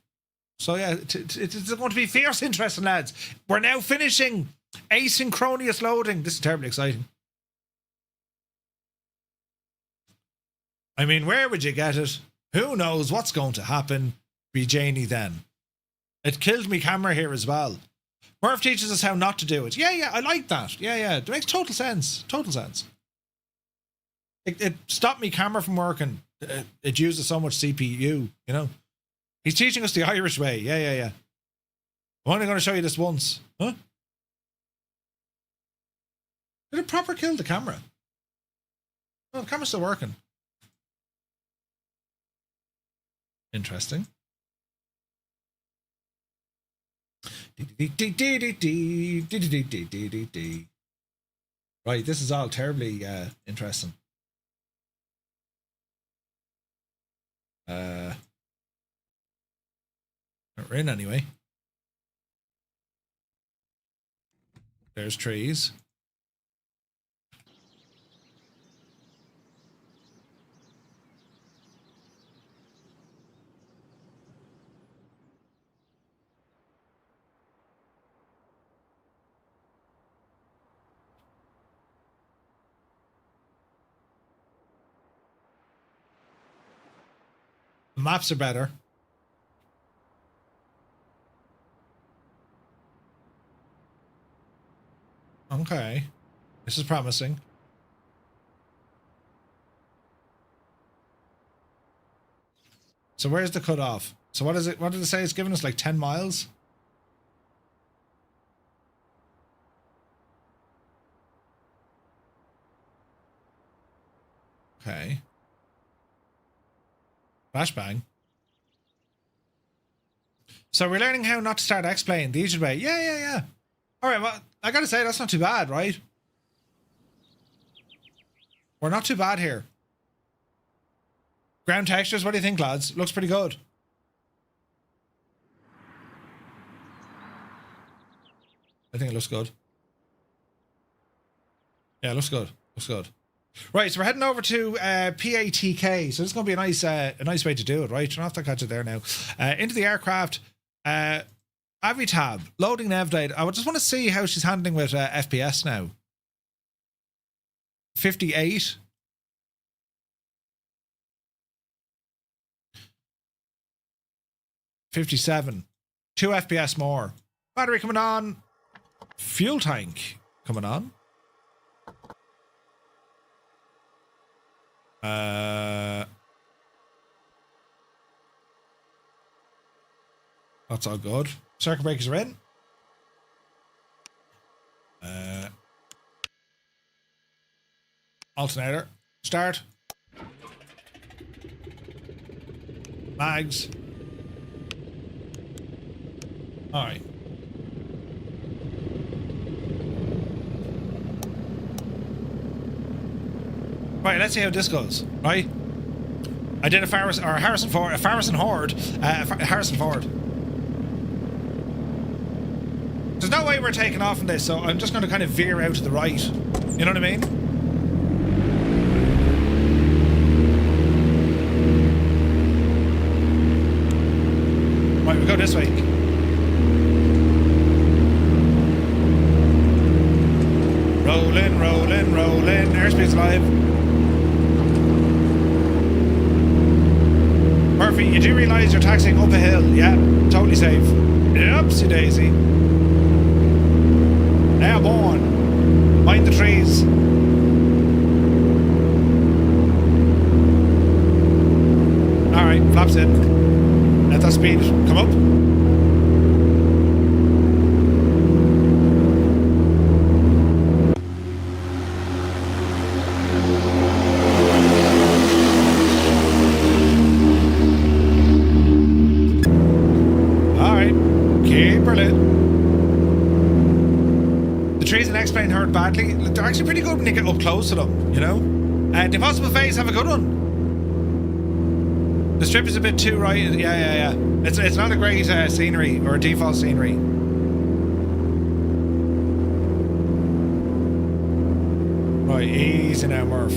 So, yeah, it's going to be fierce interesting, lads. We're now finishing asynchronous loading. This is terribly exciting. I mean, where would you get it? Who knows what's going to happen? Be Janie then. It killed me camera here as well. Murph teaches us how not to do it. Yeah, I like that. Yeah. It makes total sense. It stopped me camera from working. It uses so much CPU, you know. He's teaching us the Irish way. Yeah. I'm only going to show you this once. Huh? Did it proper kill the camera? Oh, the camera's still working. Interesting. Right, this is all terribly interesting. We're in anyway. There's trees. Maps are better. Okay. This is promising. So where's the cutoff? So what is it? What did it say? It's giving us like 10 miles? Okay. Flashbang. So we're learning how not to start X-plane the easy way. Yeah. All right, well, I gotta say, that's not too bad, right? We're not too bad here. Ground textures, what do you think, lads? Looks pretty good. I think it looks good. Yeah, it looks good. Looks good. Right, so we're heading over to PATK. So this is going to be a nice way to do it, right? You don't have to catch it there now. Into the aircraft. Avitab, loading nav date. I just want to see how she's handling with FPS now. 58. $57. 2 FPS more. Battery coming on. Fuel tank coming on. That's all good. Circuit breakers are in. Alternator. Start. Mags. Alright. Right, let's see how this goes, right? I did a Harrison Ford. There's no way we're taking off in this, so I'm just going to kind of veer out to the right. You know what I mean? Right, we go this way. Rolling, rolling, rolling. Airspeed's live. Murphy, you do realise you're taxiing up a hill? Yeah, totally safe. Oopsie daisy. Airborne. Mind the trees. Alright, flaps in. Let that speed come up. X-plane hurt badly. They're actually pretty good when you get up close to them, you know? The Impossible Phase have a good one. The strip is a bit too right. Yeah. It's not a great scenery or a default scenery. Right, easy now, Murph.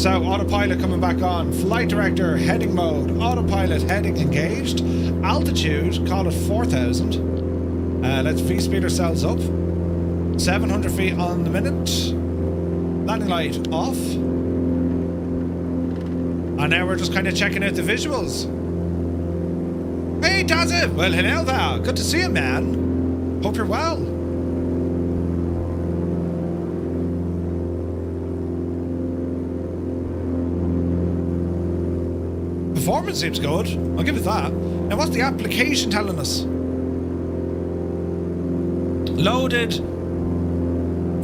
So, autopilot coming back on. Flight director, heading mode. Autopilot, heading engaged. Altitude, call it 4,000. Let's V-speed ourselves up. 700 feet on the minute. Landing light off. And now we're just kind of checking out the visuals. Hey, Tazzy! Well, hello there. Good to see you, man. Hope you're well. Performance seems good. I'll give it that. Now, what's the application telling us? Loaded.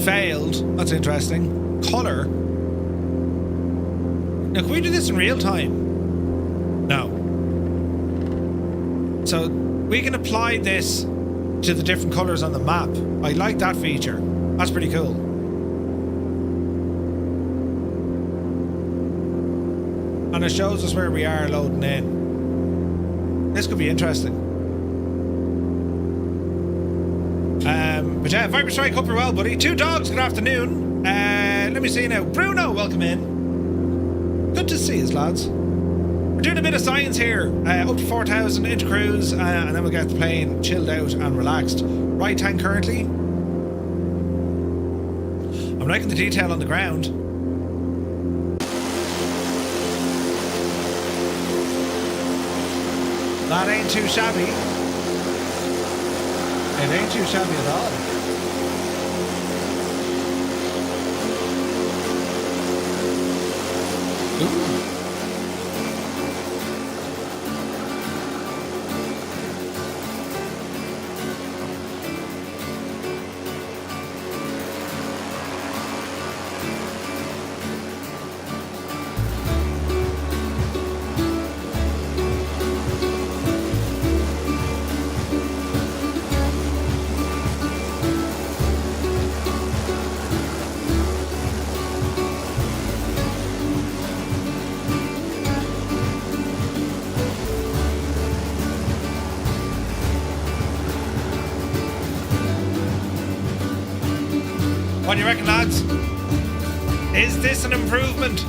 Failed. That's interesting. Color. Now, can we do this in real time? No. So, we can apply this to the different colors on the map. I like that feature. That's pretty cool. And it shows us where we are loading in. This could be interesting. But yeah, Viper Strike, hope you're well, buddy. 2 dogs, good afternoon. Let me see now. Bruno, welcome in. Good to see us, lads. We're doing a bit of science here. Up to 4,000 into cruise, and then we'll get the plane chilled out and relaxed. Right tank currently. I'm liking the detail on the ground. That ain't too shabby. It ain't too shabby at all. Ooh. What do you reckon, lads? Is this an improvement?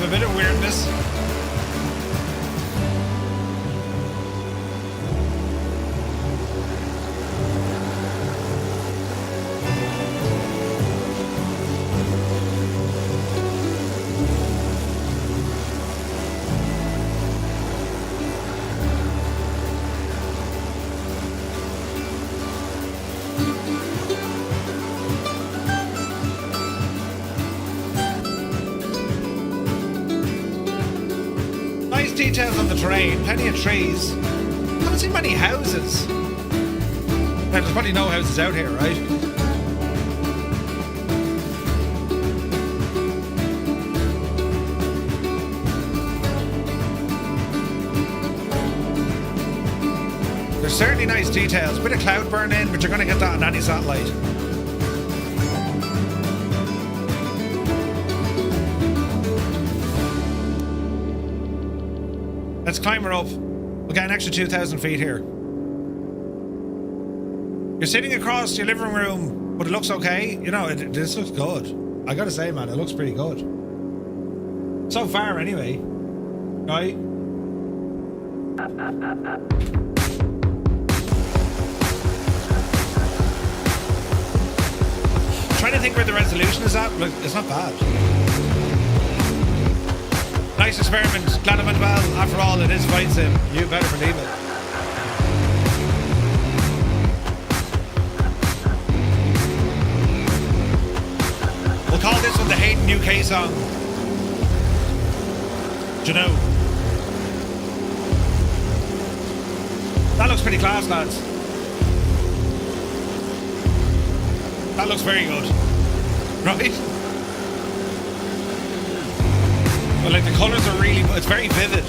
A bit of weirdness. Details on the terrain, plenty of trees. Haven't seen many houses. Now, there's probably no houses out here, right? There's certainly nice details. Bit of cloud burn in, but you're going to get that on any satellite. Let's climb her up. We'll get an extra 2,000 feet here. You're sitting across your living room, but it looks okay. You know, this looks good. I gotta say, man, it looks pretty good. So far, anyway. Right? Trying to think where the resolution is at. Look, it's not bad. Nice experiment. Glad it went well. After all, it is flight sim. You better believe it. We'll call this one the Hayden UK song. Do you know? That looks pretty class, lads. That looks very good. Right? But like the colours are really, it's very vivid.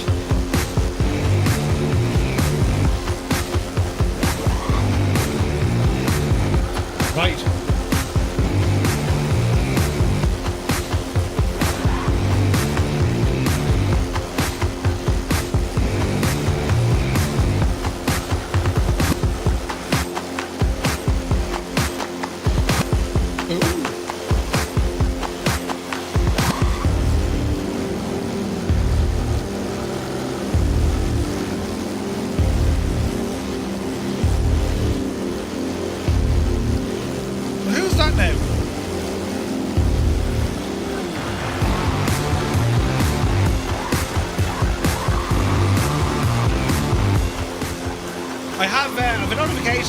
Right.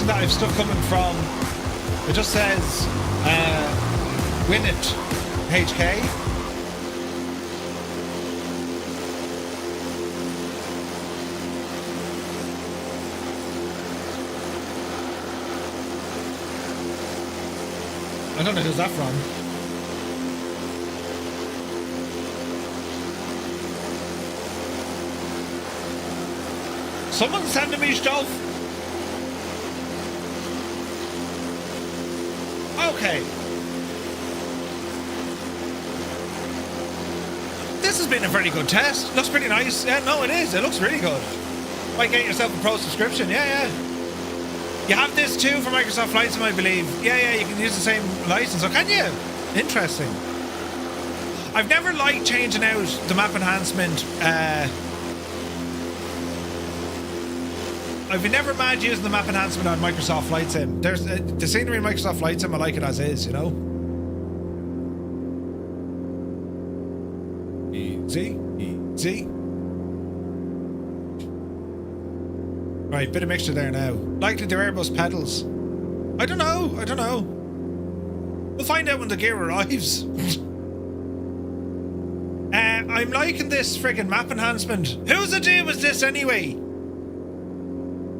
That I have stuff coming from, it just says win it HK. I don't know who's that from. Someone's sending me stuff. Okay. This has been a very good test. Looks pretty nice. Yeah, no, it is. It looks really good. Might get yourself a pro subscription. Yeah. You have this too for Microsoft Flight Sim, I believe. Yeah, you can use the same license. Oh, can you? Interesting. I've never liked changing out the map enhancement. I've been never mad using the map enhancement on Microsoft Flight Sim. There's the scenery in Microsoft Flight Sim, I like it as is, you know? Easy. Right, bit of mixture there now. Likely they're Airbus pedals. I don't know. We'll find out when the gear arrives. I'm liking this friggin' map enhancement. Whose idea was this anyway?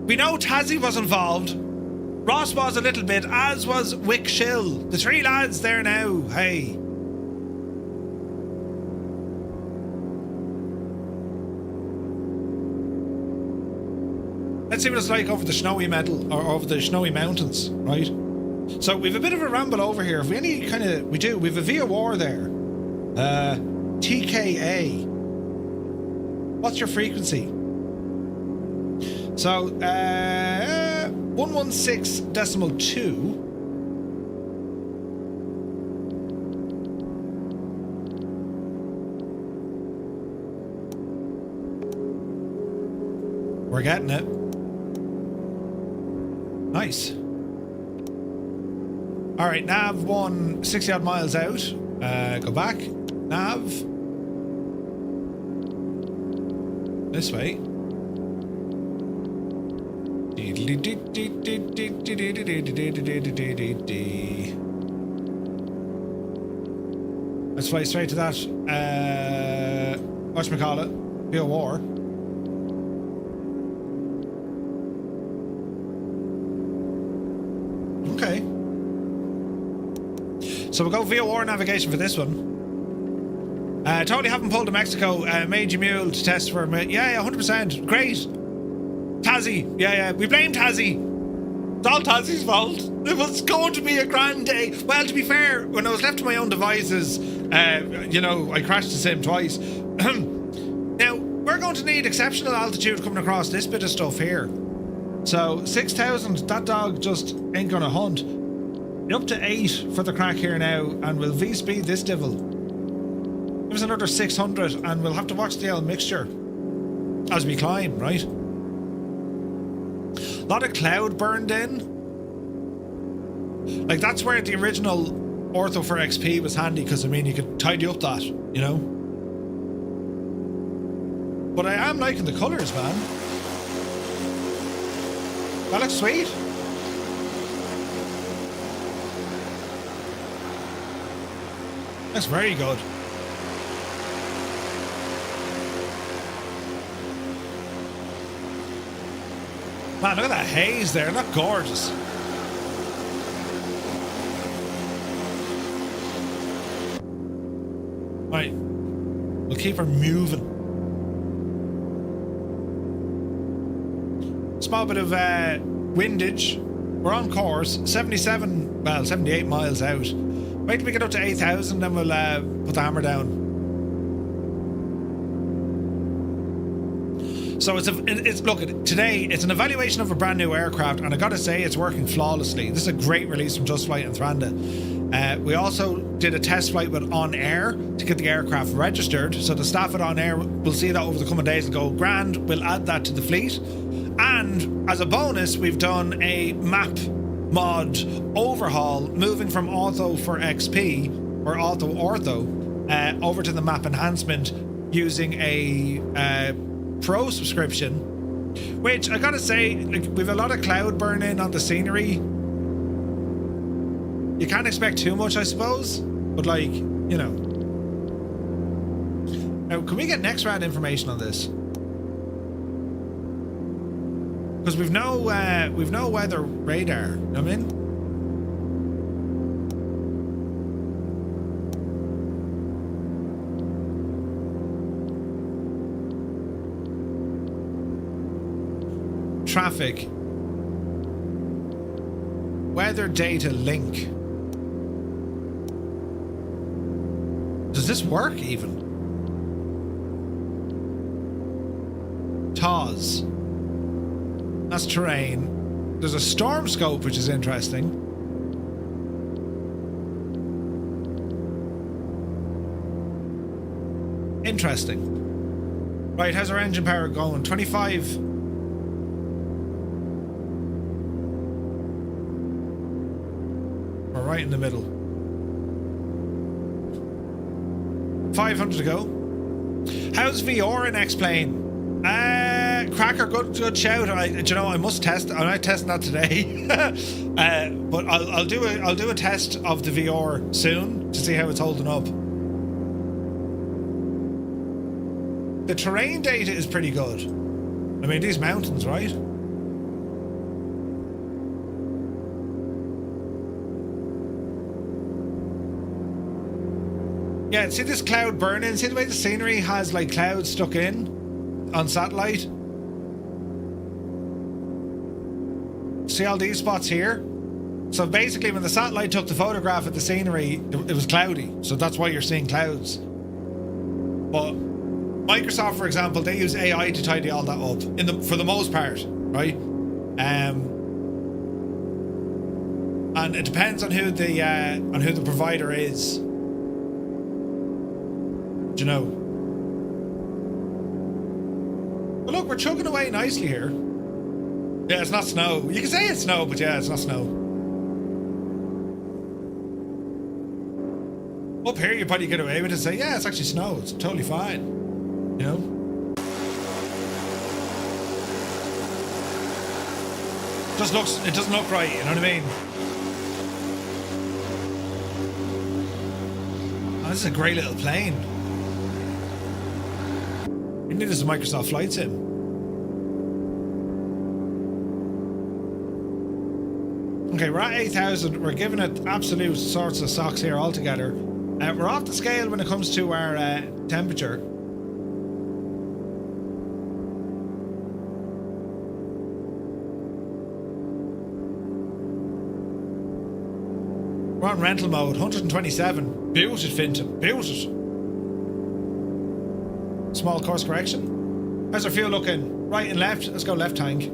We know Tassie was involved. Ross was a little bit, as was Wick Shill. The three lads there now. Hey. Let's see what it's like over the snowy metal or over the snowy mountains, right? So we've a bit of a ramble over here. If we any kind of we've a VOR there. TKA. What's your frequency? So 116.2. We're getting it. Nice. All right, nav 60 odd miles out. Go back. Nav. This way. Let's fly straight to that. Whatchamacallit? VOR. Okay. So we'll go VOR navigation for this one. Totally haven't pulled to Mexico. Made your mule to test for a minute. Yeah, 100%. Great. Tassie. Yeah. We blame Tassie. It's all Tassie's fault. It was going to be a grand day. Well, to be fair, when I was left to my own devices, I crashed the sim twice. Now, we're going to need exceptional altitude coming across this bit of stuff here. So 6,000, that dog just ain't gonna hunt. Up to 8 for the crack here now, and we'll V-speed this devil. Give us another 600, and we'll have to watch the old mixture as we climb, right? A lot of cloud burned in. Like, that's where the original ortho for XP was handy, because, I mean, you could tidy up that, you know? But I am liking the colours, man. That looks sweet. That's very good. Man, look at that haze there. Isn't that gorgeous? Right. We'll keep her moving. Small bit of windage. We're on course. 78 miles out. Wait till we get up to 8,000, then we'll put the hammer down. So look, today it's an evaluation of a brand new aircraft, and I gotta say it's working flawlessly. This is a great release from Just Flight and Thranda. We also did a test flight with OnAir to get the aircraft registered, so the staff at OnAir will see that over the coming days and go, grand, we'll add that to the fleet. And as a bonus, we've done a map mod overhaul, moving from Ortho for XP, or Ortho, over to the map enhancement using a Pro subscription, which I gotta say, like, we've a lot of cloud burning on the scenery. You can't expect too much, I suppose, but like, you know. Now, can we get next round information on this? Because we've no weather radar. You know what I mean? Traffic. Weather data link. Does this work even? TOS. That's terrain. There's a storm scope, which is interesting. Interesting. Right, how's our engine power going? 25. We're right in the middle. 500 to go. How's VR in X-Plane? Cracker, good shout. I must test. I'm not testing that today, but I'll do a test of the VR soon to see how it's holding up. The terrain data is pretty good. I mean, these mountains, right? Yeah, see this cloud burning? See the way the scenery has like clouds stuck in on satellite? See all these spots here? So basically when the satellite took the photograph of the scenery, it was cloudy. So that's why you're seeing clouds. But Microsoft, for example, they use AI to tidy all that up for the most part, right? And it depends on who the provider is. Do you know? But look, we're chugging away nicely here. Yeah, it's not snow. You can say it's snow, but yeah, it's not snow. Up here, you probably get away with it and say, yeah, it's actually snow. It's totally fine. You know? It doesn't look right, you know what I mean? Oh, this is a great little plane. You need this is a Microsoft Flight Sim. Okay, we're at 8,000. We're giving it absolute sorts of socks here altogether. We're off the scale when it comes to our temperature. We're on rental mode, 127. Built it, Finton. Built it. Small course correction. How's our fuel looking? Right and left. Let's go left tank.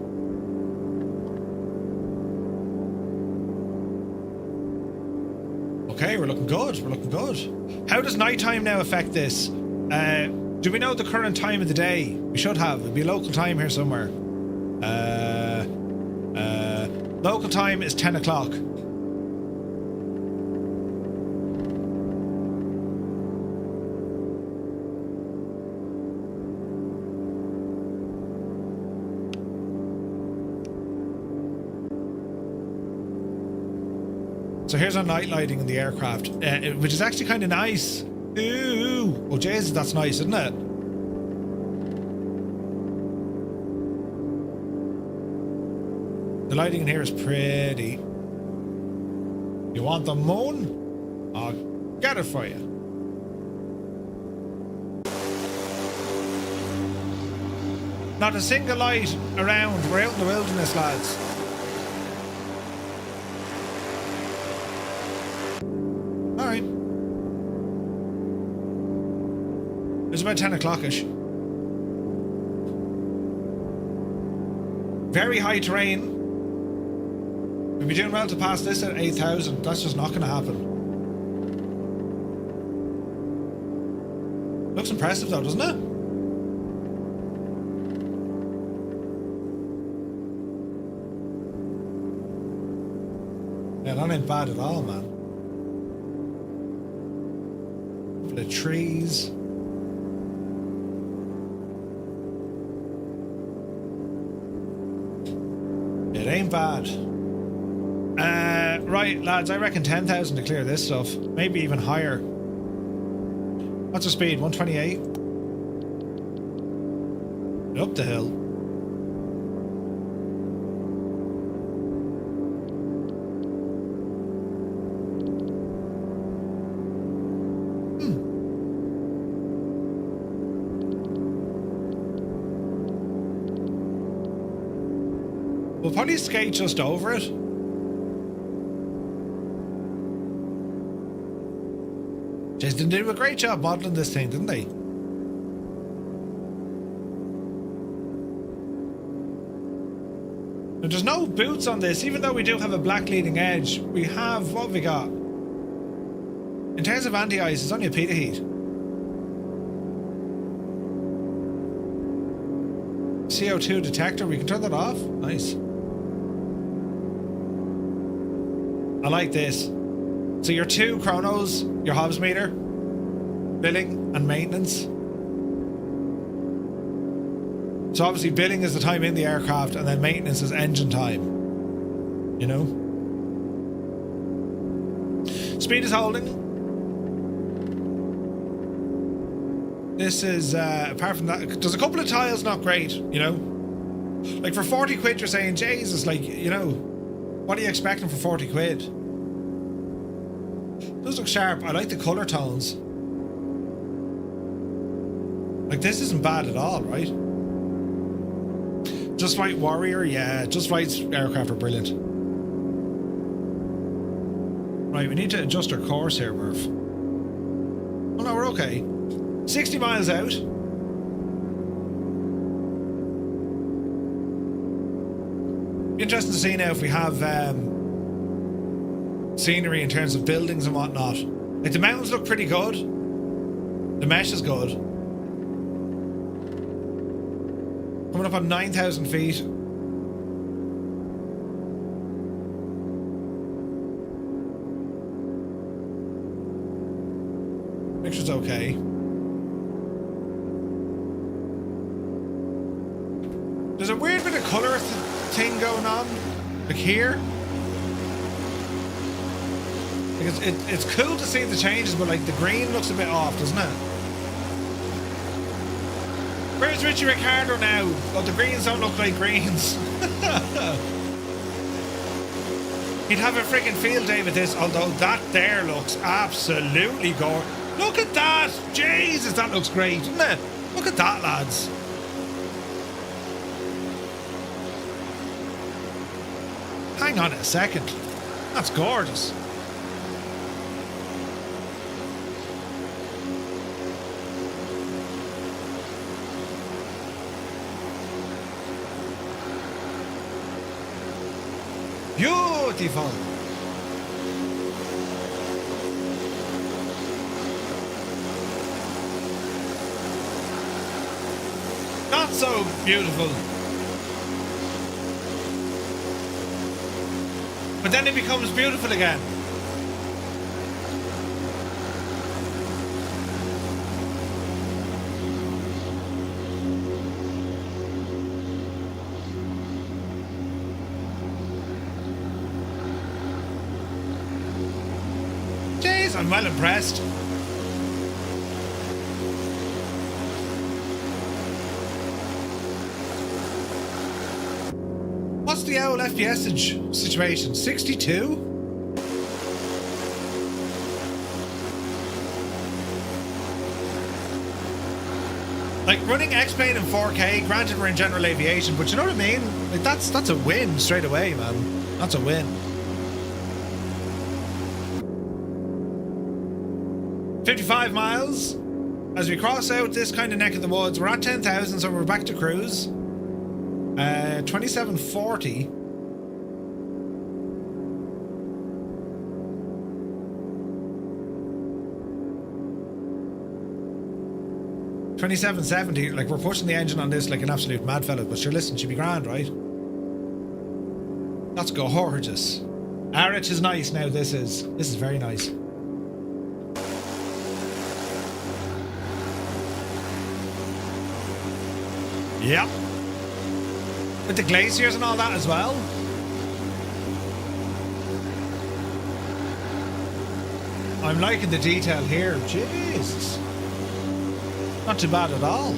Okay, we're looking good. We're looking good. How does nighttime now affect this? Do we know the current time of the day? We should have. It'd be local time here somewhere. Local time is 10 o'clock. So here's our night lighting in the aircraft, which is actually kind of nice. Ooh. Oh, Jesus, that's nice, isn't it? The lighting in here is pretty. You want the moon? I'll get it for you. Not a single light around. We're out in the wilderness, lads. Alright. It's about 10 o'clock-ish. Very high terrain. We'll be doing well to pass this at 8,000. That's just not going to happen. Looks impressive though, doesn't it? Yeah, that ain't bad at all, man. The trees. It ain't bad. Right, lads, I reckon 10,000 to clear this stuff. Maybe even higher. What's the speed? 128? Up the hill. We'll probably skate just over it. Jason did a great job modeling this thing, didn't they? Now, there's no boots on this, even though we do have a black leading edge. We have, what have we got? In terms of anti-ice, it's only a pita heat. CO2 detector, we can turn that off. Nice. I like this. So your two chronos, your Hobbs meter, billing and maintenance. So obviously billing is the time in the aircraft and then maintenance is engine time. You know? Speed is holding. This is, apart from that, there's a couple of tiles not great, you know? Like for 40 quid you're saying, Jesus, like, you know, what are you expecting for 40 quid? Those look sharp. I like the colour tones. Like this isn't bad at all, right? Just Right Warrior, yeah. Just Right's aircraft are brilliant. Right, we need to adjust our course here, Murph. Oh no, we're okay. 60 miles out. Interesting to see now if we have scenery in terms of buildings and whatnot. Like the mountains look pretty good. The mesh is good. Coming up on 9,000 feet. Picture's okay. There's a weird bit of colour thing going on, like here. Like it's cool to see the changes, but like the green looks a bit off, doesn't it? Where's Richie Ricardo now? Well, the greens don't look like greens. He'd have a freaking field day with this, although that there looks absolutely gorgeous. Look at that! Jesus, that looks great, doesn't it? Look at that, lads. Hang on a second. That's gorgeous. Beautiful. Not so beautiful. But then it becomes beautiful again. Jeez, I'm well impressed. What's the old FPS situation? 62? Like running X-Plane in 4K, granted we're in general aviation, but you know what I mean? Like that's a win straight away, man. That's a win. $55 miles. As we cross out this kind of neck of the woods, we're at 10,000, so we're back to cruise. 2740. $27.70. Like we're pushing the engine on this like an absolute mad fella, but sure, listen, she'll be grand, right? That's gorgeous. RH is nice now. This is very nice. Yep. With the glaciers and all that as well. I'm liking the detail here. Jesus. Not too bad at all.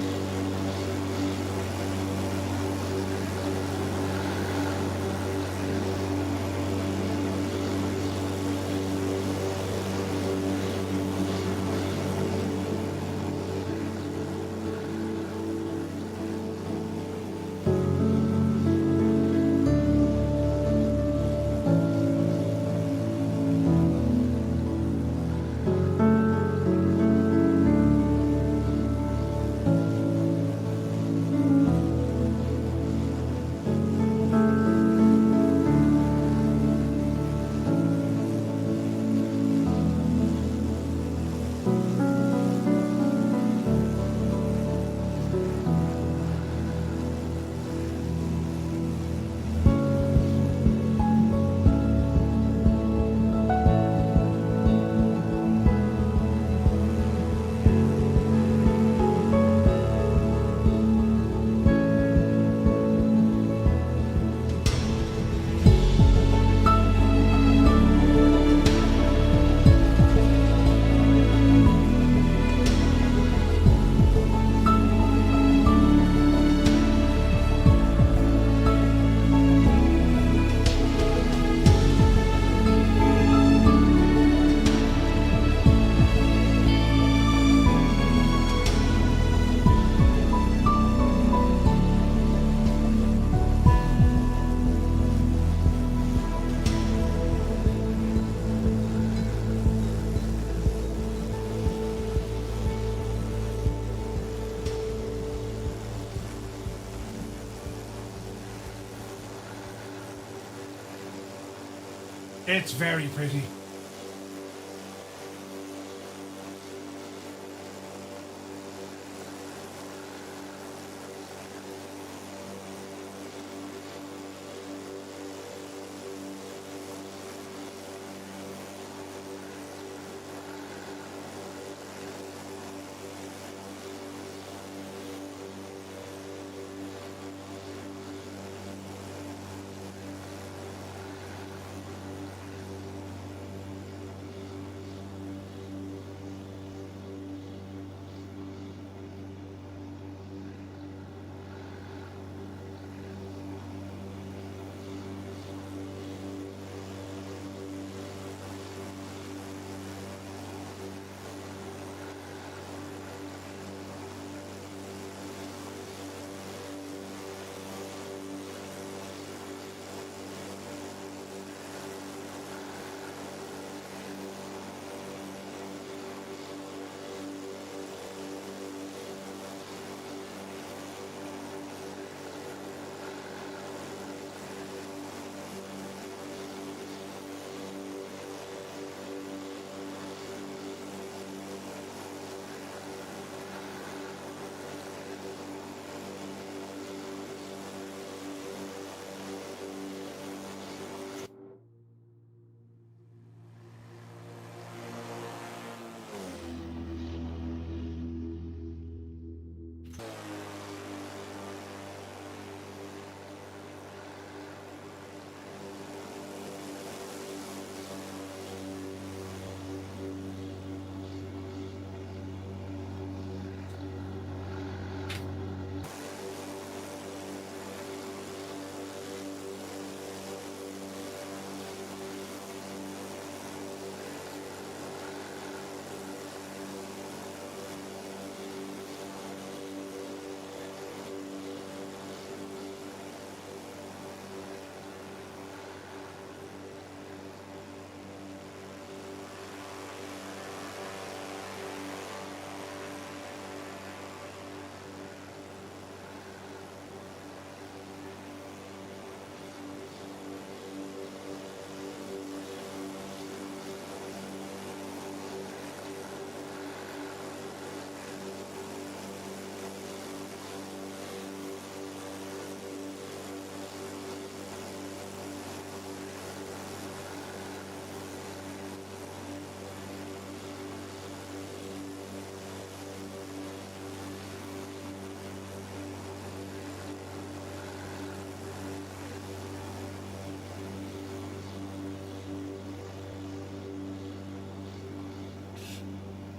It's very pretty.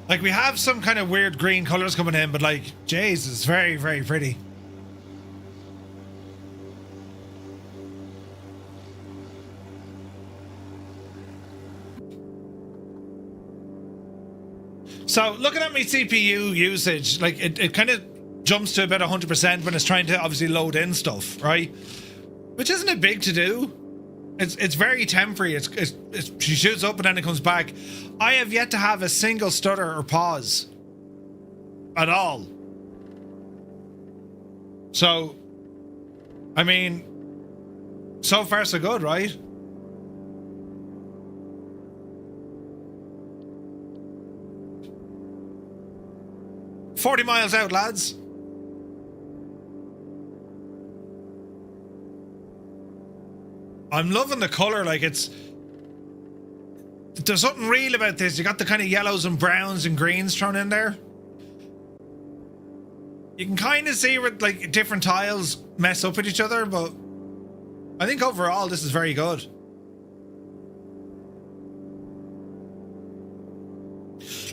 Like, we have some kind of weird green colors coming in, but like, jeez, it's very, very pretty. So, looking at my CPU usage, like, it kind of jumps to about 100% when it's trying to obviously load in stuff, right? Which isn't a big to do. It's very temporary. She shoots up and then it comes back. I have yet to have a single stutter or pause at all. So, I mean, so far so good, right? "40 miles out, lads." I'm loving the color. Like, there's something real about this. You got the kind of yellows and browns and greens thrown in there. You can kind of see where like different tiles mess up with each other, but I think overall this is very good.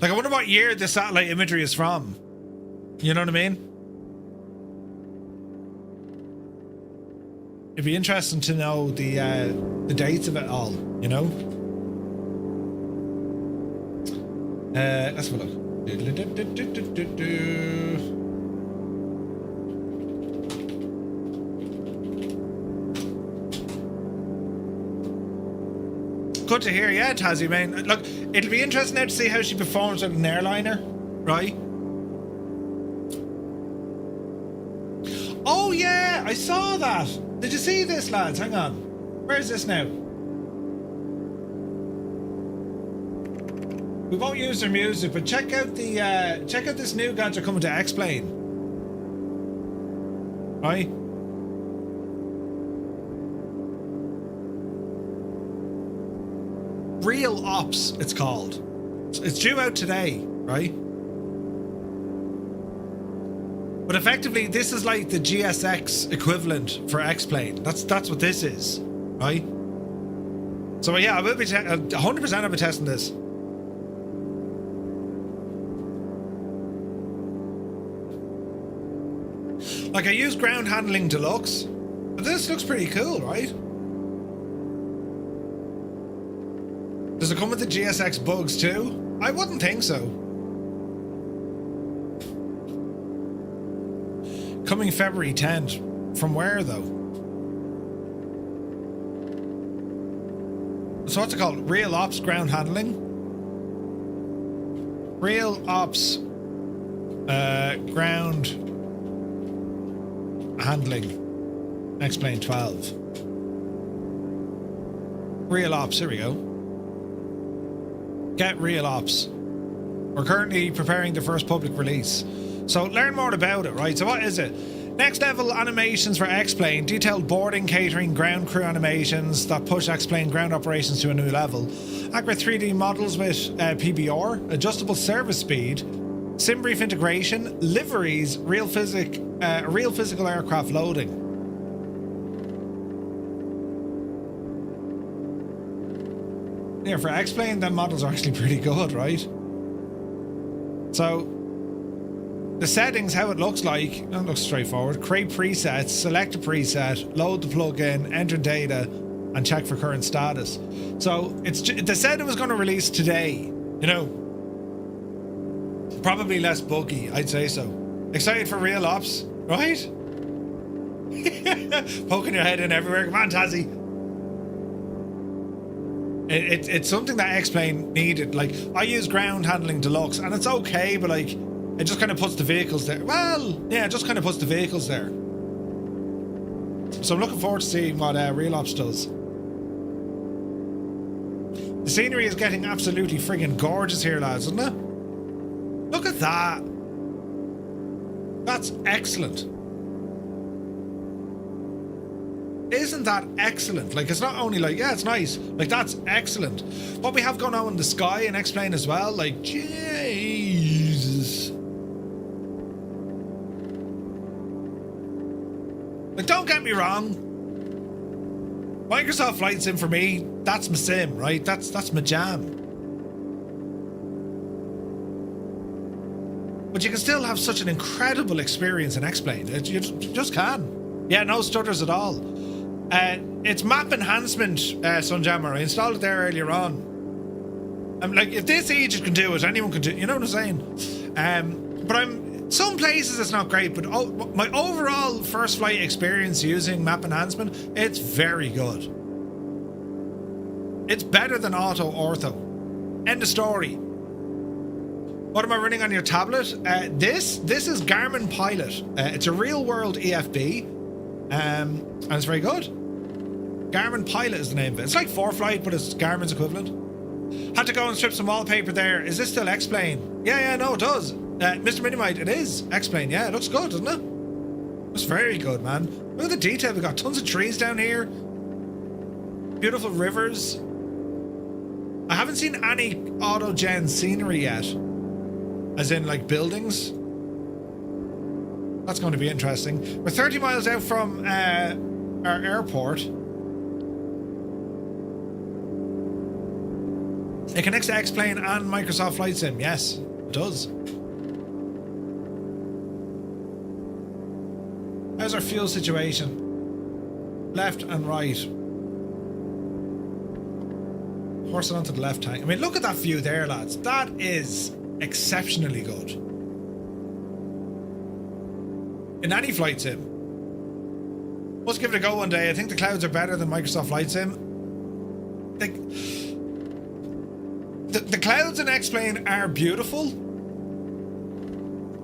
Like, I wonder what year the satellite imagery is from. You know what I mean? It'd be interesting to know the dates of it all, you know? Let's have a look. Good to hear, yeah, Tazzy, man. Look, it'll be interesting now to see how she performs with an airliner, right? Oh yeah, I saw that. Did you see this, lads? Hang on. Where is this now? We won't use their music, but check out this new gadget coming to X-Plane. Right? Real Ops, it's called. It's due out today, right? But effectively, this is like the GSX equivalent for X-Plane. That's what this is, right? So yeah, I will be 100%. I'll be testing this. Like I use ground handling deluxe, but this looks pretty cool, right? Does it come with the GSX bugs too? I wouldn't think so. Coming February 10th. From where though? So what's it called? Real Ops ground handling? Real Ops ground handling. X-Plane 12. Real Ops, here we go. Get Real Ops. We're currently preparing the first public release. So learn more about it, right? So what is it? Next level animations for X-Plane. Detailed boarding, catering, ground crew animations that push X-Plane ground operations to a new level. Accurate 3D models with PBR. Adjustable service speed. SimBrief integration. Liveries. Real physical aircraft loading. Yeah, for X-Plane, them models are actually pretty good, right? So, the settings, how it looks like, that looks straightforward. Create presets, select a preset, load the plugin, enter data, and check for current status. So, they said it was going to release today, you know. Probably less buggy, I'd say so. Excited for Real Ops, right? Poking your head in everywhere. Come on, Tazzy. It's something that X-Plane needed. Like, I use ground handling deluxe, and it's okay, but like, it just kind of puts the vehicles there. Well, yeah, it just kind of puts the vehicles there. So I'm looking forward to seeing what Real Ops does. The scenery is getting absolutely friggin' gorgeous here, lads, isn't it? Look at that. That's excellent. Isn't that excellent? Like, it's not only like, yeah, it's nice. Like, that's excellent. What we have going on in the sky and X-Plane as well, like, Jesus. Like, don't get me wrong. Microsoft Flight Sim for me, that's my sim, right? That's my jam. But you can still have such an incredible experience in X-Plane. You just can. Yeah, no stutters at all. It's map enhancement, Sunjammer. I installed it there earlier on. I'm like, if this agent can do it, anyone can do it. You know what I'm saying? But some places it's not great, but my overall first flight experience using map enhancement, it's very good. It's better than auto ortho. End of story. What am I running on your tablet? This is Garmin Pilot. It's a real world EFB. And it's very good. Garmin Pilot is the name of it. It's like 4Flight, but it's Garmin's equivalent. Had to go and strip some wallpaper there. Is this still X-Plane? Yeah, no, it does. Mr. Minimite, it is X-Plane. Yeah, it looks good, doesn't it? It's very good, man. Look at the detail. We've got tons of trees down here. Beautiful rivers. I haven't seen any auto-gen scenery yet. As in, like, buildings. That's going to be interesting. We're 30 miles out from our airport. It connects to X-Plane and Microsoft Flight Sim. Yes, it does. How's our fuel situation? Left and right. Horsing onto the left tank. I mean, look at that view there, lads. That is exceptionally good. In any flight sim. Let's give it a go one day. I think the clouds are better than Microsoft Flight Sim. The clouds in X-Plane are beautiful.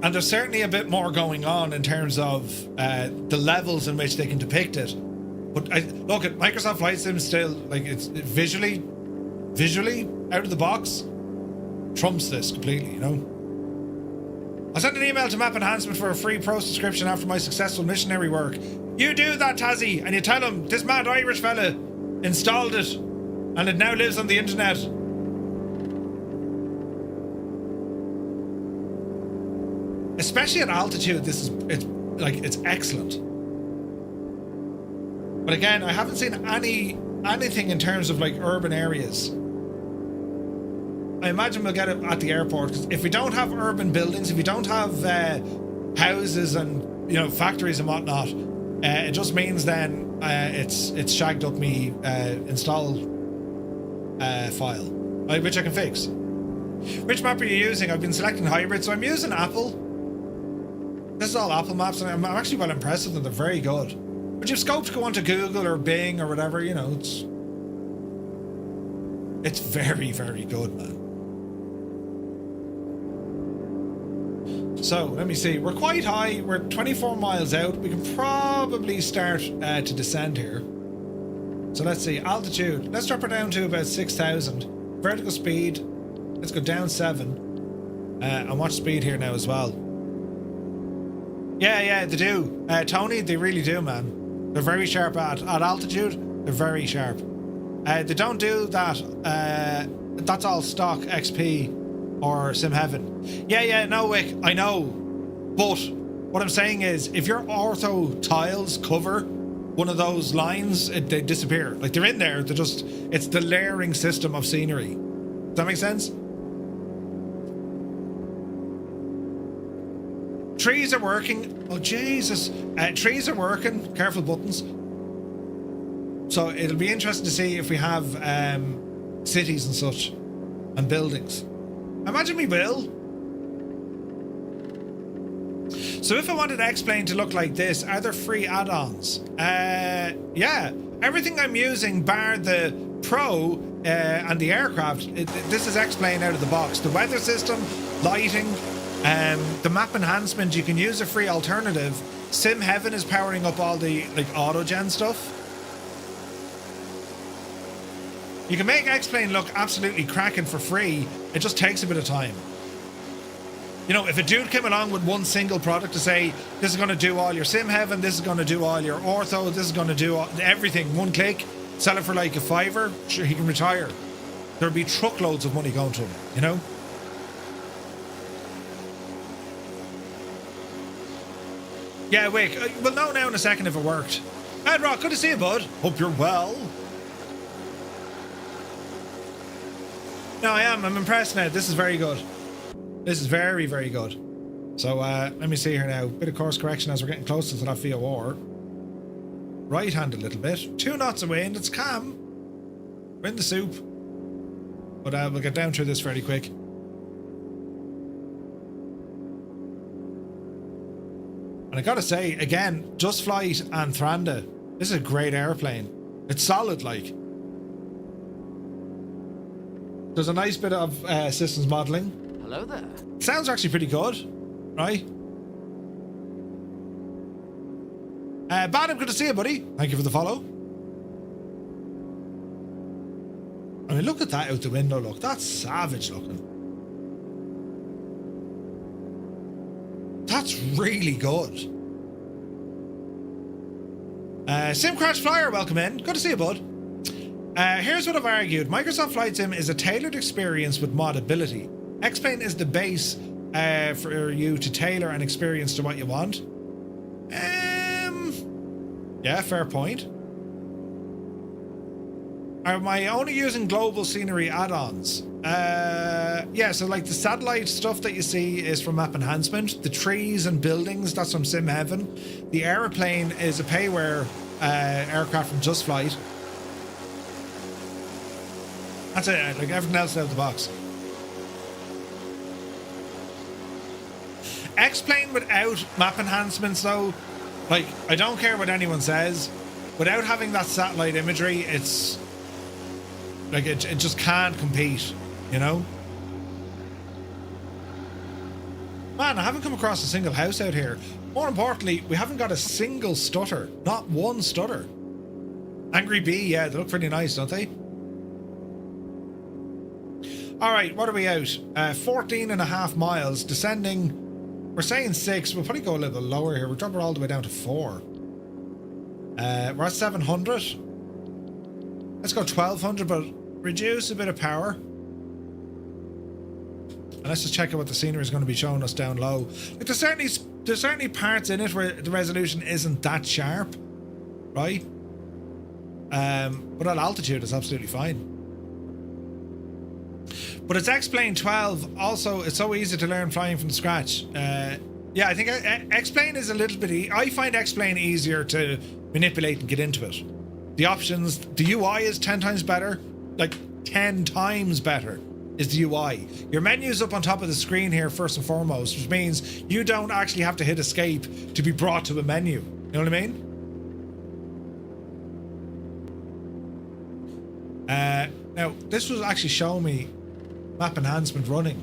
And there's certainly a bit more going on in terms of the levels in which they can depict it. But look at Microsoft Flight Sim still, like, it's visually out of the box. trumps this completely, you know? I sent an email to Map Enhancement for a free pro subscription after my successful missionary work. You do that, Tazzy, and you tell him this mad Irish fella installed it and it now lives on the internet. Especially at altitude, it's excellent. But again, I haven't seen anything in terms of like urban areas. I imagine we'll get it at the airport, because if we don't have urban buildings, if we don't have houses and, you know, factories and whatnot, it just means then it's shagged up me install file, which I can fix. Which map are you using? I've been selecting hybrid, so I'm using Apple. This is all Apple maps, and I'm actually well impressed with them. They're very good. But you've scope to go onto Google or Bing or whatever, you know, it's very, very good, man. So, let me see. We're quite high. We're 24 miles out. We can probably start to descend here. So, let's see. Altitude. Let's drop her down to about 6,000. Vertical speed. Let's go down 7. And watch speed here now as well. Yeah, they do. Tony, they really do, man. They're very sharp at altitude. They're very sharp. They don't do that. That's all stock XP or Sim Heaven. Yeah, no, Wick, I know. But what I'm saying is, if your ortho tiles cover one of those lines, they disappear. Like, they're in there. It's the layering system of scenery. Does that make sense? Trees are working. Oh, Jesus. Trees are working. Careful buttons. So it'll be interesting to see if we have cities and such and buildings. I imagine we will. So if I wanted X-Plane to look like this, are there free add-ons? Yeah. Everything I'm using, bar the Pro and the aircraft, this is X-Plane out of the box. The weather system, lighting, the map enhancement, you can use a free alternative. Sim Heaven is powering up all the like auto-gen stuff. You can make X-Plane look absolutely cracking for free. It just takes a bit of time. You know, if a dude came along with one single product to say, this is going to do all your Sim Heaven, this is going to do all your ortho, this is going to do everything, one click, sell it for like a $5, sure, he can retire. There'll be truckloads of money going to him, you know? Yeah, Wick, we'll know now in a second if it worked. Ed Rock, good to see you, bud. Hope you're well. No, I am. I'm impressed now. This is very good. This is very, very good. So, let me see here now. Bit of course correction as we're getting closer to that VOR. Right-hand a little bit. 2 knots of wind. It's calm. We're in the soup. But we'll get down through this fairly quick. And I gotta say, again, Just Flight and Thranda, this is a great airplane. It's solid, like. There's a nice bit of systems modeling. Hello there. Sounds actually pretty good, right? Badham, good to see you, buddy. Thank you for the follow. I mean, look at that out the window, look. That's savage looking. That's really good. Sim Crash Flyer, welcome in. Good to see you, bud. Here's what I've argued. Microsoft Flight Sim is a tailored experience with modability. X-Plane is the base for you to tailor an experience to what you want. Yeah, fair point. Am I only using global scenery add-ons? Yeah, so like the satellite stuff that you see is from Map Enhancement. The trees and buildings, that's from Sim Heaven. The aeroplane is a payware aircraft from Just Flight. That's it, like everything else out of the box. X-Plane without map enhancements though, like, I don't care what anyone says. Without having that satellite imagery, it's... like, it just can't compete, you know? Man, I haven't come across a single house out here. More importantly, we haven't got a single stutter. Not one stutter. Angry Bee, yeah, they look pretty nice, don't they? All right, what are we out? 14 and a half miles, descending. We're saying 6. We'll probably go a little lower here. We'll drop it all the way down to 4. We're at 700. Let's go 1200, but reduce a bit of power. And let's just check out what the scenery is going to be showing us down low. Like there's certainly parts in it where the resolution isn't that sharp, right? But at altitude, it's absolutely fine. But it's X-Plane 12. Also, it's so easy to learn flying from scratch. Yeah, I think X-Plane is a little bit... I find X-Plane easier to manipulate and get into it. The options... The UI is 10 times better. Like, 10 times better is the UI. Your menu's up on top of the screen here, first and foremost, which means you don't actually have to hit escape to be brought to a menu. You know what I mean? Now, this will actually show me map enhancement running.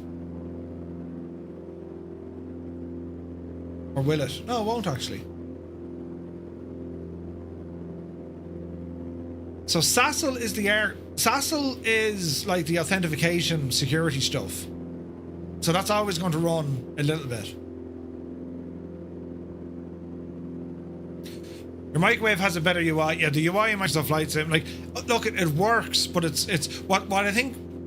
Or will it? No, it won't actually. So SASL is SASL is like the authentication security stuff. So that's always going to run a little bit. Your microwave has a better UI. Yeah, the UI in Microsoft Flight Sim, like, look, it works, but it's what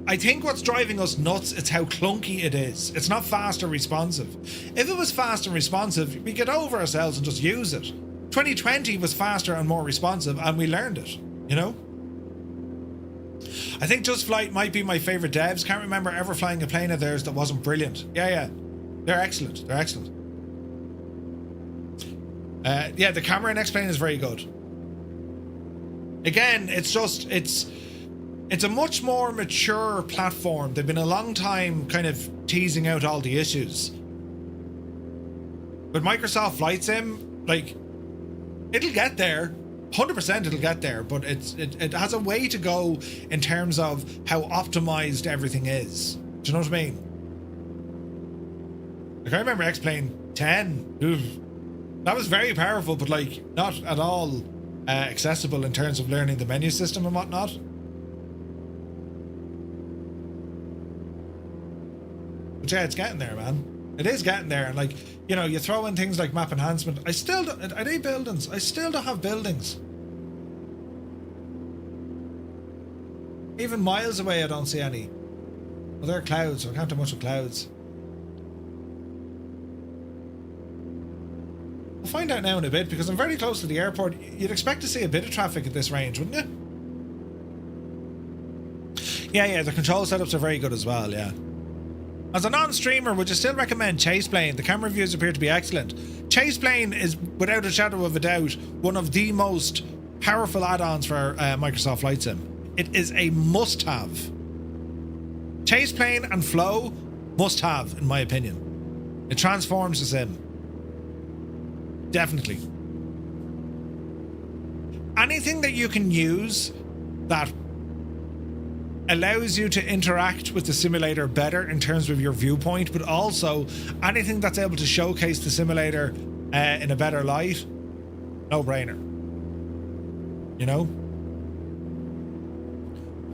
I think what's driving us nuts, it's how clunky it is. It's not fast or responsive. If it was fast and responsive, we get over ourselves and just use it. 2020 was faster and more responsive, and we learned it, you know? I think Just Flight might be my favorite devs. Can't remember ever flying a plane of theirs that wasn't brilliant. Yeah. They're excellent. They're excellent. Yeah, the camera in X-Plane is very good. Again, it's a much more mature platform. They've been a long time kind of teasing out all the issues. But Microsoft Flight Sim, like, it'll get there. 100% it'll get there, but it has a way to go in terms of how optimized everything is. Do you know what I mean? Like, I remember X-Plane 10. Oof. That was very powerful, but like not at all accessible in terms of learning the menu system and whatnot. But yeah, it's getting there, man. It is getting there, and like, you know, you throw in things like map enhancement. I still don't, are they buildings? I still don't have buildings. Even miles away, I don't see any. Well, they're clouds, so I can't do much with clouds. We'll find out now in a bit, because I'm very close to the airport. You'd expect to see a bit of traffic at this range, wouldn't you? Yeah, the control setups are very good as well, yeah. As a non-streamer, would you still recommend Chaseplane? The camera reviews appear to be excellent. Chaseplane is, without a shadow of a doubt, one of the most powerful add-ons for Microsoft Flight Sim. It is a must-have. Chaseplane and Flow, must-have, in my opinion. It transforms the sim. Definitely. Anything that you can use that allows you to interact with the simulator better in terms of your viewpoint, but also anything that's able to showcase the simulator in a better light, no-brainer. You know?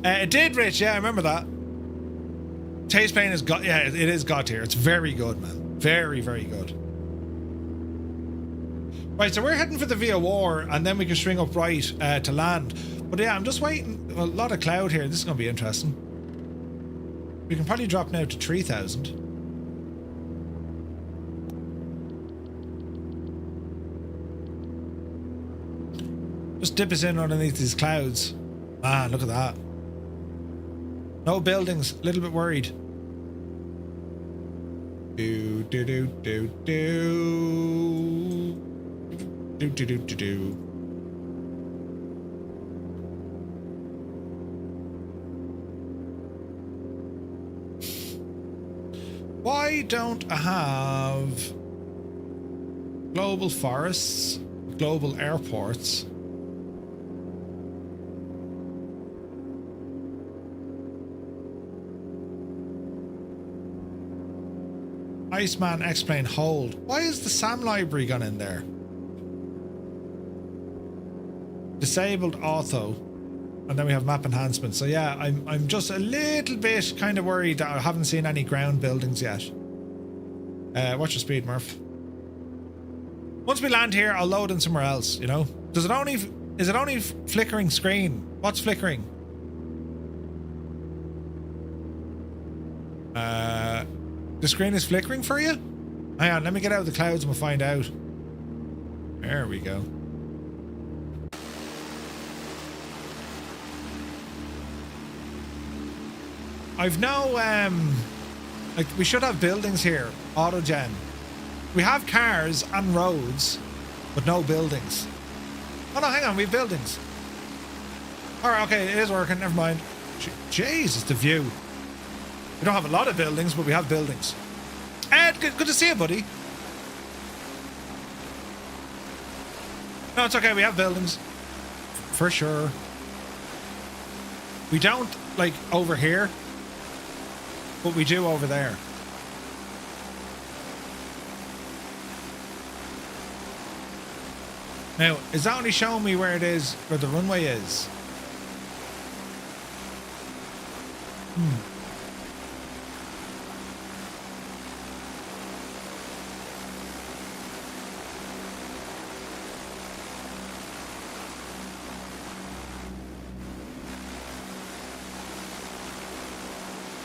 It did, Rich. Yeah, I remember that. Chaseplane is got. Yeah, it is god tier. It's very good, man. Very, very good. Right, so we're heading for the VOR, and then we can string up right to land. But yeah, I'm just waiting. Well, a lot of cloud here. This is going to be interesting. We can probably drop now to 3,000. Just dip us in underneath these clouds. Man, look at that. No buildings. A little bit worried. Do. Why don't I have global forests, global airports? Iceman X-Plane hold. Why is the SAM library gone in there? Disabled auto. And then we have map enhancement. So yeah, I'm just a little bit kind of worried that I haven't seen any ground buildings yet. Watch your speed, Murph. Once we land here, I'll load in somewhere else, you know? Is it only flickering screen? What's flickering? The screen is flickering for you? Hang on, let me get out of the clouds and we'll find out. There we go. I've no, like, we should have buildings here. Autogen. We have cars and roads, but no buildings. Oh no, hang on, we have buildings. Alright, okay, it is working, never mind. Jesus, the view. We don't have a lot of buildings, but we have buildings. Ed, good to see you, buddy. No, it's okay, we have buildings. For sure. We don't, like, over here, but we do over there. Now, is that only showing me where it is, where the runway is?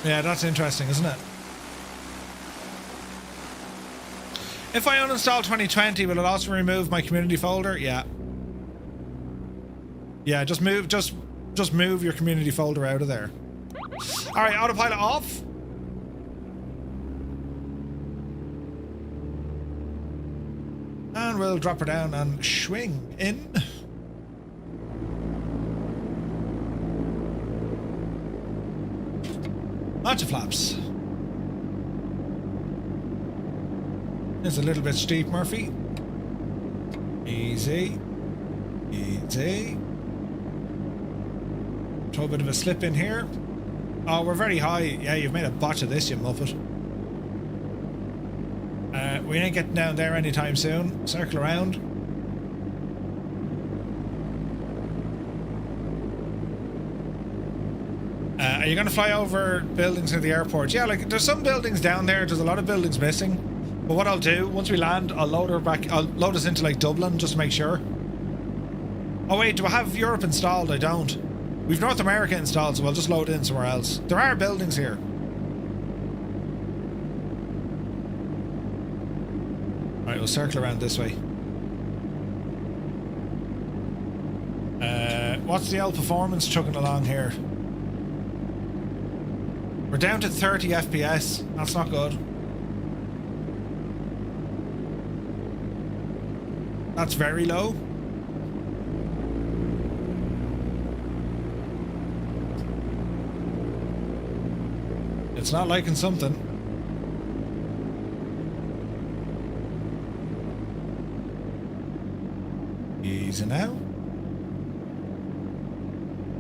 Yeah, that's interesting, isn't it? If I uninstall 2020, will it also remove my community folder? Yeah. Yeah, just move your community folder out of there. All right, autopilot off. And we'll drop her down and swing in. Lots of flaps. It's a little bit steep, Murphy. Easy. Easy. Throw a bit of a slip in here. Oh, we're very high. Yeah, you've made a botch of this, you muppet. We ain't getting down there anytime soon. Circle around. Are you going to fly over buildings near the airport? Yeah, like, there's some buildings down there. There's a lot of buildings missing. But what I'll do, once we land, I'll load her back. I'll load us into, like, Dublin, just to make sure. Oh, wait, do I have Europe installed? I don't. We've North America installed, so I'll just load in somewhere else. There are buildings here. Alright, we'll circle around this way. What's the L performance chugging along here? We're down to 30 FPS. That's not good. That's very low. It's not liking something. Easy now.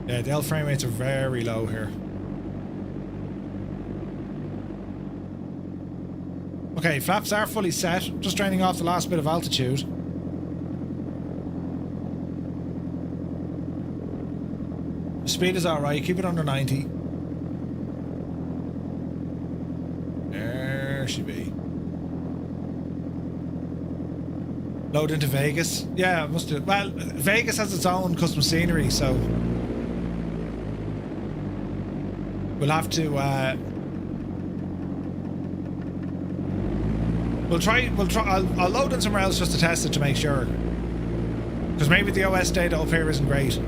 Yeah, the L frame rates are very low here. Okay, flaps are fully set. Just draining off the last bit of altitude. The speed is alright. Keep it under 90. There she be. Load into Vegas. Yeah, must do. Well, Vegas has its own custom scenery, so we'll have to. We'll try. I'll load in somewhere else just to test it to make sure, because maybe the OS data up here isn't great.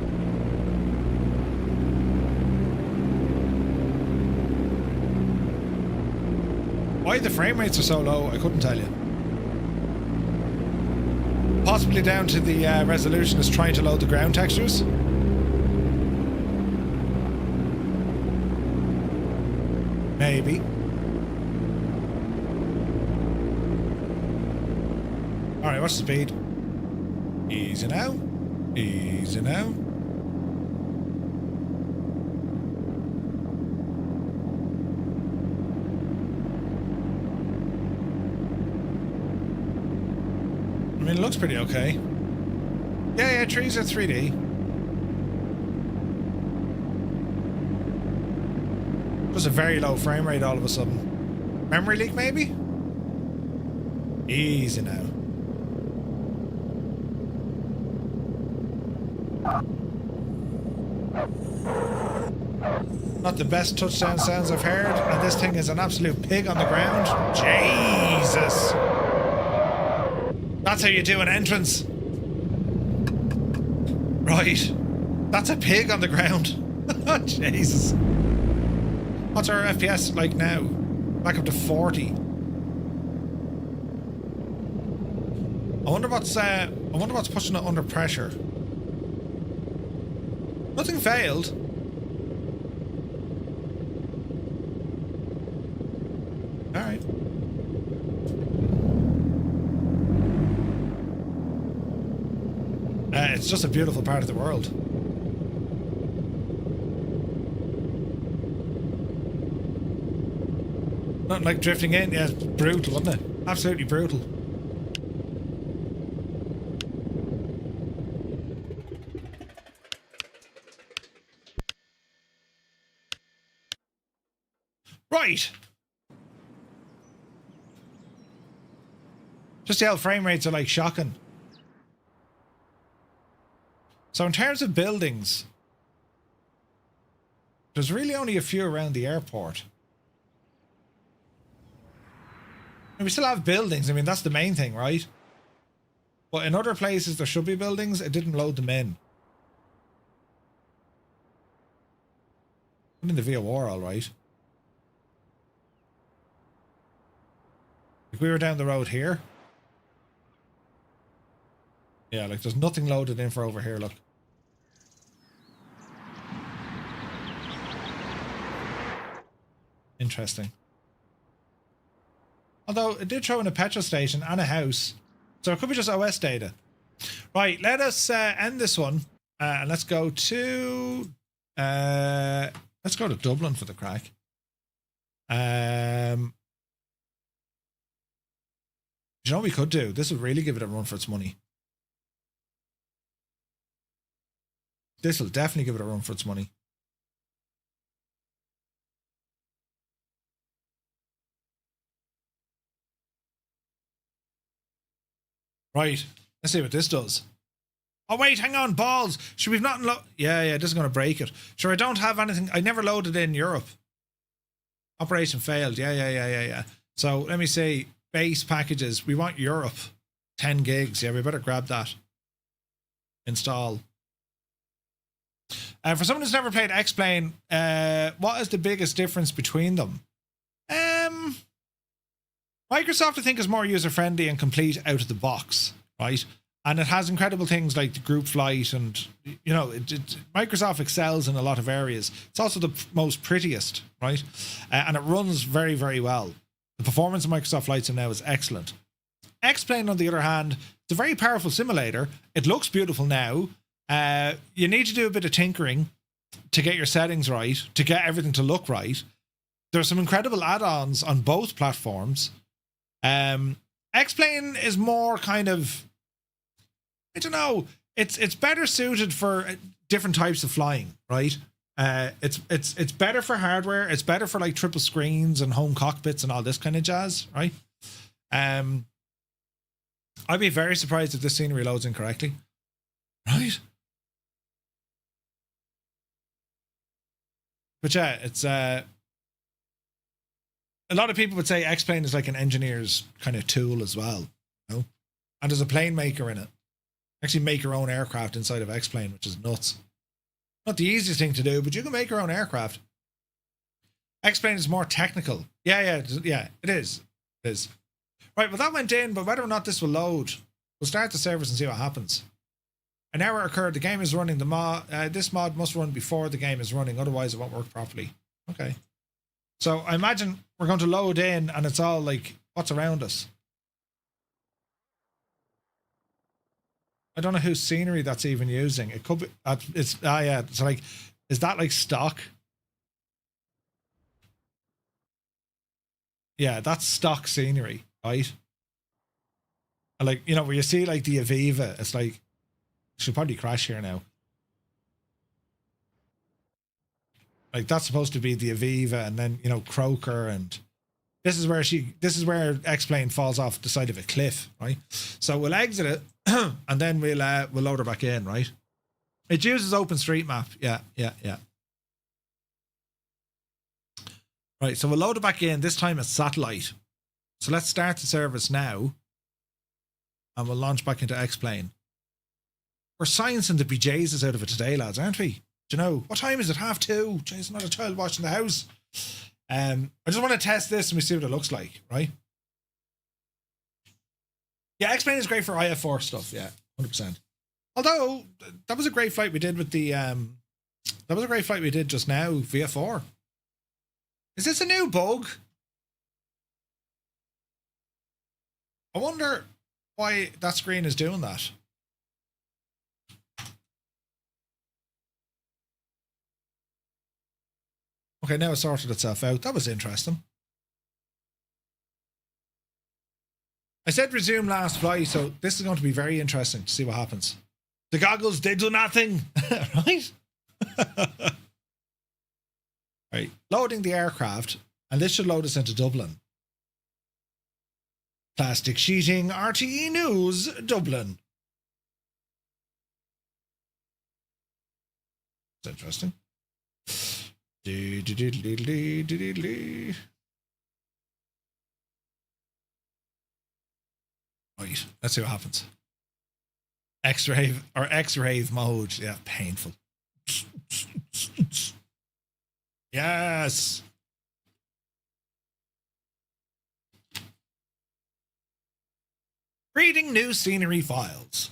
Why the frame rates are so low, I couldn't tell you. Possibly down to the resolution is trying to load the ground textures. Maybe. Alright, what's the speed? Easy now. Easy now. I mean, it looks pretty okay. Yeah, trees are 3D. Just a very low frame rate all of a sudden. Memory leak maybe? Easy now. Not the best touchdown sounds I've heard, and this thing is an absolute pig on the ground. Jesus! That's how you do an entrance. Right. That's a pig on the ground. Jesus. What's our FPS like now? Back up to 40. I wonder what's pushing it under pressure. Nothing failed. Alright. It's just a beautiful part of the world. Nothing like drifting in. Yeah, it's brutal, wasn't it? Absolutely brutal. Right. Just the old frame rates are like shocking. So in terms of buildings, there's really only a few around the airport. And we still have buildings. I mean, that's the main thing, right? But in other places there should be buildings. It didn't load them in. I'm in the VOR, all right. If we were down the road here. Yeah, like there's nothing loaded in for over here, look. Interesting. Although it did throw in a petrol station and a house. So it could be just OS data. Right, let us end this one. And let's go to Dublin for the crack. You know what we could do? This would really give it a run for its money. This will definitely give it a run for its money. Right, let's see what this does. Oh wait, hang on, balls. Should we've not yeah, this is going to break it. Sure, I don't have anything. I never loaded in Europe. Operation failed. Yeah. So let me see. Base packages. We want Europe. 10 gigs. Yeah, we better grab that. Install. For someone who's never played X-Plane, what is the biggest difference between them? Microsoft, I think, is more user-friendly and complete out of the box, right? And it has incredible things like the group flight and, you know, Microsoft excels in a lot of areas. It's also the most prettiest, right? And it runs very, very well. The performance of Microsoft Flight Sim now is excellent. X-Plane, on the other hand, it's a very powerful simulator. It looks beautiful now. You need to do a bit of tinkering to get your settings right, to get everything to look right. There's some incredible add-ons on both platforms. X-Plane is more kind of, I don't know, it's better suited for different types of flying, right? It's better for hardware. It's better for like triple screens and home cockpits and all this kind of jazz, right? I'd be very surprised if this scenery loads incorrectly, right? But yeah, it's a lot of people would say X-Plane is like an engineer's kind of tool as well, you know? And there's a plane maker in it. Actually make your own aircraft inside of X-Plane, which is nuts. Not the easiest thing to do, but you can make your own aircraft. X-Plane is more technical. Yeah, it is. It is. Right, well that went in, but whether or not this will load, we'll start the servers and see what happens. An error occurred. The game is running. This mod must run before the game is running, otherwise it won't work properly. Okay. So I imagine we're going to load in and it's all like, what's around us? I don't know whose scenery that's even using. It could be, yeah. So like, is that like stock? Yeah, that's stock scenery, right? And like, you know, where you see like the Aviva, it's like, should probably crash here now. Like that's supposed to be the Aviva, and then, you know, Croker, and this is where X-Plane falls off the side of a cliff, right? So we'll exit it and then we'll load her back in, right? It uses OpenStreetMap. Yeah. Right, so we'll load it back in. This time it's satellite. So let's start the service now. And we'll launch back into X-Plane. We're sciencing the bejesus out of it today, lads, aren't we? Do you know? What time is it? 2:30. Jeez, not a child watching the house. I just want to test this and we see what it looks like, right? Yeah, X-Plane is great for IF4 stuff, yeah, 100%. Although, that was a great flight we did with the, that was a great flight we did just now, via 4. Is this a new bug? I wonder why that screen is doing that. Okay, now it sorted itself out. That was interesting. I said resume last flight, so this is going to be very interesting to see what happens. The goggles, they do nothing, right? Right, loading the aircraft, and this should load us into Dublin. Plastic sheeting, RTE News, Dublin. It's interesting. Right, let's see what happens. X-ray mode. Yeah, painful. Yes. Reading new scenery files.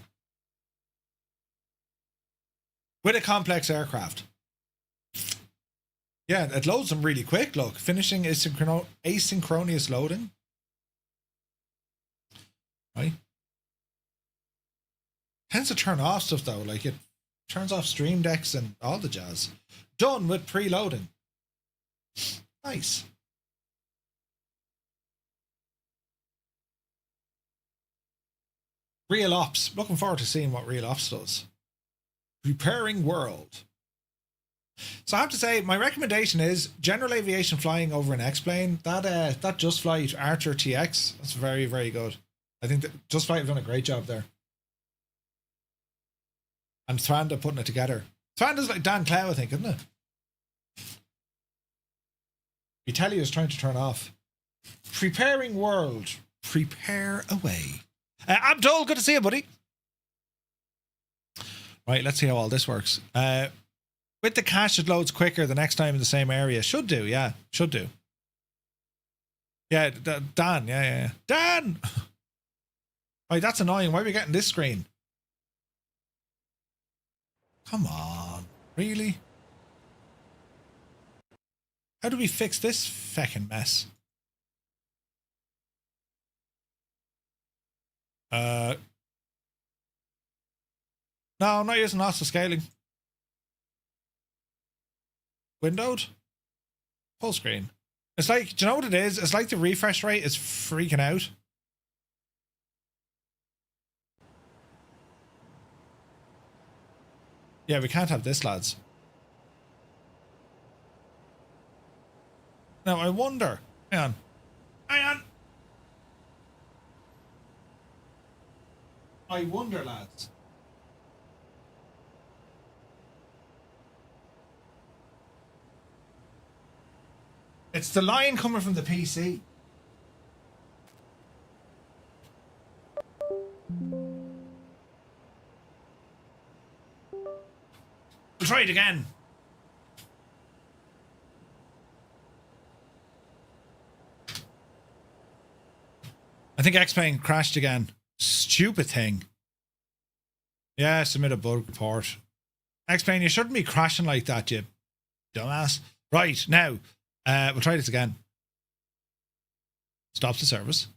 With a complex aircraft. Yeah, it loads them really quick, look. Finishing asynchronous loading. Right? Tends to turn off stuff though, like it turns off stream decks and all the jazz. Done with preloading. Nice. Real Ops. Looking forward to seeing what Real Ops does. Preparing world. So I have to say, my recommendation is general aviation flying over an X-Plane. That Just Flight Archer TX, that's very, very good. I think that Just Flight have done a great job there. And Thwanda putting it together. Thwanda's like Dan Clow, I think, isn't it? Italia is trying to turn off. Preparing world. Prepare away. Abdul, good to see you, buddy. Right, let's see how all this works. With the cache, it loads quicker the next time in the same area. Should do, yeah. Should do. Yeah, Dan, yeah. Dan! Right, that's annoying. Why are we getting this screen? Come on. Really? How do we fix this feckin' mess? No, I'm not using lots of scaling. Windowed? Full screen. It's like, do you know what it is? It's like the refresh rate is freaking out. Yeah, we can't have this, lads. Now, I wonder... Hang on. I wonder, lads. It's the line coming from the PC. We'll try it again. I think X-Plane crashed again. Stupid thing. Yeah, submit a bug report. X-Plane, you shouldn't be crashing like that, you dumbass. Right, now, we'll try this again. Stop the service.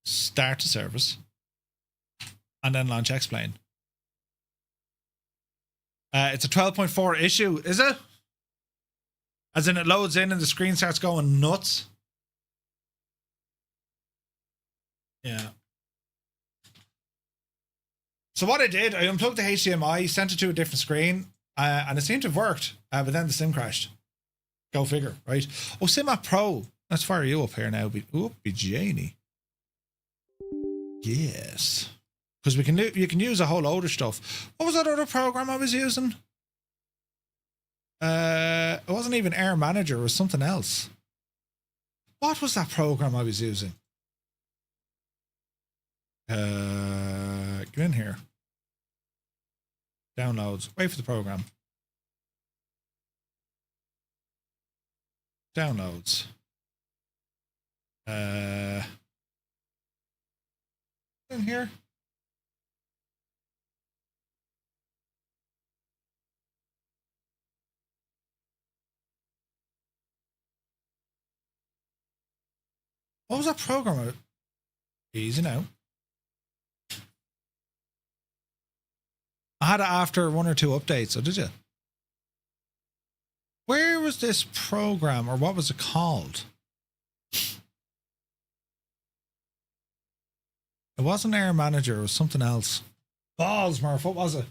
Start the service. And then launch X-Plane. It's a 12.4 issue, is it? As in it loads in and the screen starts going nuts. Yeah. So what I did, I unplugged the HDMI, sent it to a different screen, and it seemed to have worked, but then the sim crashed. Go figure, right? Oh, Simat Pro. Let's fire you up here now. Be Janie. Yes. Because you can use a whole load of stuff. What was that other program I was using? It wasn't even Air Manager, it was something else. What was that program I was using? Get in here. Downloads. Wait for the program. Downloads. In here. What was that program? Easy now. I had it after 1 or 2 updates, so did you? Where was this program, or what was it called? It wasn't Air Manager, it was something else. Balls, Murph, what was it?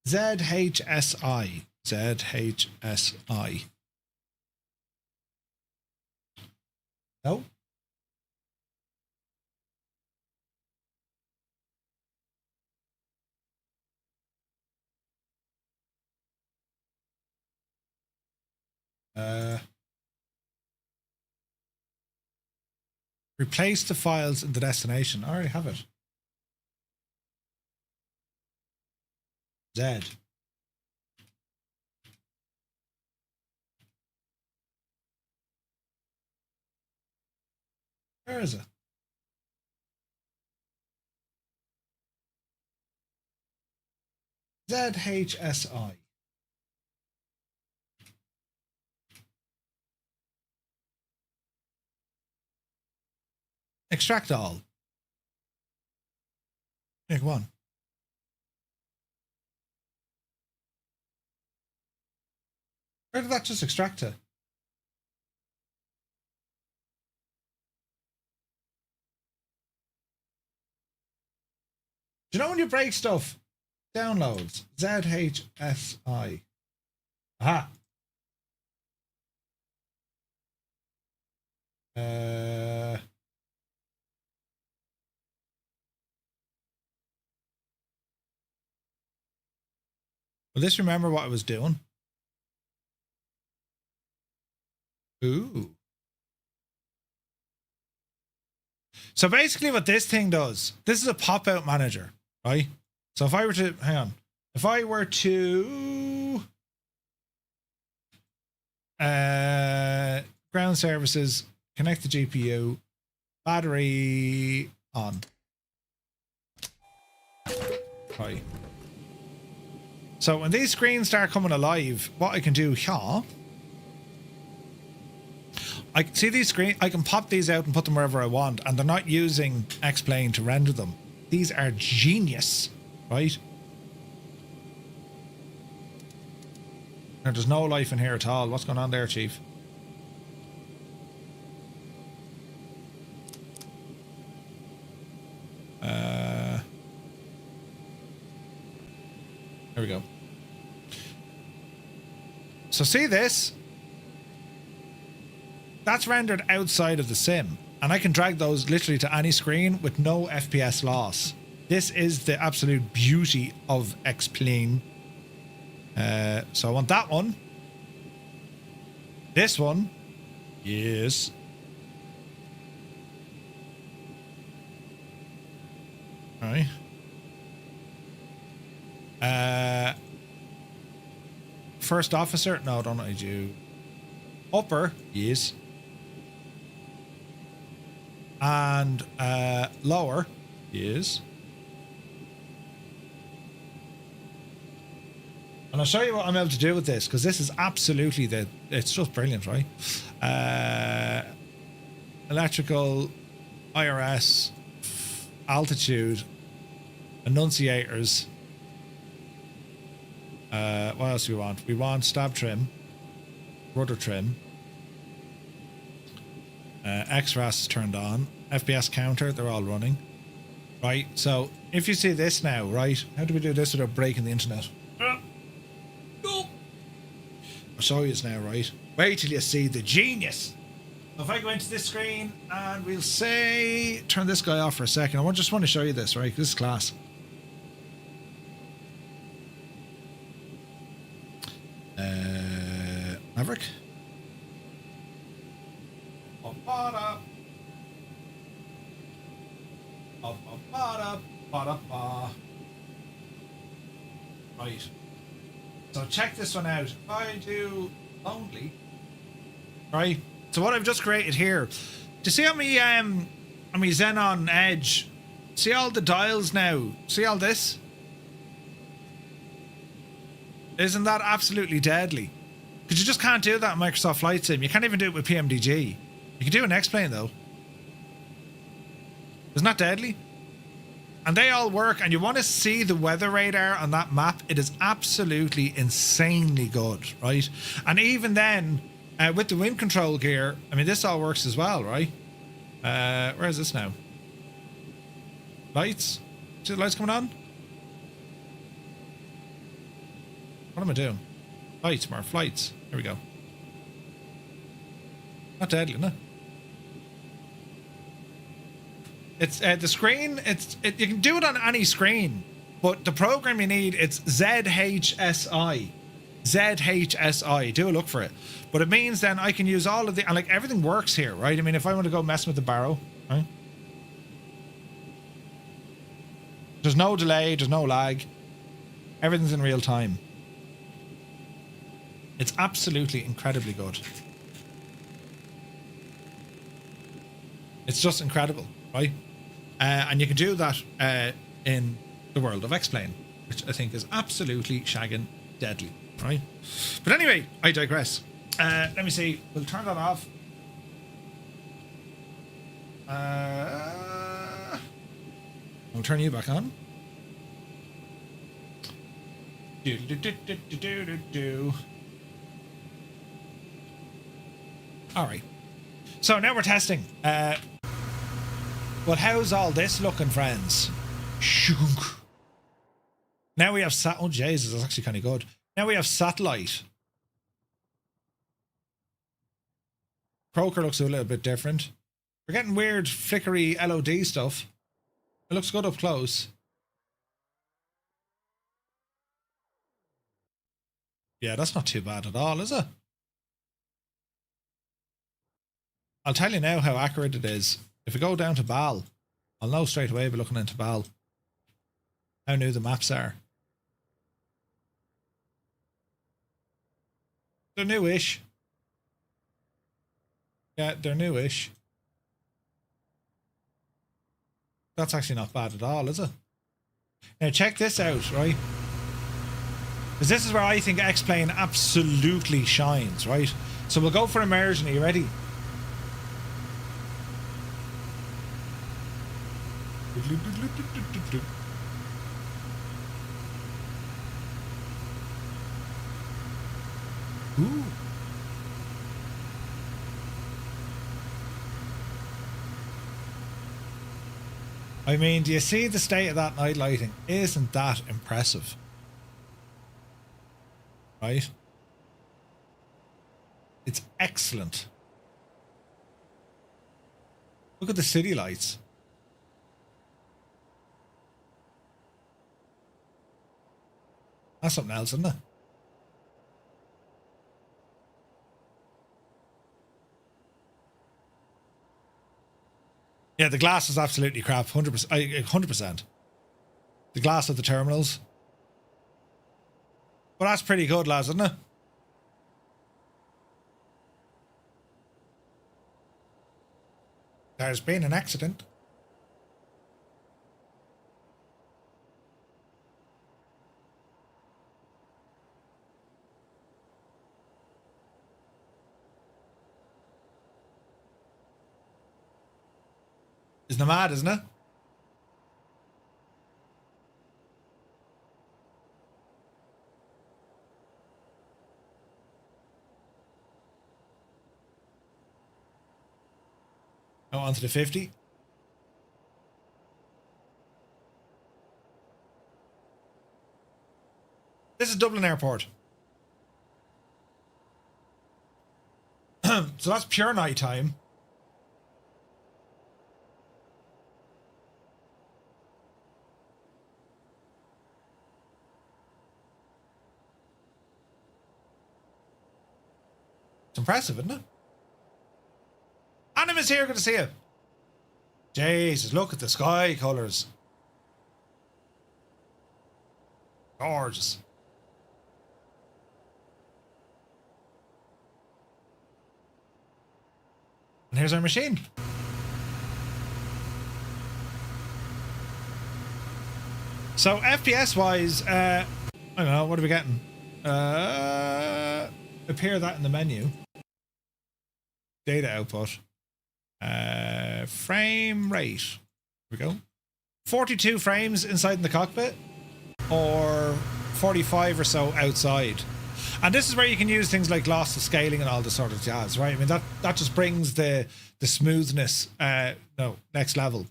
ZHSI. ZHSI. No? Replace the files in the destination. I already have it. Z. Where is it? ZHSI. Extract all. Pick one. Where did that just extract to? Do you know when you break stuff? Downloads. ZHSI. Aha. Will this remember what I was doing? Ooh. So basically what this thing does, this is a pop-out manager, right? So if I were to, hang on. If I were to ground services, connect the GPU, battery on. Right. So when these screens start coming alive, what I can do here, I can see these screens, I can pop these out and put them wherever I want, and they're not using X-Plane to render them. These are genius, right? Now, there's no life in here at all. What's going on there, Chief? There we go. So see this? That's rendered outside of the sim, and I can drag those literally to any screen with no FPS loss. This is the absolute beauty of X-Plane. So I want that one. This one. Yes. All right. First officer? No, don't need you. Upper? Yes. And lower? Yes. And I'll show you what I'm able to do with this, because this is absolutely it's just brilliant, right? Electrical, IRS, altitude, annunciators. What else do we want? We want stab trim, rudder trim, XRAS is turned on, FPS counter, they're all running. Right, so if you see this now, right? How do we do this without breaking the internet? I'll show you this now, right? Wait till you see the genius. If I go into this screen and we'll say, turn this guy off for a second. I just want to show you this, right? This is class. Maverick. Right. So check this one out. If I do only. Right. So what I've just created here. Do you see on me Xenon Edge? See all the dials now? See all this? Isn't that absolutely deadly? Because you just can't do that in Microsoft Flight Sim. You can't even do it with PMDG. You can do an X-Plane though. Isn't that deadly? And they all work, and you want to see the weather radar on that map. It is absolutely insanely good, right? And even then, with the wind control gear, I mean, this all works as well, right? Where is this now? Lights? See the lights coming on? What am I doing? Lights, more flights. Here we go. Not deadly, isn't it? It's the screen. You can do it on any screen, but the program you need, it's ZHSI. ZHSI. Do a look for it. But it means then I can use all of the, and like everything works here, right? I mean, if I want to go mess with the barrow, right? There's no delay. There's no lag. Everything's in real time. It's absolutely incredibly good. It's just incredible, right? And you can do that in the world of X-Plane, which I think is absolutely shagging deadly, right? But anyway, I digress. Let me see. We'll turn that off. I'll turn you back on. All right. So now we're testing. Well, how's all this looking, friends? Shunk. Now we have oh Jesus, that's actually kind of good. Now we have satellite. Croker looks a little bit different. We're getting weird flickery LOD stuff. It looks good up close. Yeah, that's not too bad at all, is it? I'll tell you now how accurate it is. If we go down to BAL, I'll know straight away by looking into BAL how new the maps are. They're newish. Yeah, they're newish. That's actually not bad at all, is it? Now check this out, right? Because this is where I think X-Plane absolutely shines, right? So we'll go for immersion. Are you ready? Ooh. I mean, do you see the state of that night lighting? Isn't that impressive? Right? It's excellent. Look at the city lights. That's something else, isn't it? Yeah, the glass is absolutely crap. 100%. 100%. The glass at the terminals. Well, that's pretty good, lads, isn't it? There's been an accident. Isn't it mad, isn't it? Oh, onto the 50. This is Dublin Airport. So that's pure night time. It's impressive, isn't it? Animus here, good to see you. Jesus, look at the sky colours. Gorgeous. And here's our machine. So FPS wise, I don't know, what are we getting? Appear that in the menu. Data output. Frame rate. Here we go. 42 frames inside the cockpit, or 45 or so outside. And this is where you can use things like loss of scaling and all this sort of jazz, right? I mean, that just brings the smoothness next level.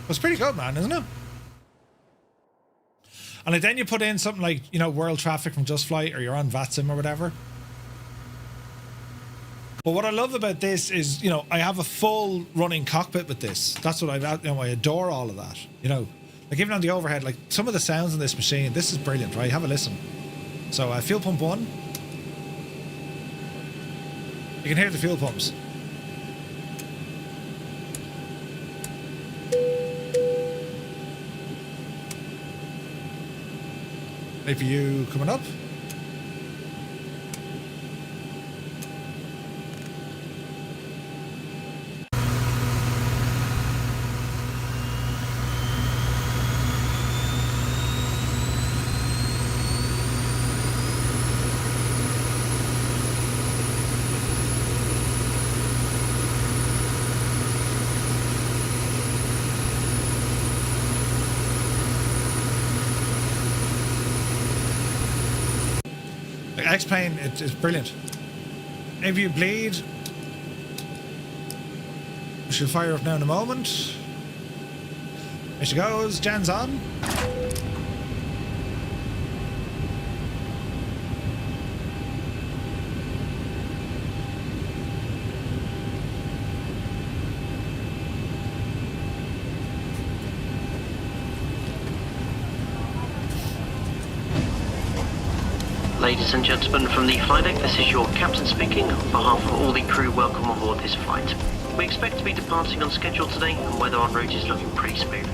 It's pretty good, man, isn't it? And like, then you put in something like, you know, world traffic from Just Flight, or you're on VATSIM or whatever. But what I love about this is, you know, I have a full running cockpit with this. That's what I adore all of that, you know. Like even on the overhead, like some of the sounds in this machine, this is brilliant, right? Have a listen. So fuel pump 1. You can hear the fuel pumps. APU coming up. X-Plane, it's brilliant. APU bleed. We should fire up now in a moment. There she goes. Jan's on. Ladies and gentlemen from the flight deck, this is your captain speaking. On behalf of all the crew, welcome on board this flight. We expect to be departing on schedule today, and weather en route is looking pretty smooth.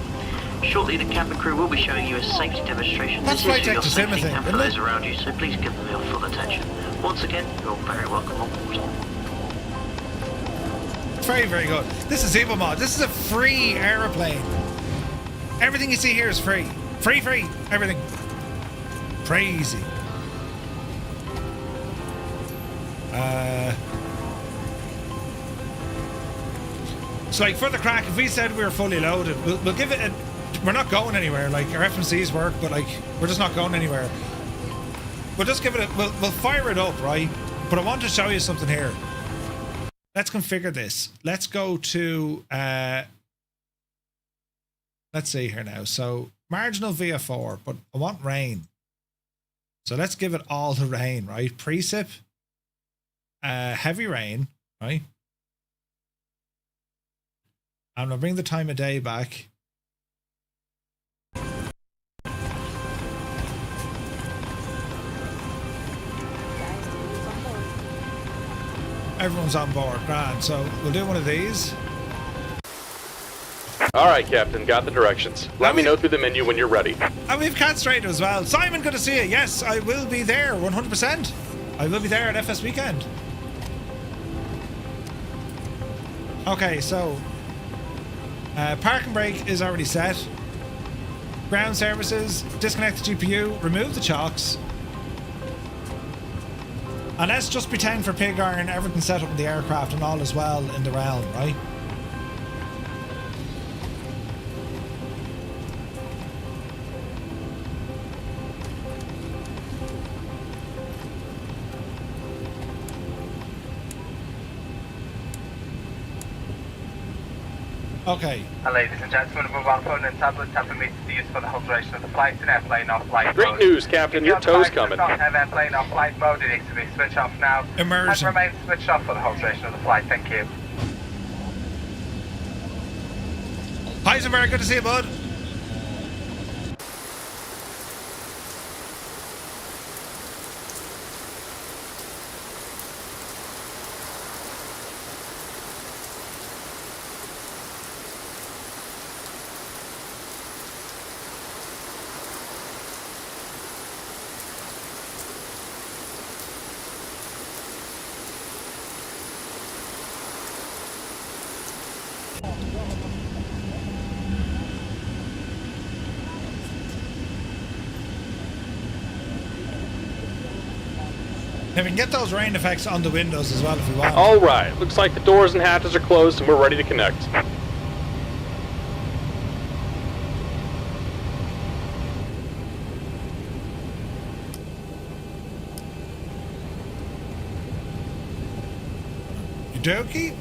Shortly, the cabin crew will be showing you a safety demonstration. That's this is for your flight deck safety and for isn't those it? around you, so please give them your full attention. Once again, you're very welcome on board. Very, very good. This is EvoMod. This is a free aeroplane. Everything you see here is free. Free, everything. Crazy. So like for the crack, if we said we were fully loaded, we'll give it a, we're not going anywhere. Like our FMCs work, but like we're just not going anywhere. We'll just give it a, we'll fire it up, right? But I want to show you something here. Let's configure this. Let's go to let's see here now. So marginal VF4, but I want rain. So let's give it all to rain, right? Precip, heavy rain, right? I'm gonna bring the time of day back. Everyone's on board, grand. So we'll do one of these. All right, Captain, got the directions. Let me know through the menu when you're ready. And we've Cat Strader as well. Simon, good to see you. Yes, I will be there, 100%. I will be there at FS Weekend. Okay, so park and brake is already set. Ground services, disconnect the GPU, remove the chocks. And let's just pretend for pig iron everything's set up in the aircraft and all is well in the realm, right? Okay. Ladies and gentlemen, mobile phone and tablets have permitted to use for the whole duration of the flight in airplane off flight Great mode. news, Captain. If Your tow's device coming. does not have airplane off flight mode, it needs to be switched off now. Immersion. And remain switched off for the whole duration of the flight. Thank you. Heisenberg, good to see you, bud. Now we can get those rain effects on the windows as well if we want. All right. Looks like the doors and hatches are closed and we're ready to connect. You dokey?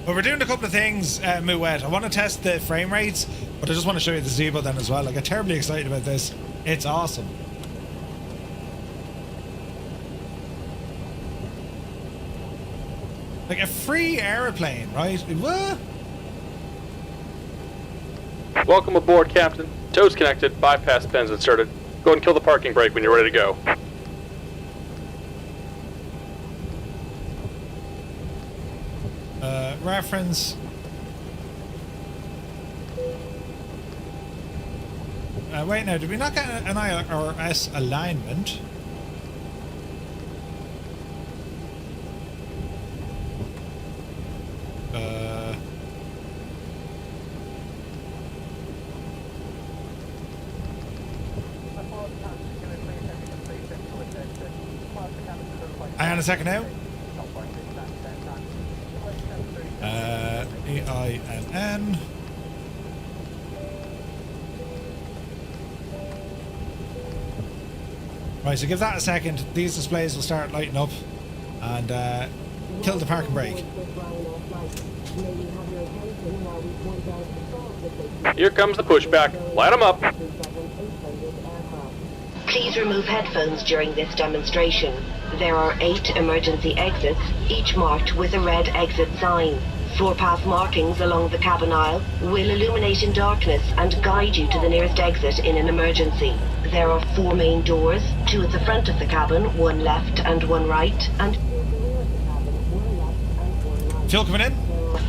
Well, we're doing a couple of things, Mouette. I want to test the frame rates, but I just want to show you the Zebo then as well. I get terribly excited about this. It's awesome. Like a free aeroplane, right? What? Welcome aboard, Captain. Tow's connected. Bypass pins inserted. Go ahead and kill the parking brake when you're ready to go. Reference. Wait, now, did we not get an IRS alignment? Hang on a second now. EINN. Right, so give that a second. These displays will start lighting up and kill the parking brake. Here comes the pushback. Light them up. Please remove headphones during this demonstration. There are 8 emergency exits, each marked with a red exit sign. Floor path markings along the cabin aisle will illuminate in darkness and guide you to the nearest exit in an emergency. There are 4 main doors, 2 at the front of the cabin, 1 left and 1 right, and Fuel coming in.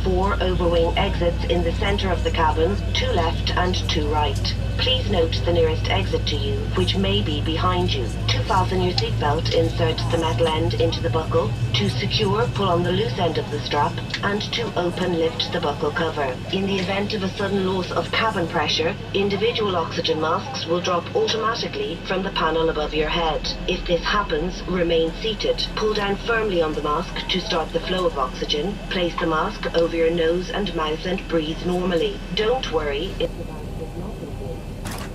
4 overwing exits in the center of the cabin, 2 left and 2 right. Please note the nearest exit to you, which may be behind you. To fasten your seatbelt, insert the metal end into the buckle. To secure, pull on the loose end of the strap, and to open, lift the buckle cover. In the event of a sudden loss of cabin pressure, individual oxygen masks will drop automatically from the panel above your head. If this happens, remain seated. Pull down firmly on the mask to start the flow of oxygen. Place the mask over your nose and mouth and breathe normally. Don't worry if the mask does not contain oxygen.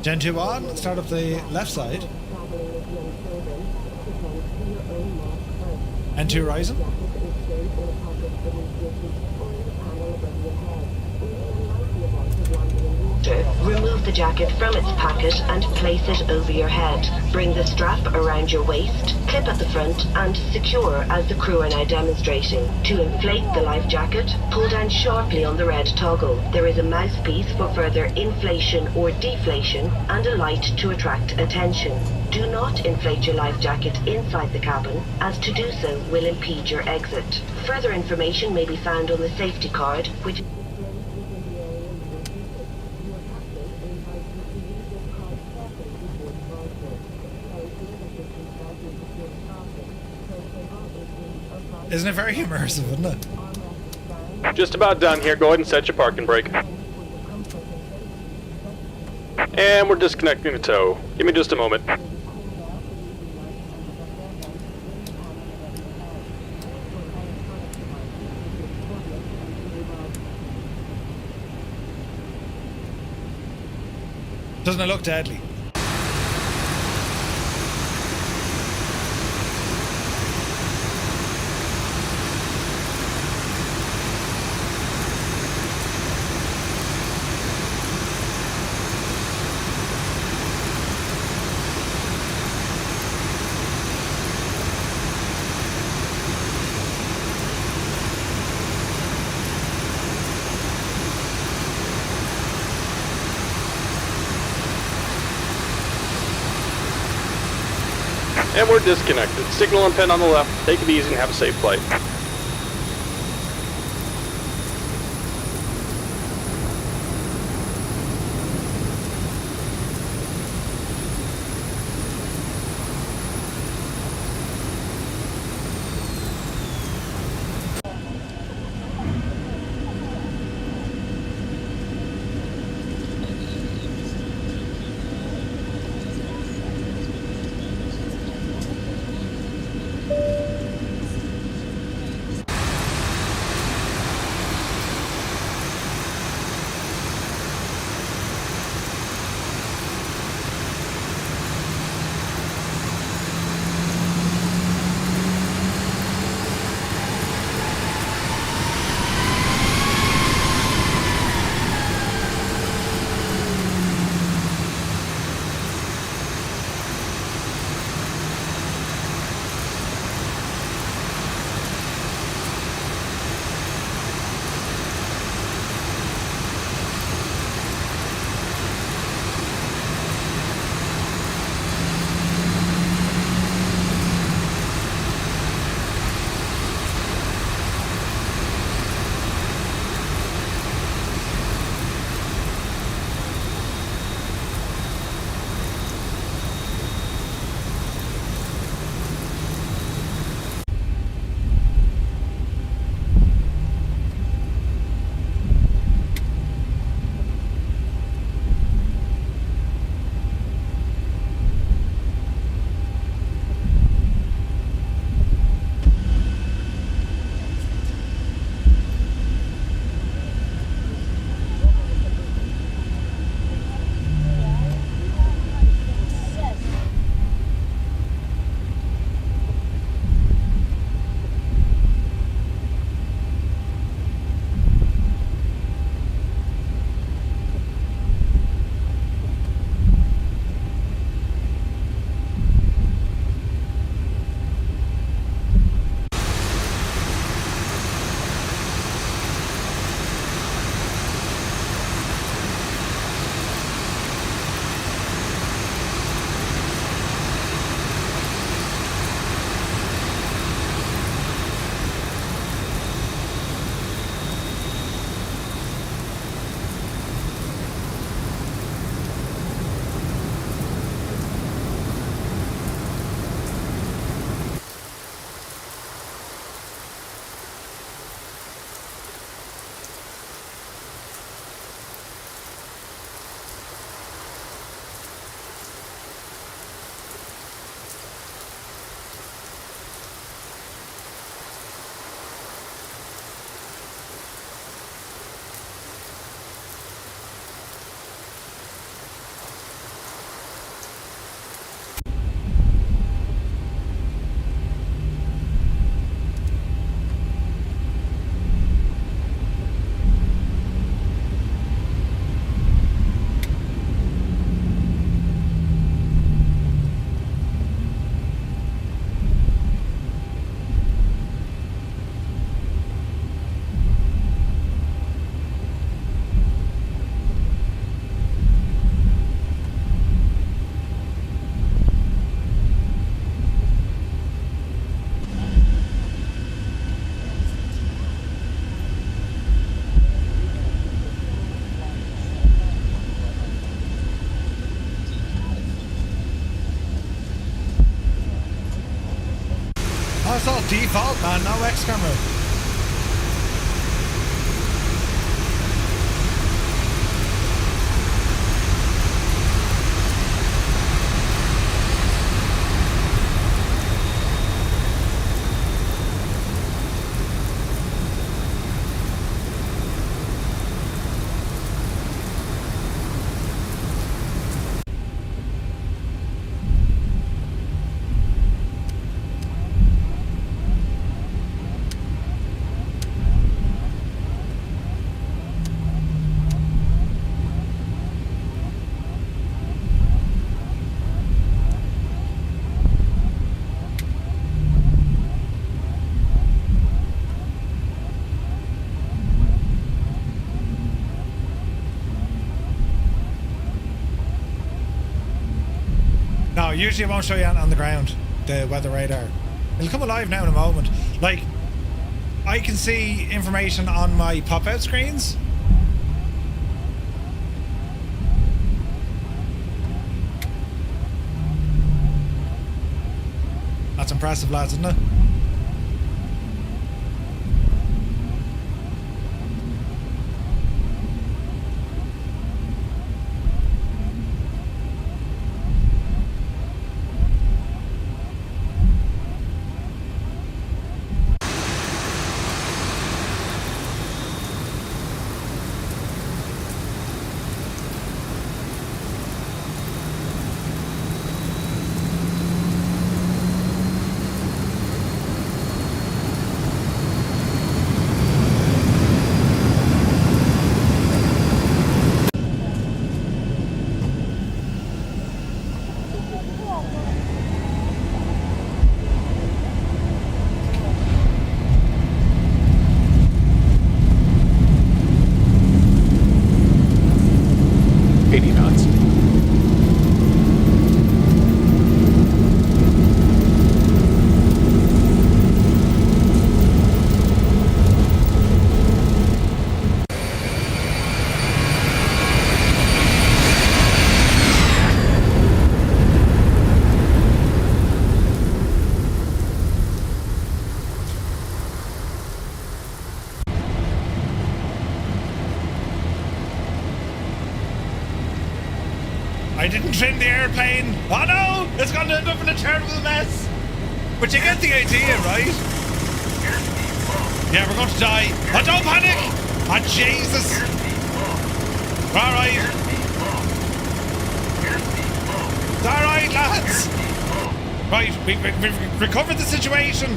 Gen 2 on. Start up the left side. N2 rising. Remove the jacket from its packet and place it over your head. Bring the strap around your waist, clip at the front, and secure as the crew are now demonstrating. To inflate the life jacket, pull down sharply on the red toggle. There is a mouthpiece for further inflation or deflation and a light to attract attention. Do not inflate your life jacket inside the cabin, as to do so will impede your exit. Further information may be found on the safety card, which Isn't it very immersive, isn't it? Just about done here. Go ahead and set your parking brake. And we're disconnecting the tow. Give me just a moment. Doesn't it look deadly? And we're disconnected. Signal and pin on the left. Take it easy and have a safe flight. It's all default, man. No X camera. usually it won't show you on the ground, the weather radar. It'll come alive now in a moment. Like, I can see information on my pop-out screens. That's impressive, lads, isn't it? I didn't trim the airplane. Oh no! It's gonna end up in a terrible mess. But you get the idea, right? Yeah, we're going to die. Oh, don't panic! Oh, Jesus! Alright. It's alright, lads. Right, we've recovered the situation.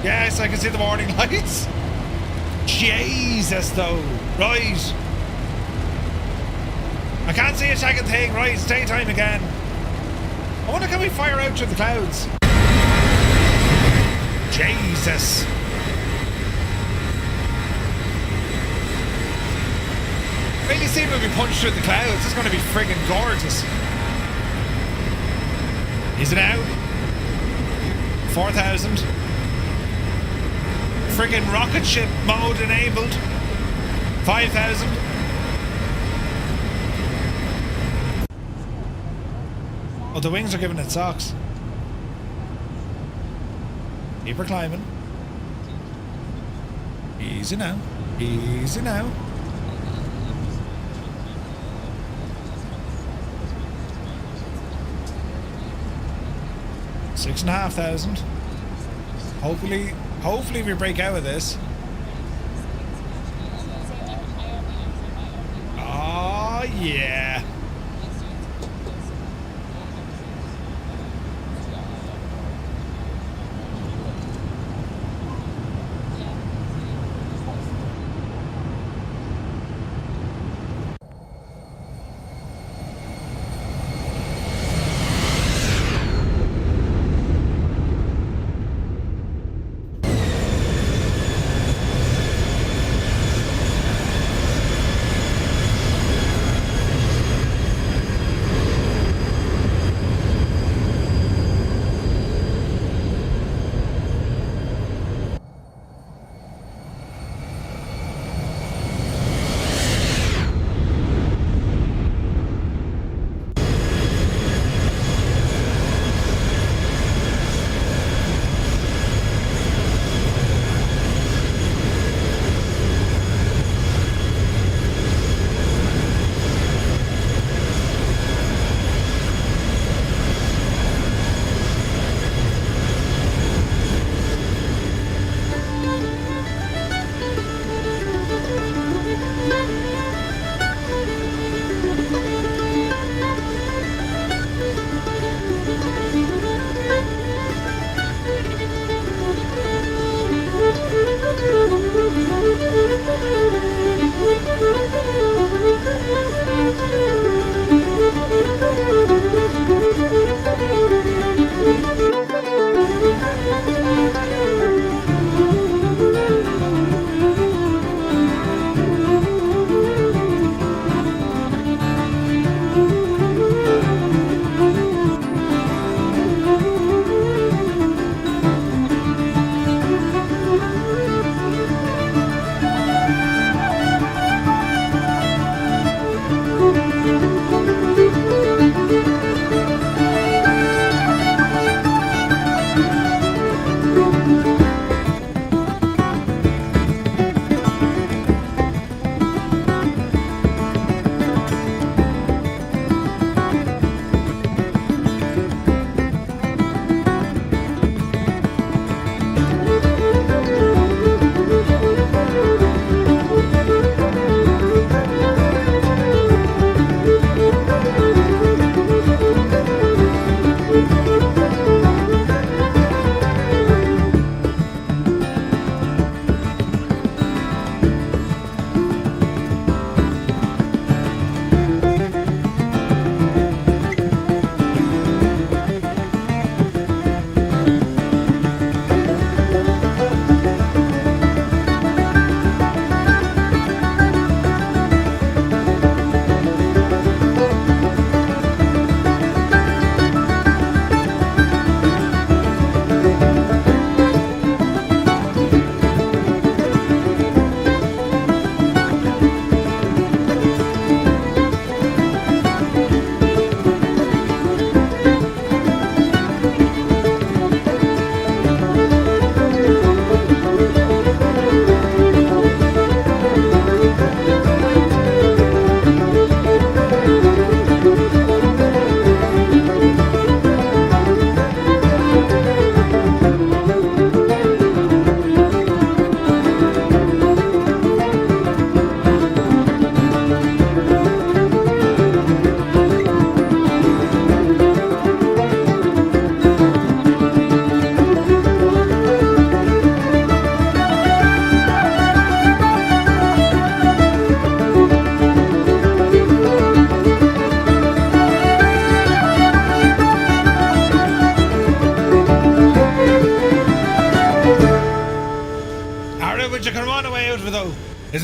Yes, I can see the warning lights. Jesus, though. Right. I can't see a second thing. Right, it's daytime again. I wonder, can we fire out through the clouds? Jesus. Really see when we punch through the clouds. It's going to be friggin' gorgeous. Is it out? 4,000. Friggin' rocket ship mode enabled. 5,000. Oh, the wings are giving it socks. Keep her climbing. Easy now. Easy now. $6,500. Hopefully we break out of this. Oh yeah.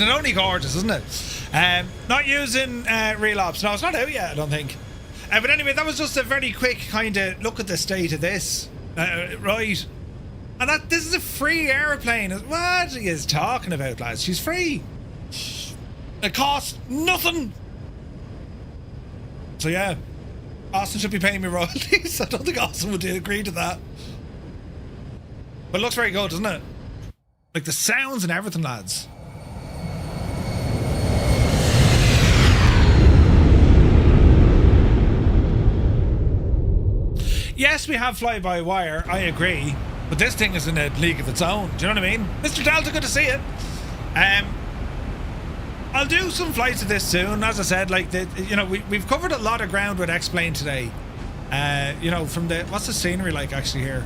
Isn't it only gorgeous, isn't it? Not using real ops. No, it's not out yet, I don't think. But anyway, that was just a very quick kind of look at the state of this. Right. And this is a free airplane. What are you talking about, lads? She's free. It costs nothing. So yeah, Austin should be paying me royalties. I don't think Austin would agree to that. But it looks very good, doesn't it? Like the sounds and everything, lads. Yes, we have fly-by-wire, I agree. But this thing is in a league of its own. Do you know what I mean? Mr. Delta, good to see it. I'll do some flights of this soon. As I said, like, we've covered a lot of ground with X-Plane today. From what's the scenery like actually here?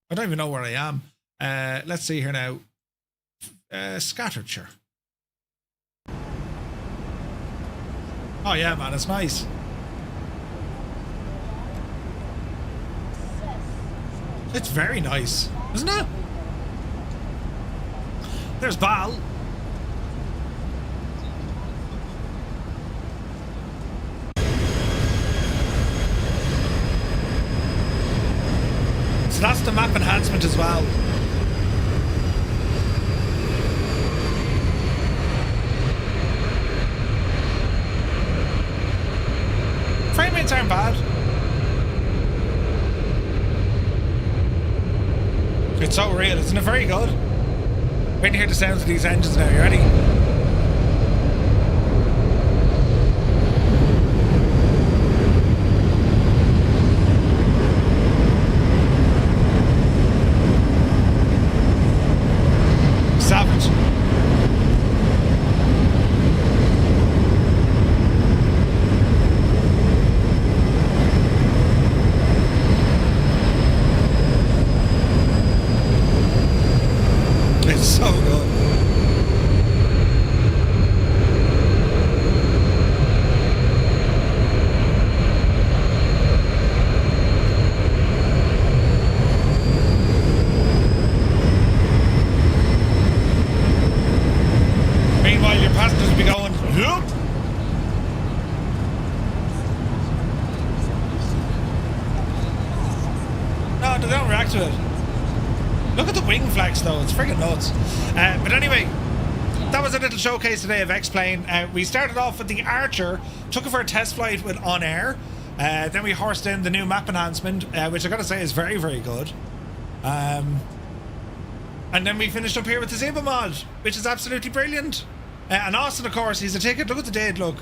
I don't even know where I am. Let's see here now. Scatteredshire. Oh yeah, man, it's nice. It's very nice, isn't it? There's Val. So that's the map enhancement as well. Frame rates aren't bad. It's so real, isn't it? Very good. Wait to hear the sounds of these engines now. You ready? Savage. It's so good. Meanwhile, your passengers will be going, yup. No, they don't react to it. Look at the wing flex though, it's friggin' nuts. But anyway, that was a little showcase today of X-Plane. We started off with the Archer, took it for a test flight with OnAir. Then we horsed in the new map enhancement, which I gotta say is very, very good. And then we finished up here with the Zebra mod, which is absolutely brilliant. And Austin, of course, he's a ticket. Look at the date, look.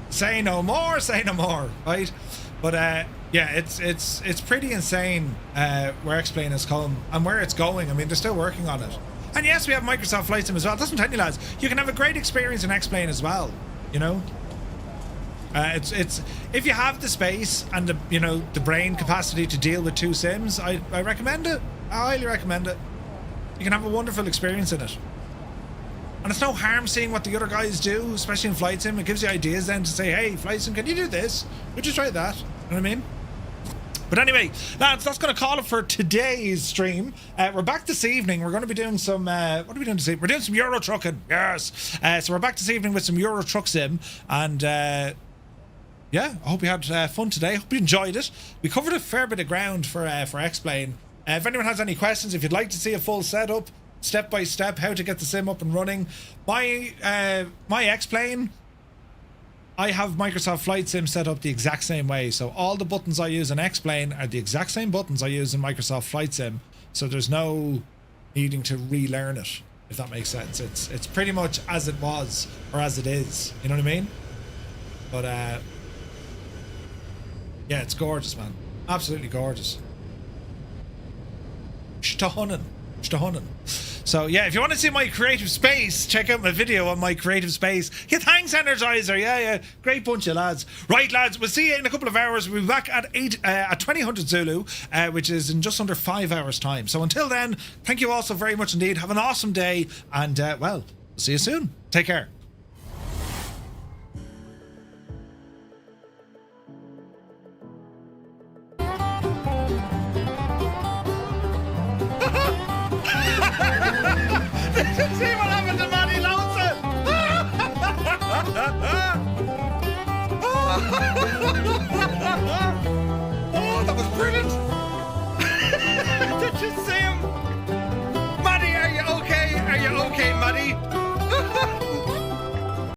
Say no more, right? But yeah, it's pretty insane where X-Plane has come and where it's going. I mean, they're still working on it. And yes, we have Microsoft Flight Sim as well. It doesn't tell you, lads, you can have a great experience in X-Plane as well, you know? It's if you have the space and the brain capacity to deal with two sims, I recommend it. I highly recommend it. You can have a wonderful experience in it. And it's no harm seeing what the other guys do, especially in Flight Sim. It gives you ideas then to say, hey, Flight Sim, can you do this? Would you try that? You know what I mean? But anyway, lads, that's going to call it for today's stream. We're back this evening. We're going to be doing some... what are we doing this evening? We're doing some Euro trucking. Yes. So we're back this evening with some Euro Truck Sim. And... yeah, I hope you had fun today. Hope you enjoyed it. We covered a fair bit of ground for X-Plane. If anyone has any questions, if you'd like to see a full setup, step by step, how to get the sim up and running. My X-Plane, I have Microsoft Flight Sim set up the exact same way. So all the buttons I use in X-Plane are the exact same buttons I use in Microsoft Flight Sim. So there's no needing to relearn it, if that makes sense. It's pretty much as it was, or as it is. You know what I mean? But yeah, it's gorgeous, man. Absolutely gorgeous. Stunning. So yeah, if you want to see my creative space, check out my video on my creative space. Yeah, thanks, Energizer. Yeah, great bunch of lads. Right, lads, we'll see you in a couple of hours. We'll be back at 2000 Zulu, which is in just under 5 hours time. So until then, thank you all so very much indeed. Have an awesome day, and well, we'll see you soon. Take care.